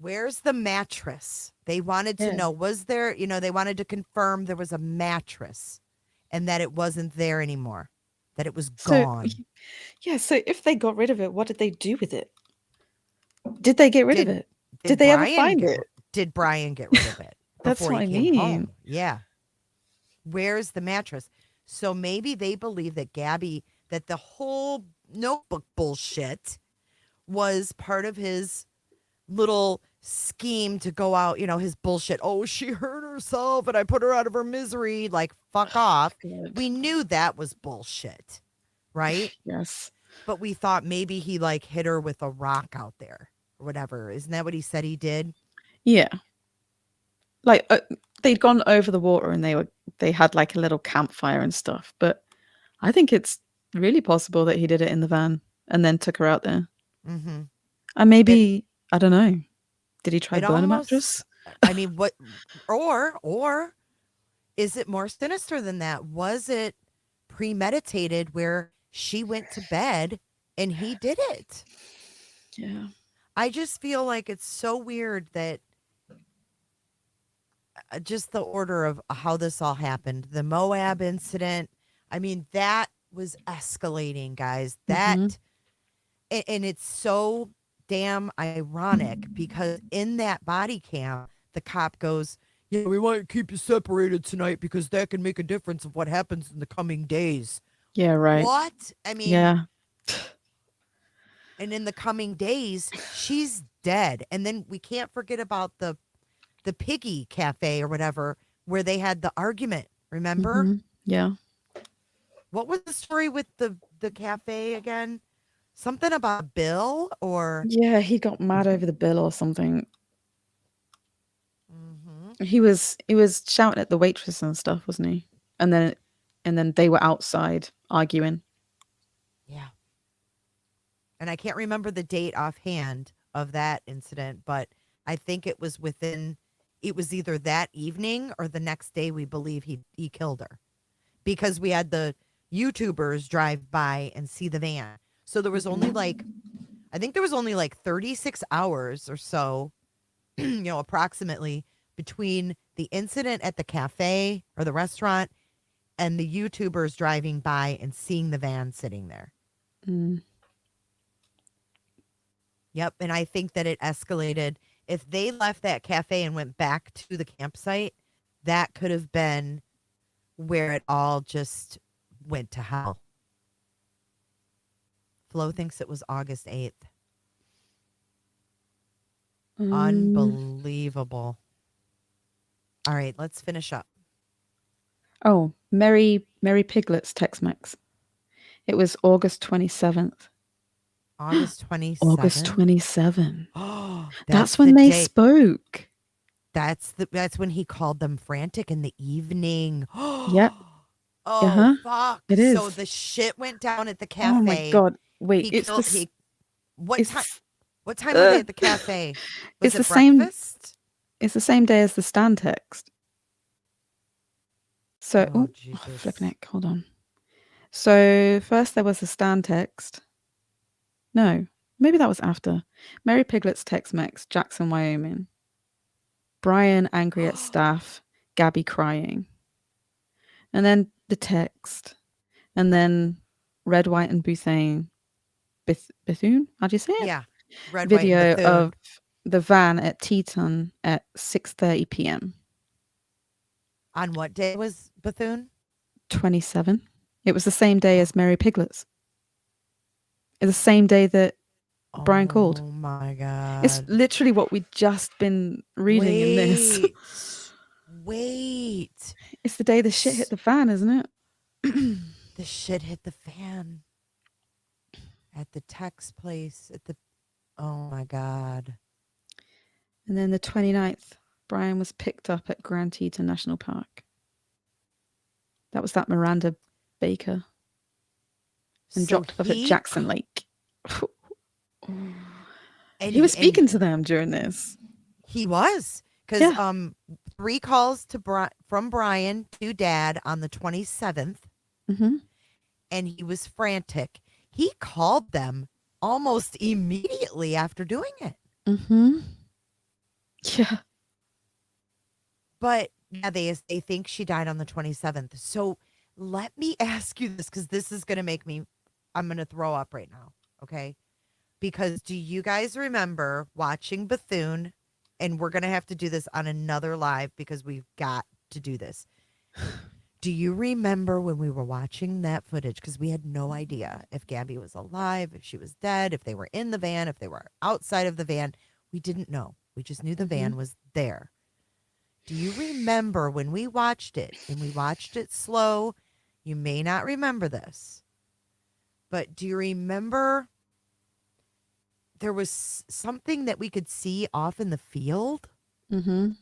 Where's the mattress? They wanted to Yeah. know, was there, they wanted to confirm there was a mattress and that it wasn't there anymore, that it was so gone. yeah, so if they got rid of it, what did they do with it? Did they get rid of it? Did they ever find it? Did Brian get rid of it? That's before what he I came mean. home? Yeah. Where's the mattress? So maybe they believe that that the whole notebook bullshit was part of his little scheme to go out, his bullshit. Oh, she hurt herself and I put her out of her misery. Like, fuck off. Good. We knew that was bullshit, right? Yes. But we thought maybe he like hit her with a rock out there or whatever. Isn't that what he said he did? Yeah. Like they'd gone over the water and they had like a little campfire and stuff, but I think it's really possible that he did it in the van and then took her out there. Mm-hmm. And maybe, I don't know, did he try It burn a almost, mattress? I mean, what, or is it more sinister than that? Was it premeditated where she went to bed and he did it? Yeah. I just feel like it's so weird that just the order of how this all happened. The Moab incident, I mean, that was escalating, guys. Mm-hmm. And it's so damn ironic because in that body cam, the cop goes, "Yeah, we want to keep you separated tonight because that can make a difference of what happens in the coming days." Yeah, right. What? I mean, Yeah. and in the coming days, she's dead. And then we can't forget about the Piggy Cafe or whatever where they had the argument. Remember? Mm-hmm. Yeah. What was the story with the cafe again? Something about Bill or Yeah, he got mad over the bill or something. Mhm. He was shouting at the waitress and stuff, wasn't he? And then they were outside arguing. Yeah. And I can't remember the date offhand of that incident, but I think it was either that evening or the next day we believe he killed her. Because we had the YouTubers drive by and see the van. So there was only like I think there was only like 36 hours or so, approximately between the incident at the cafe or the restaurant and the YouTubers driving by and seeing the van sitting there. Mm. Yep. And I think that it escalated. If they left that cafe and went back to the campsite, that could have been where it all just went to hell. Flo thinks it was August 8th. Unbelievable. All right, let's finish up. Oh, Merry Piglet's Tex-Mex. It was August 27th. August 27th. August 27. Oh, That's when they spoke. That's when he called them frantic in the evening. Yep. Oh, Uh-huh. fuck. It So is. the shit went down at the Oh my cafe. god. Wait, He it's killed this what time it's what time were they at the cafe? Was it's it the same breakfast? it's the same day as the stand text. So, Oh, flipping Jesus. it. Hold on. So, first there was the stand text. No, maybe that was after. Mary Piglet's Tex-Mex, Jackson, Wyoming. Brian angry at staff, Gabby crying. And then the text. And then Red, White, and Bethune? How do you say it? Yeah. Red, white, and Video Bethune. of the van at Teton at 6:30 p.m. On what day was Bethune? 27. It was the same day as Mary Piglet's. It's the same day that Brian called. Oh my God. It's literally what we'd just been reading in this. Wait. It's the day the shit hit the fan, isn't it? The shit hit the fan at the Tex place oh my God. And then the 29th, Brian was picked up at Grand Teton National Park. That was that Miranda Baker. And So dropped off at Jackson Lake. And he was speaking to them during this. He was. Because 3 calls from Brian to Dad on the 27th. Mm-hmm. And he was frantic. He called them almost immediately after doing it. Mm-hmm. Yeah. But yeah, they think she died on the 27th. So let me ask you this, because this is going to I'm going to throw up right now. Okay. Because do you guys remember watching Bethune? And we're going to have to do this on another live because we've got to do this. Do you remember when we were watching that footage? Because we had no idea if Gabby was alive, if she was dead, if they were in the van, if they were outside of the van. We didn't know. We just knew the van was there. Do you remember when we watched it, and we watched it slow? You may not remember this, but do you remember there was something that we could see off in the field? Mm-hmm.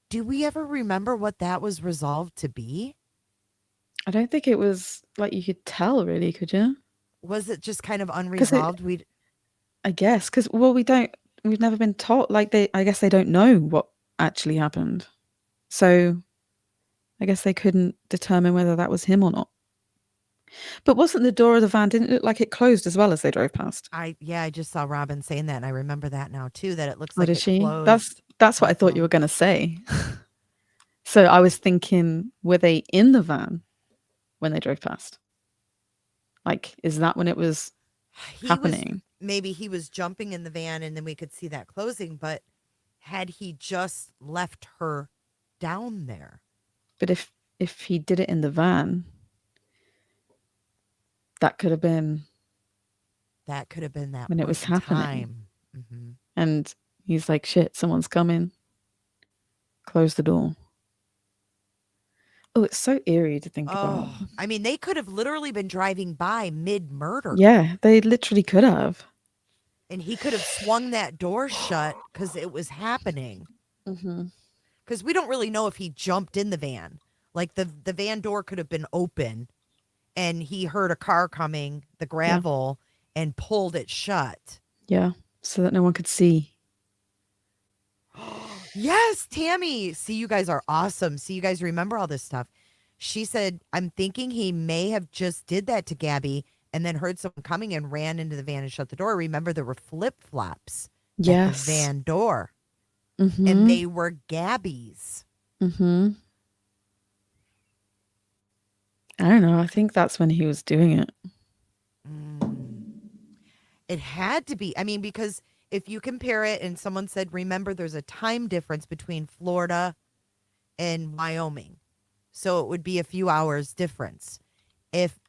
Do we ever remember what that was resolved to be? I don't think it was like you could tell, really, could you? Was it just kind of Because unresolved? I guess, because we've never been taught. Like I guess they don't know what actually happened, so I guess they couldn't determine whether that was him or not. But wasn't the door of the van, didn't it look like it closed as well as they drove past? I just saw Robin saying that, and I remember that now too. That it looks Oh, like did it she? closed. That's what I thought you were going to say. So I was thinking, were they in the van when they drove past? Like, is that when it was He was happening? maybe he was jumping in the van, and then we could see that closing. But had he just left her down there? But if he did it in the van, that could have been That could have been that when it point was in happening. time. Mm-hmm. And he's like, shit, someone's coming. Close the door. Oh, it's so eerie to think about. Oh, I mean, they could have literally been driving by mid-murder. Yeah, they literally could have. And he could have swung that door shut because it was happening. Mm-hmm. Because we don't really know if he jumped in the van. Like the van door could have been open and he heard a car coming, the gravel, and pulled it shut. Yeah, so that no one could see. Yes, Tammy. See, you guys are awesome. See, you guys remember all this stuff. She said, I'm thinking he may have just did that to Gabby and then heard someone coming and ran into the van and shut the door. Remember, there were flip-flops at the Yes. van door. Mm-hmm. And they were Gabby's. Mm-hmm. I don't know. I think that's when he was doing it. It had to be. I mean, because if you compare it and someone said, remember, there's a time difference between Florida and Wyoming. So it would be a few hours difference. If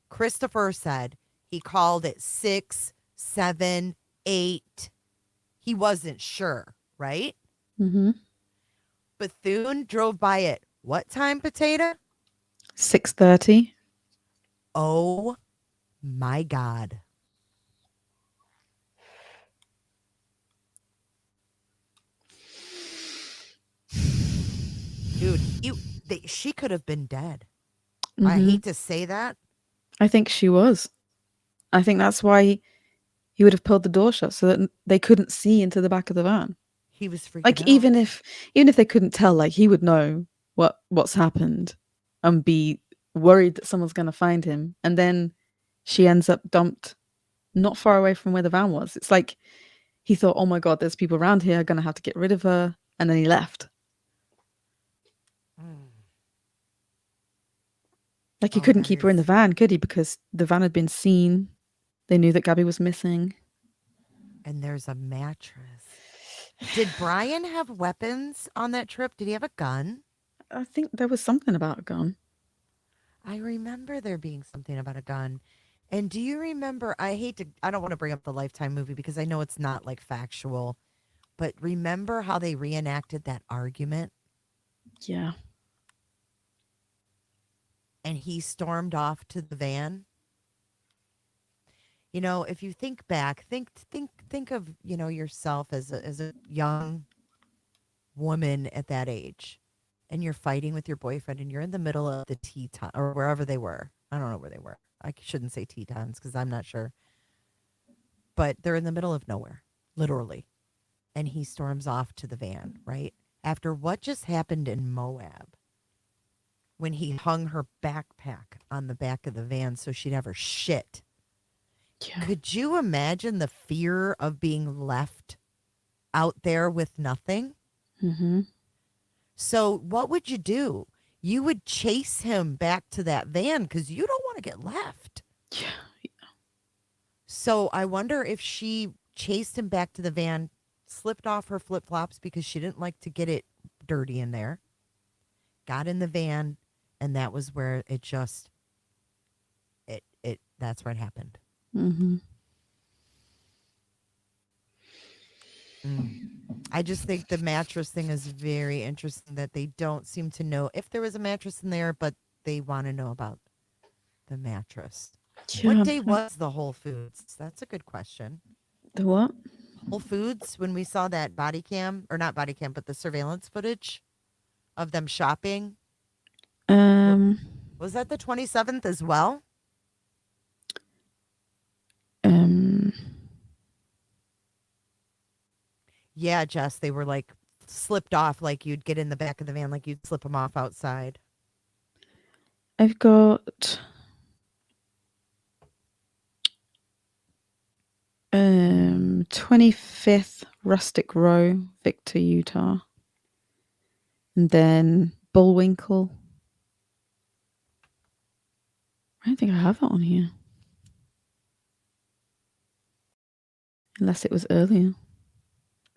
Christopher said he called it 6, 7, 8, he wasn't sure, right? Mm-hmm. Bethune drove by it. What time, Potato? 6:30. Oh my God. Dude, she could have been dead. Mm-hmm. I hate to say that. I think she was. I think that's why he would have pulled the door shut so that they couldn't see into the back of the van. He was freaking Like out. even if they couldn't tell, like he would know what's happened and be worried that someone's going to find him. And then she ends up dumped not far away from where the van was. It's like he thought, oh my God, there's people around here, going to have to get rid of her. And then he left. Like he couldn't keep her in the van, could he? Because the van had been seen. They knew that Gabby was missing. And there's a mattress. Did Brian have weapons on that trip? Did he have a gun? I think there was something about a gun. I remember there being something about a gun. And do you remember, I don't want to bring up the Lifetime movie because I know it's not like factual, but remember how they reenacted that argument? Yeah. And he stormed off to the van. You know, if you think back, think of, you know, yourself as a young woman at that age, and you're fighting with your boyfriend, and you're in the middle of the Teton or wherever they were. I don't know where they were. I shouldn't say Tetons because I'm not sure. But they're in the middle of nowhere, literally. And he storms off to the van, right? After what just happened in Moab, when he hung her backpack on the back of the van so she'd have her shit. Yeah. Could you imagine the fear of being left out there with nothing? Mm-hmm. So what would you do? You would chase him back to that van because you don't want to get left. Yeah. So I wonder if she chased him back to the van, slipped off her flip-flops because she didn't like to get it dirty in there, got in the van, and that was where it just, that's where it happened. Mm-hmm. I just think the mattress thing is very interesting that they don't seem to know if there was a mattress in there, but they want to know about the mattress. Yeah. What day was the Whole Foods? That's a good question. The what? Whole Foods, when we saw that body cam, or not body cam, but the surveillance footage of them shopping. There Was that the 27th as well? Yeah, Jess, they were like slipped off, like you'd get in the back of the van, like you'd slip them off outside. I've got 25th Rustic Row, Victor, Utah. And then Bullwinkle. I don't think I have that on here. Unless it was earlier.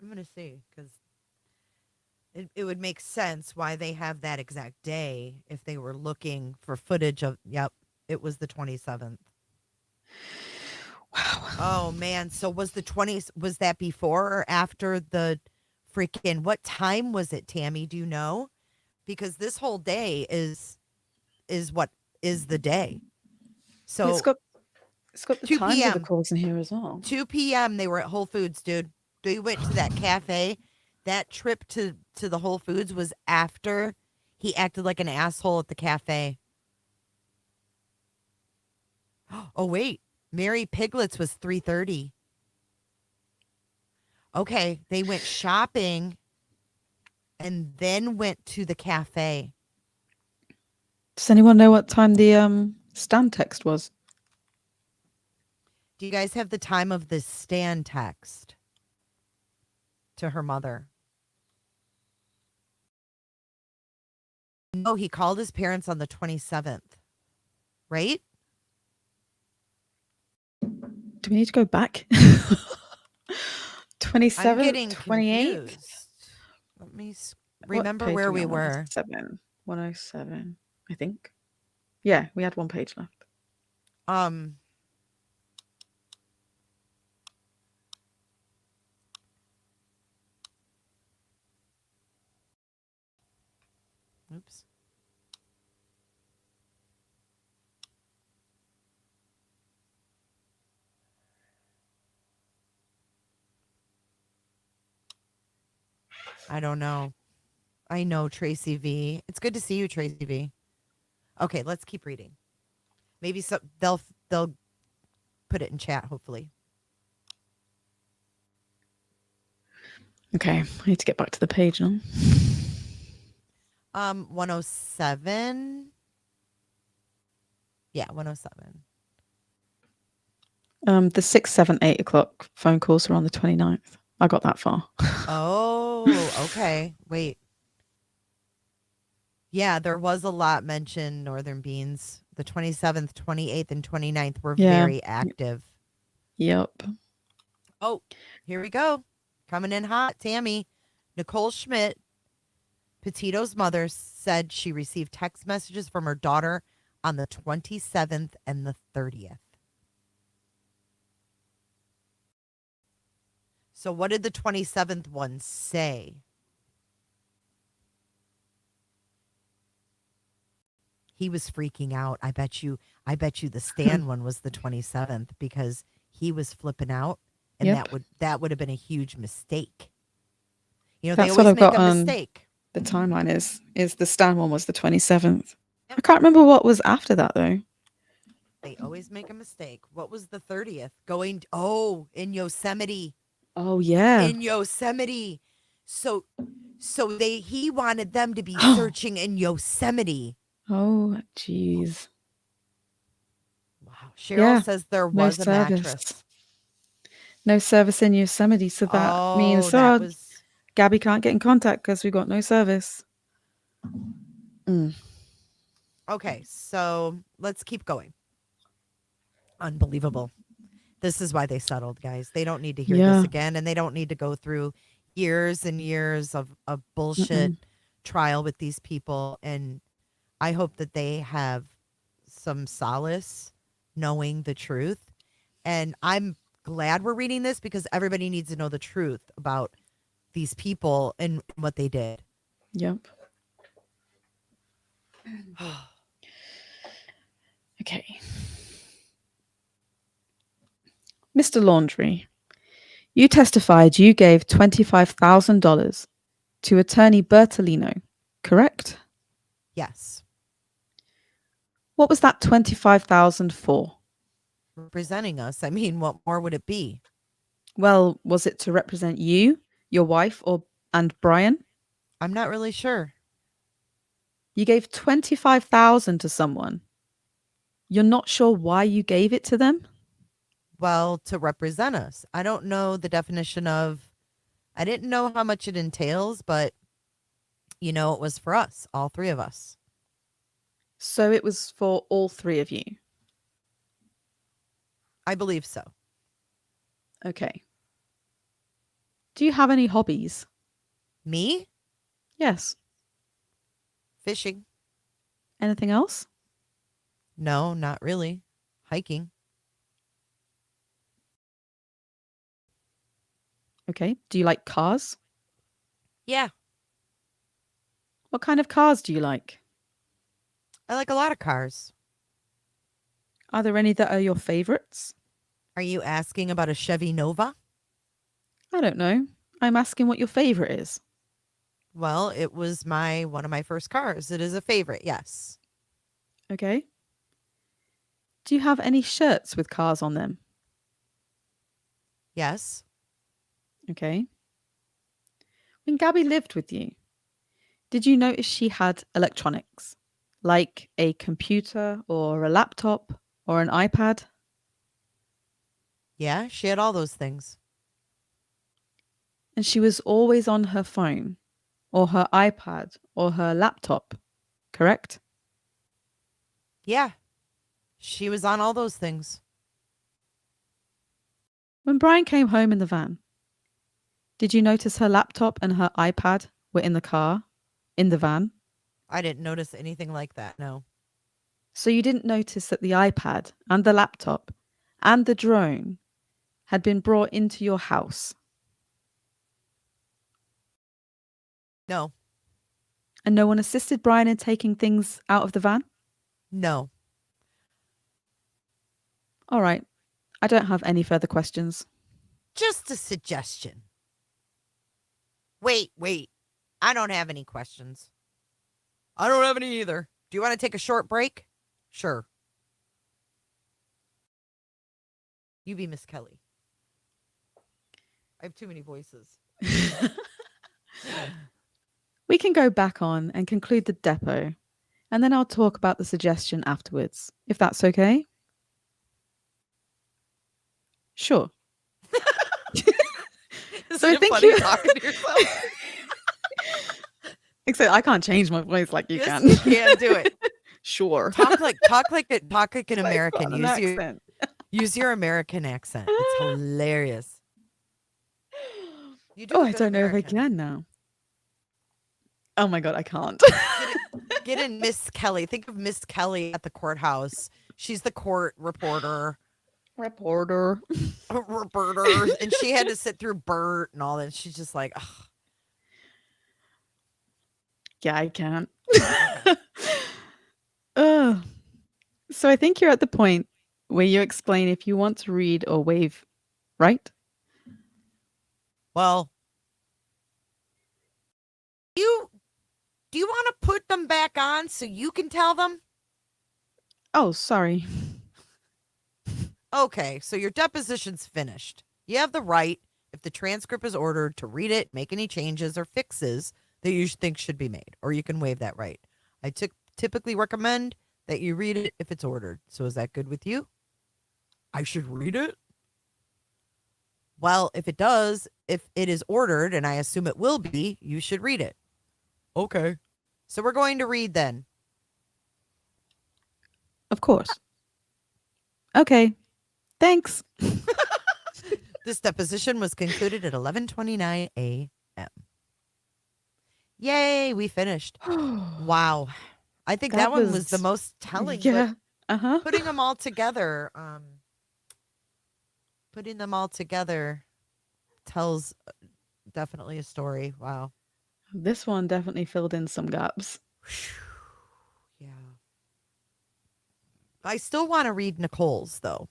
I'm going to see, because it would make sense why they have that exact day if they were looking for footage of, yep, it was the 27th. Wow. Oh, man. So was the 20th, was that before or after the freaking, what time was it, Tammy? Do you know? Because this whole day is what is the day. So It's got the 2 times of the p.m. calls in here as well. 2 p.m. they were at Whole Foods, dude. They went to that cafe. That trip to the Whole Foods was after he acted like an asshole at the cafe. Oh, wait. Mary Piglet's was 3:30. Okay, they went shopping and then went to the cafe. Does anyone know what time the stand text was? Do you guys have the time of the stand text to her mother? No, he called his parents on the 27th, right? Do we need to go back? 27th, I'm getting 28th? confused. Let me remember where we were. 107, I think. Yeah, we had one page left. Oops. I don't know. I know Tracy V. It's good to see you, Tracy V. Okay, let's keep reading. Maybe they'll put it in chat, hopefully. Okay, I need to get back to the page now. 107. Yeah, 107. The 6, 7, 8 o'clock phone calls were on the 29th. I got that far. Oh, okay. Wait. Yeah, there was a lot mentioned, Northern Beans. The 27th, 28th, and 29th were very active. Yep. Oh, here we go. Coming in hot, Tammy. Nicole Schmidt, Petito's mother, said she received text messages from her daughter on the 27th and the 30th. So what did the 27th one say? He was freaking out. I bet you the Stan one was the 27th because he was flipping out, and that would have been a huge mistake. You know, That's they always what I've make got a on mistake. The timeline is the Stan one was the 27th. Yep. I can't remember what was after that though. They always make a mistake. What was the 30th? In Yosemite. Oh yeah. In Yosemite. So he wanted them to be searching in Yosemite. Oh jeez. Wow. Cheryl says there was a mattress. No service in Yosemite, so that means Gabby can't get in contact because we got no service. Okay, so let's keep going. Unbelievable. This is why they settled, guys. They don't need to hear this again, and they don't need to go through years and years of bullshit trial with these people. And I hope that they have some solace knowing the truth. And I'm glad we're reading this because everybody needs to know the truth about these people and what they did. Yep. Okay. Mr. Laundrie, you testified you gave $25,000 to attorney Bertolino, correct? Yes. What was that 25,000 for? Representing us. I mean, what more would it be? Well, was it to represent you, your wife, and Brian? I'm not really sure. You gave 25,000 to someone. You're not sure why you gave it to them? Well, to represent us. I don't know the definition of, I didn't know how much it entails, but it was for us, all three of us. So it was for all three of you. I believe so. Okay. Do you have any hobbies? Me? Yes. Fishing? Anything else? No, not really. Hiking? Okay. Do you like cars? Yeah, What kind of cars do you like? I like a lot of cars. Are there any that are your favorites? Are you asking about a Chevy Nova? I don't know. I'm asking what your favorite is. Well, it was one of my first cars. It is a favorite, yes. Okay. Do you have any shirts with cars on them? Yes. Okay. When Gabby lived with you, did you notice she had electronics, like a computer or a laptop or an iPad? Yeah, she had all those things. And she was always on her phone or her iPad or her laptop, correct? Yeah, she was on all those things. When Brian came home in the van, did you notice her laptop and her iPad were in the car, in the van? I didn't notice anything like that, no. So you didn't notice that the iPad and the laptop and the drone had been brought into your house? No, And no one assisted Brian in taking things out of the van? no. All right. I don't have any further questions. Just a suggestion. Wait. I don't have any questions. I don't have any either. Do you want to take a short break? Sure. You be Miss Kelly. I have too many voices. We can go back on and conclude the depot, and then I'll talk about the suggestion afterwards, if that's okay. Sure. Isn't So I it think funny you- talking to yourself? Except I can't change my voice like you Yes, can. you can do it. Sure. Talk like an Like American. an accent. Use your American accent. It's hilarious. You do Oh, a I good don't know if I American. can now. Oh my God, I can't. Get in Miss Kelly. Think of Miss Kelly at the courthouse. She's the court reporter, Reporter. and she had to sit through Bert and all that. She's just like, ugh. Yeah, I can't. Ugh. So I think you're at the point where you explain if you want to read or wave, right? Well, do you want to put them back on so you can tell them? Oh, sorry. Okay, so your deposition's finished. You have the right, if the transcript is ordered, to read it, make any changes or fixes that you think should be made, or you can waive that right. I typically recommend that you read it if it's ordered. So is that good with you? I should read it? Well, if it is ordered, and I assume it will be, you should read it. Okay. So we're going to read then. Of course. Okay. Thanks. This deposition was concluded at 11:29 a.m. Yay, we finished. Wow. I think that one was the most telling. Yeah. But putting them all together, tells definitely a story. Wow. This one definitely filled in some gaps. Yeah. I still want to read Nicole's though.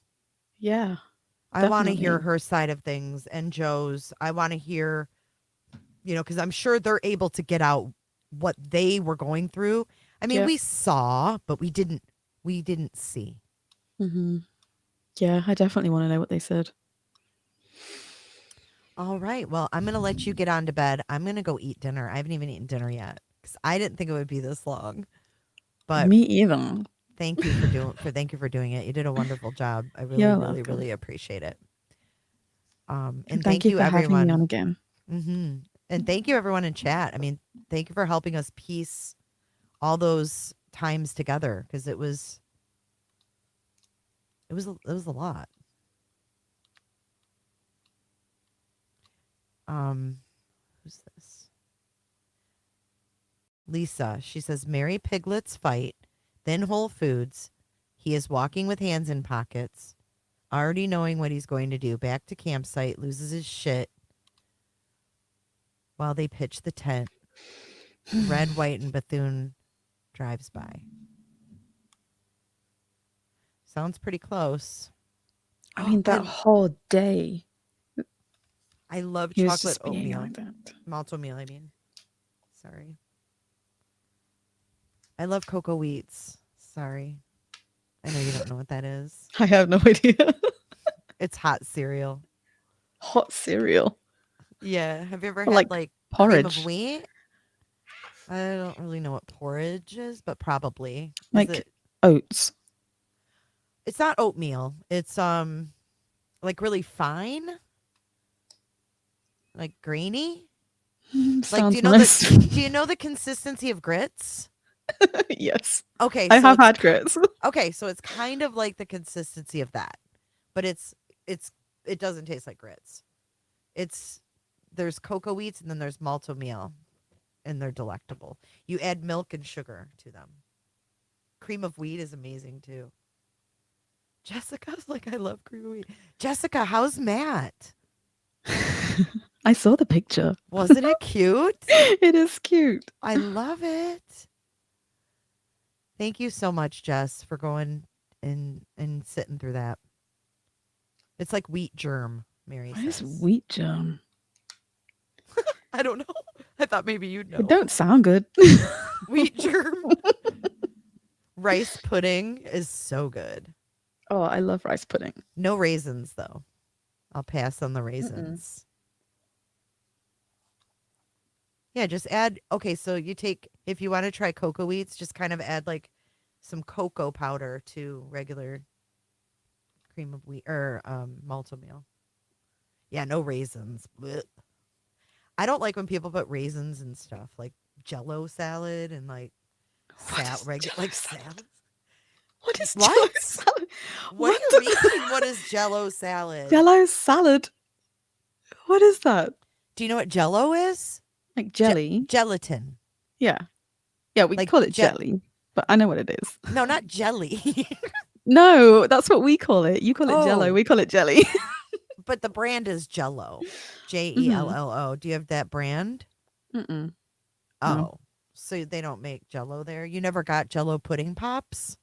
Yeah. I want to Definitely. hear her side of things and Joe's. I want to hear, because I'm sure they're able to get out what they were going through. I mean, Yep. we saw, but we didn't we didn't see. Mm-hmm. Yeah, I definitely want to know what they said. All right. Well, I'm going to let you get on to bed. I'm going to go eat dinner. I haven't even eaten dinner yet because I didn't think it would be this long. But Me either. thank you for doing it. You did a wonderful job. I really, You're really, welcome. really appreciate it. And Thank thank you you for having me on everyone. again. And thank you everyone in chat. I mean, thank you for helping us piece all those times together because it was a lot. Who's this? Lisa. She says Mary Piglet's fight, then Whole Foods. He is walking with hands in pockets, already knowing what he's going to do. Back to campsite, loses his shit while they pitch the tent. Red, White, and Bethune drives by. Sounds pretty close. I mean, that whole day, I love he was chocolate just being oatmeal. like that. Malt oatmeal, I mean. Sorry. I love cocoa wheats. Sorry. I know you don't know what that is. I have no idea. It's hot cereal. Hot cereal. Yeah. Have you ever Or had like cream porridge. of wheat? I don't really know what porridge is, but probably. Like oats. It's not oatmeal. It's like really fine. Like grainy. Like Sounds nice. do you know the consistency of grits? Yes. Okay, I so have had grits. okay, so it's kind of like the consistency of that. But it doesn't taste like grits. There's cocoa wheats and then there's malto meal, and they're delectable. You add milk and sugar to them. Cream of wheat is amazing too. Jessica's like, I love cream of wheat. Jessica, how's Matt? I saw the picture. Wasn't it cute? It is cute. I love it. Thank you so much, Jess, for going and sitting through that. It's like wheat germ, Mary What is says. wheat germ? I don't know. I thought maybe you'd know. It don't sound good. Wheat germ. Rice pudding is so good. Oh, I love rice pudding. No raisins, though. I'll pass on the raisins. Yeah, just add. Okay, so if you want to try cocoa wheats, just kind of add like some cocoa powder to regular cream of wheat or malto meal. Yeah, no raisins. Blech. I don't like when people put raisins and stuff like Jello salad and like regular salad. What is What? Jello salad? What do you mean? What is Jello salad? Jello salad. What is that? Do you know what Jello is? Like jelly? Gelatin. Yeah. Yeah, we Like call it jelly, but I know what it is. No, not jelly. No, that's what we call it. You call it jello. Oh. We call it jelly. But the brand is Jello. Jello. Do you have that brand? Mm-mm. Oh. No. So they don't make Jello there? You never got Jello pudding pops?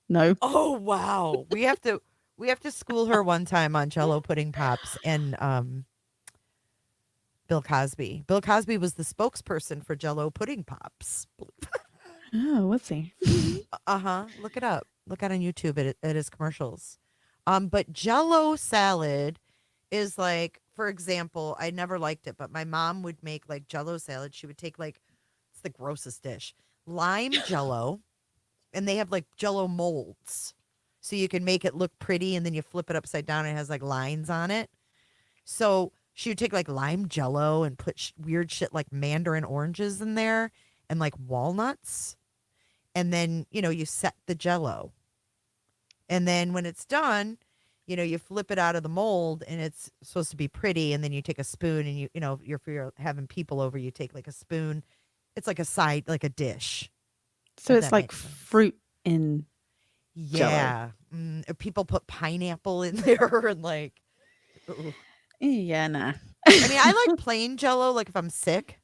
No. Oh, wow. We have to school her one time on Jello pudding pops and Bill Cosby. Bill Cosby was the spokesperson for Jello pudding pops. Oh, what's he? Look it up. Look out on YouTube at his commercials. But Jello salad is like, for example, I never liked it, but my mom would make like Jello salad. She would take like, it's the grossest dish, lime Jello, and they have like Jello molds, so you can make it look pretty, and then you flip it upside down and it has like lines on it. So she would take like lime Jello and put weird shit like mandarin oranges in there and like walnuts, and then you set the Jello. And then when it's done, you flip it out of the mold and it's supposed to be pretty. And then you take a spoon and if you're having people over, you take like a spoon. It's like a side, like a dish. So If it's that like makes sense. fruit in Yeah. People put pineapple in there and like. Ugh. Yeah, nah. I mean, I like plain Jello. Like if I'm sick,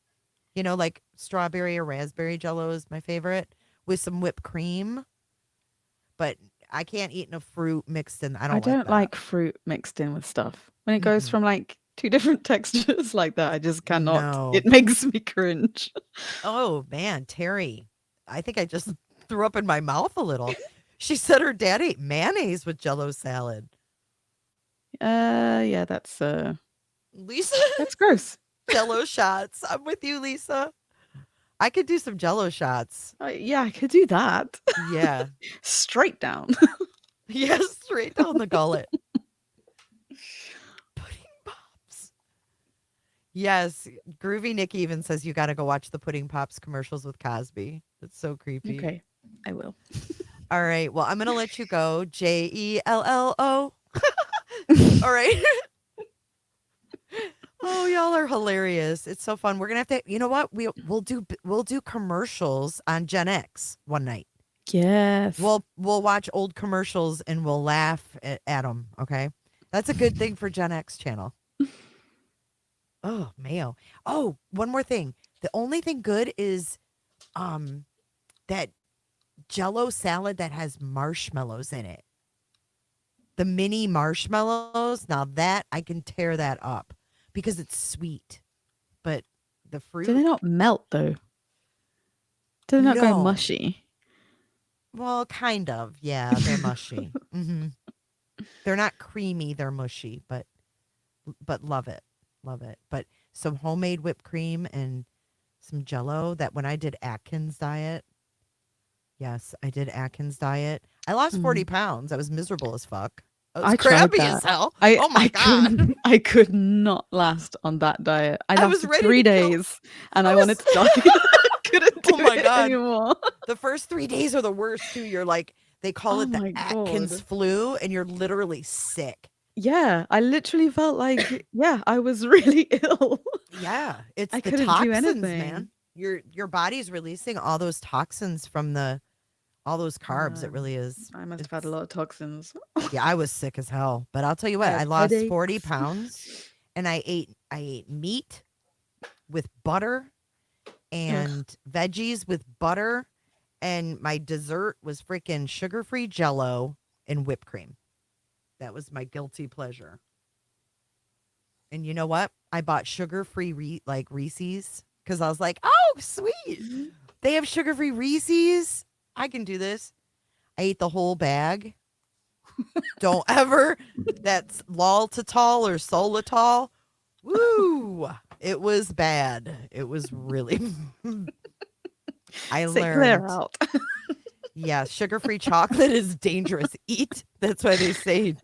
like strawberry or raspberry Jello is my favorite with some whipped cream. But I can't eat no fruit mixed in. I don't like fruit mixed in with stuff. When it goes from like two different textures like that, I just cannot. No. It makes me cringe. Oh man, Terry. I think I just threw up in my mouth a little. She said her dad ate mayonnaise with Jell-O salad. Yeah, that's Lisa, that's gross. Jell-O shots. I'm with you, Lisa. I could do some Jell-O shots. Yeah, I could do that. Yeah. Straight down. Yes, straight down the gullet. Pudding Pops. Yes, Groovy Nick even says you got to go watch the Pudding Pops commercials with Cosby. It's so creepy. Okay, I will. All right. Well, I'm going to let you go. JELLO. All right. Oh, y'all are hilarious. It's so fun. We're going to have to, you know what? We'll do commercials on Gen X one night. Yes. We'll watch old commercials and we'll laugh at them. Okay. That's a good thing for Gen X channel. Oh, mayo. Oh, one more thing. The only thing good is that Jell-O salad that has marshmallows in it. The mini marshmallows. Now that I can tear that up because it's sweet. But the fruit. Do they not melt though? Do they not go No. mushy? Well, kind of. Yeah, they're mushy. They're not creamy. They're mushy, but love it. Love it. But some homemade whipped cream and some Jell-O that when I did Atkins diet. Yes, I did Atkins diet. I lost 40 pounds. I was miserable as fuck. I was tried crabby that. as hell. I God. I could not last on that diet. I was lasted ready 3 to kill- days and I wanted to die. I couldn't do Oh my it God. anymore. The first 3 days are the worst too. You're like, they call Oh it the my Atkins God. flu and you're literally sick. Yeah, I literally felt like, I was really ill. Yeah, it's I the couldn't do toxins, anything. man. Your body's releasing all those toxins from all those carbs. It really is. I must have had a lot of toxins. Yeah, I was sick as hell. But I'll tell you what, had I lost 40 headaches. pounds and I ate meat with butter and veggies with butter. And my dessert was freaking sugar-free Jell-O and whipped cream. That was my guilty pleasure. And you know what? I bought sugar-free Reese's because I was like, oh, sweet. They have sugar-free Reese's. I can do this. I ate the whole bag. Don't ever. That's Loltatol or Solitol. Woo. It was bad. It was really. I Sit learned. clear out. Yeah, sugar-free chocolate is dangerous. Eat. That's why they say,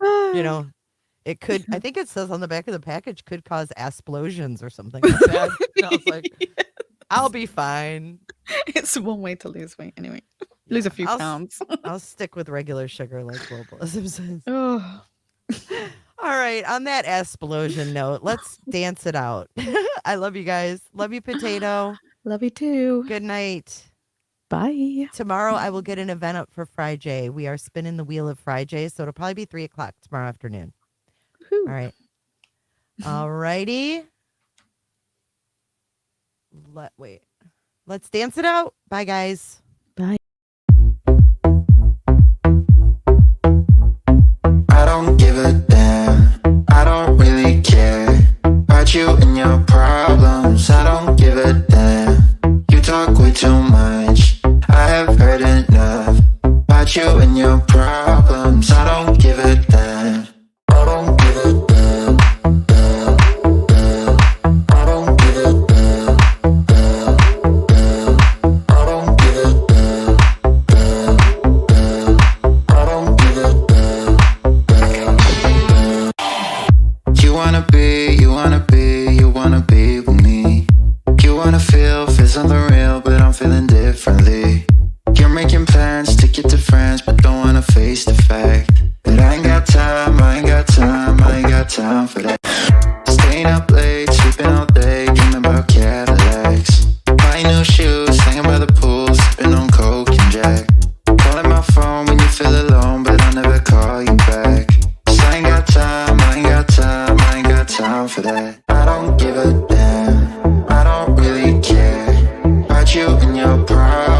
it could, I think it says on the back of the package, could cause explosions or something like that. And I was like, I'll be fine. It's one way to lose weight anyway. Lose a few pounds. I'll stick with regular sugar like globalism says. Oh. All right. On that explosion note, let's dance it out. I love you guys. Love you, Petito. Love you too. Good night. Bye. Tomorrow I will get an event up for Fry J. We are spinning the wheel of Fry J, so it'll probably be 3:00 tomorrow afternoon. Woo-hoo. All right. All righty. Let's dance it out. Bye, guys. Bye. I don't give a damn. I don't really care about you and your problems. I don't give a damn. You talk way too much. I have heard enough about you and your problems. I don't give a damn. I don't give a damn. Damn, damn. I don't give a damn. Damn, damn. I don't give a damn. Damn, damn. I don't give a damn. You wanna be with me. You wanna feel something real, but I'm feeling differently. You're making plans to get to friends, but don't wanna face the fact that I ain't got time, I ain't got time, I ain't got time for that. Staying up late, sleeping all day, dreaming about Cadillacs. Buying new shoes, hanging by the pool, sipping on Coke and Jack. Calling my phone when you feel alone, but I'll never call you back. 'Cause I ain't got time, I ain't got time, I ain't got time for that. I don't give a damn, I don't really care about you and your problems.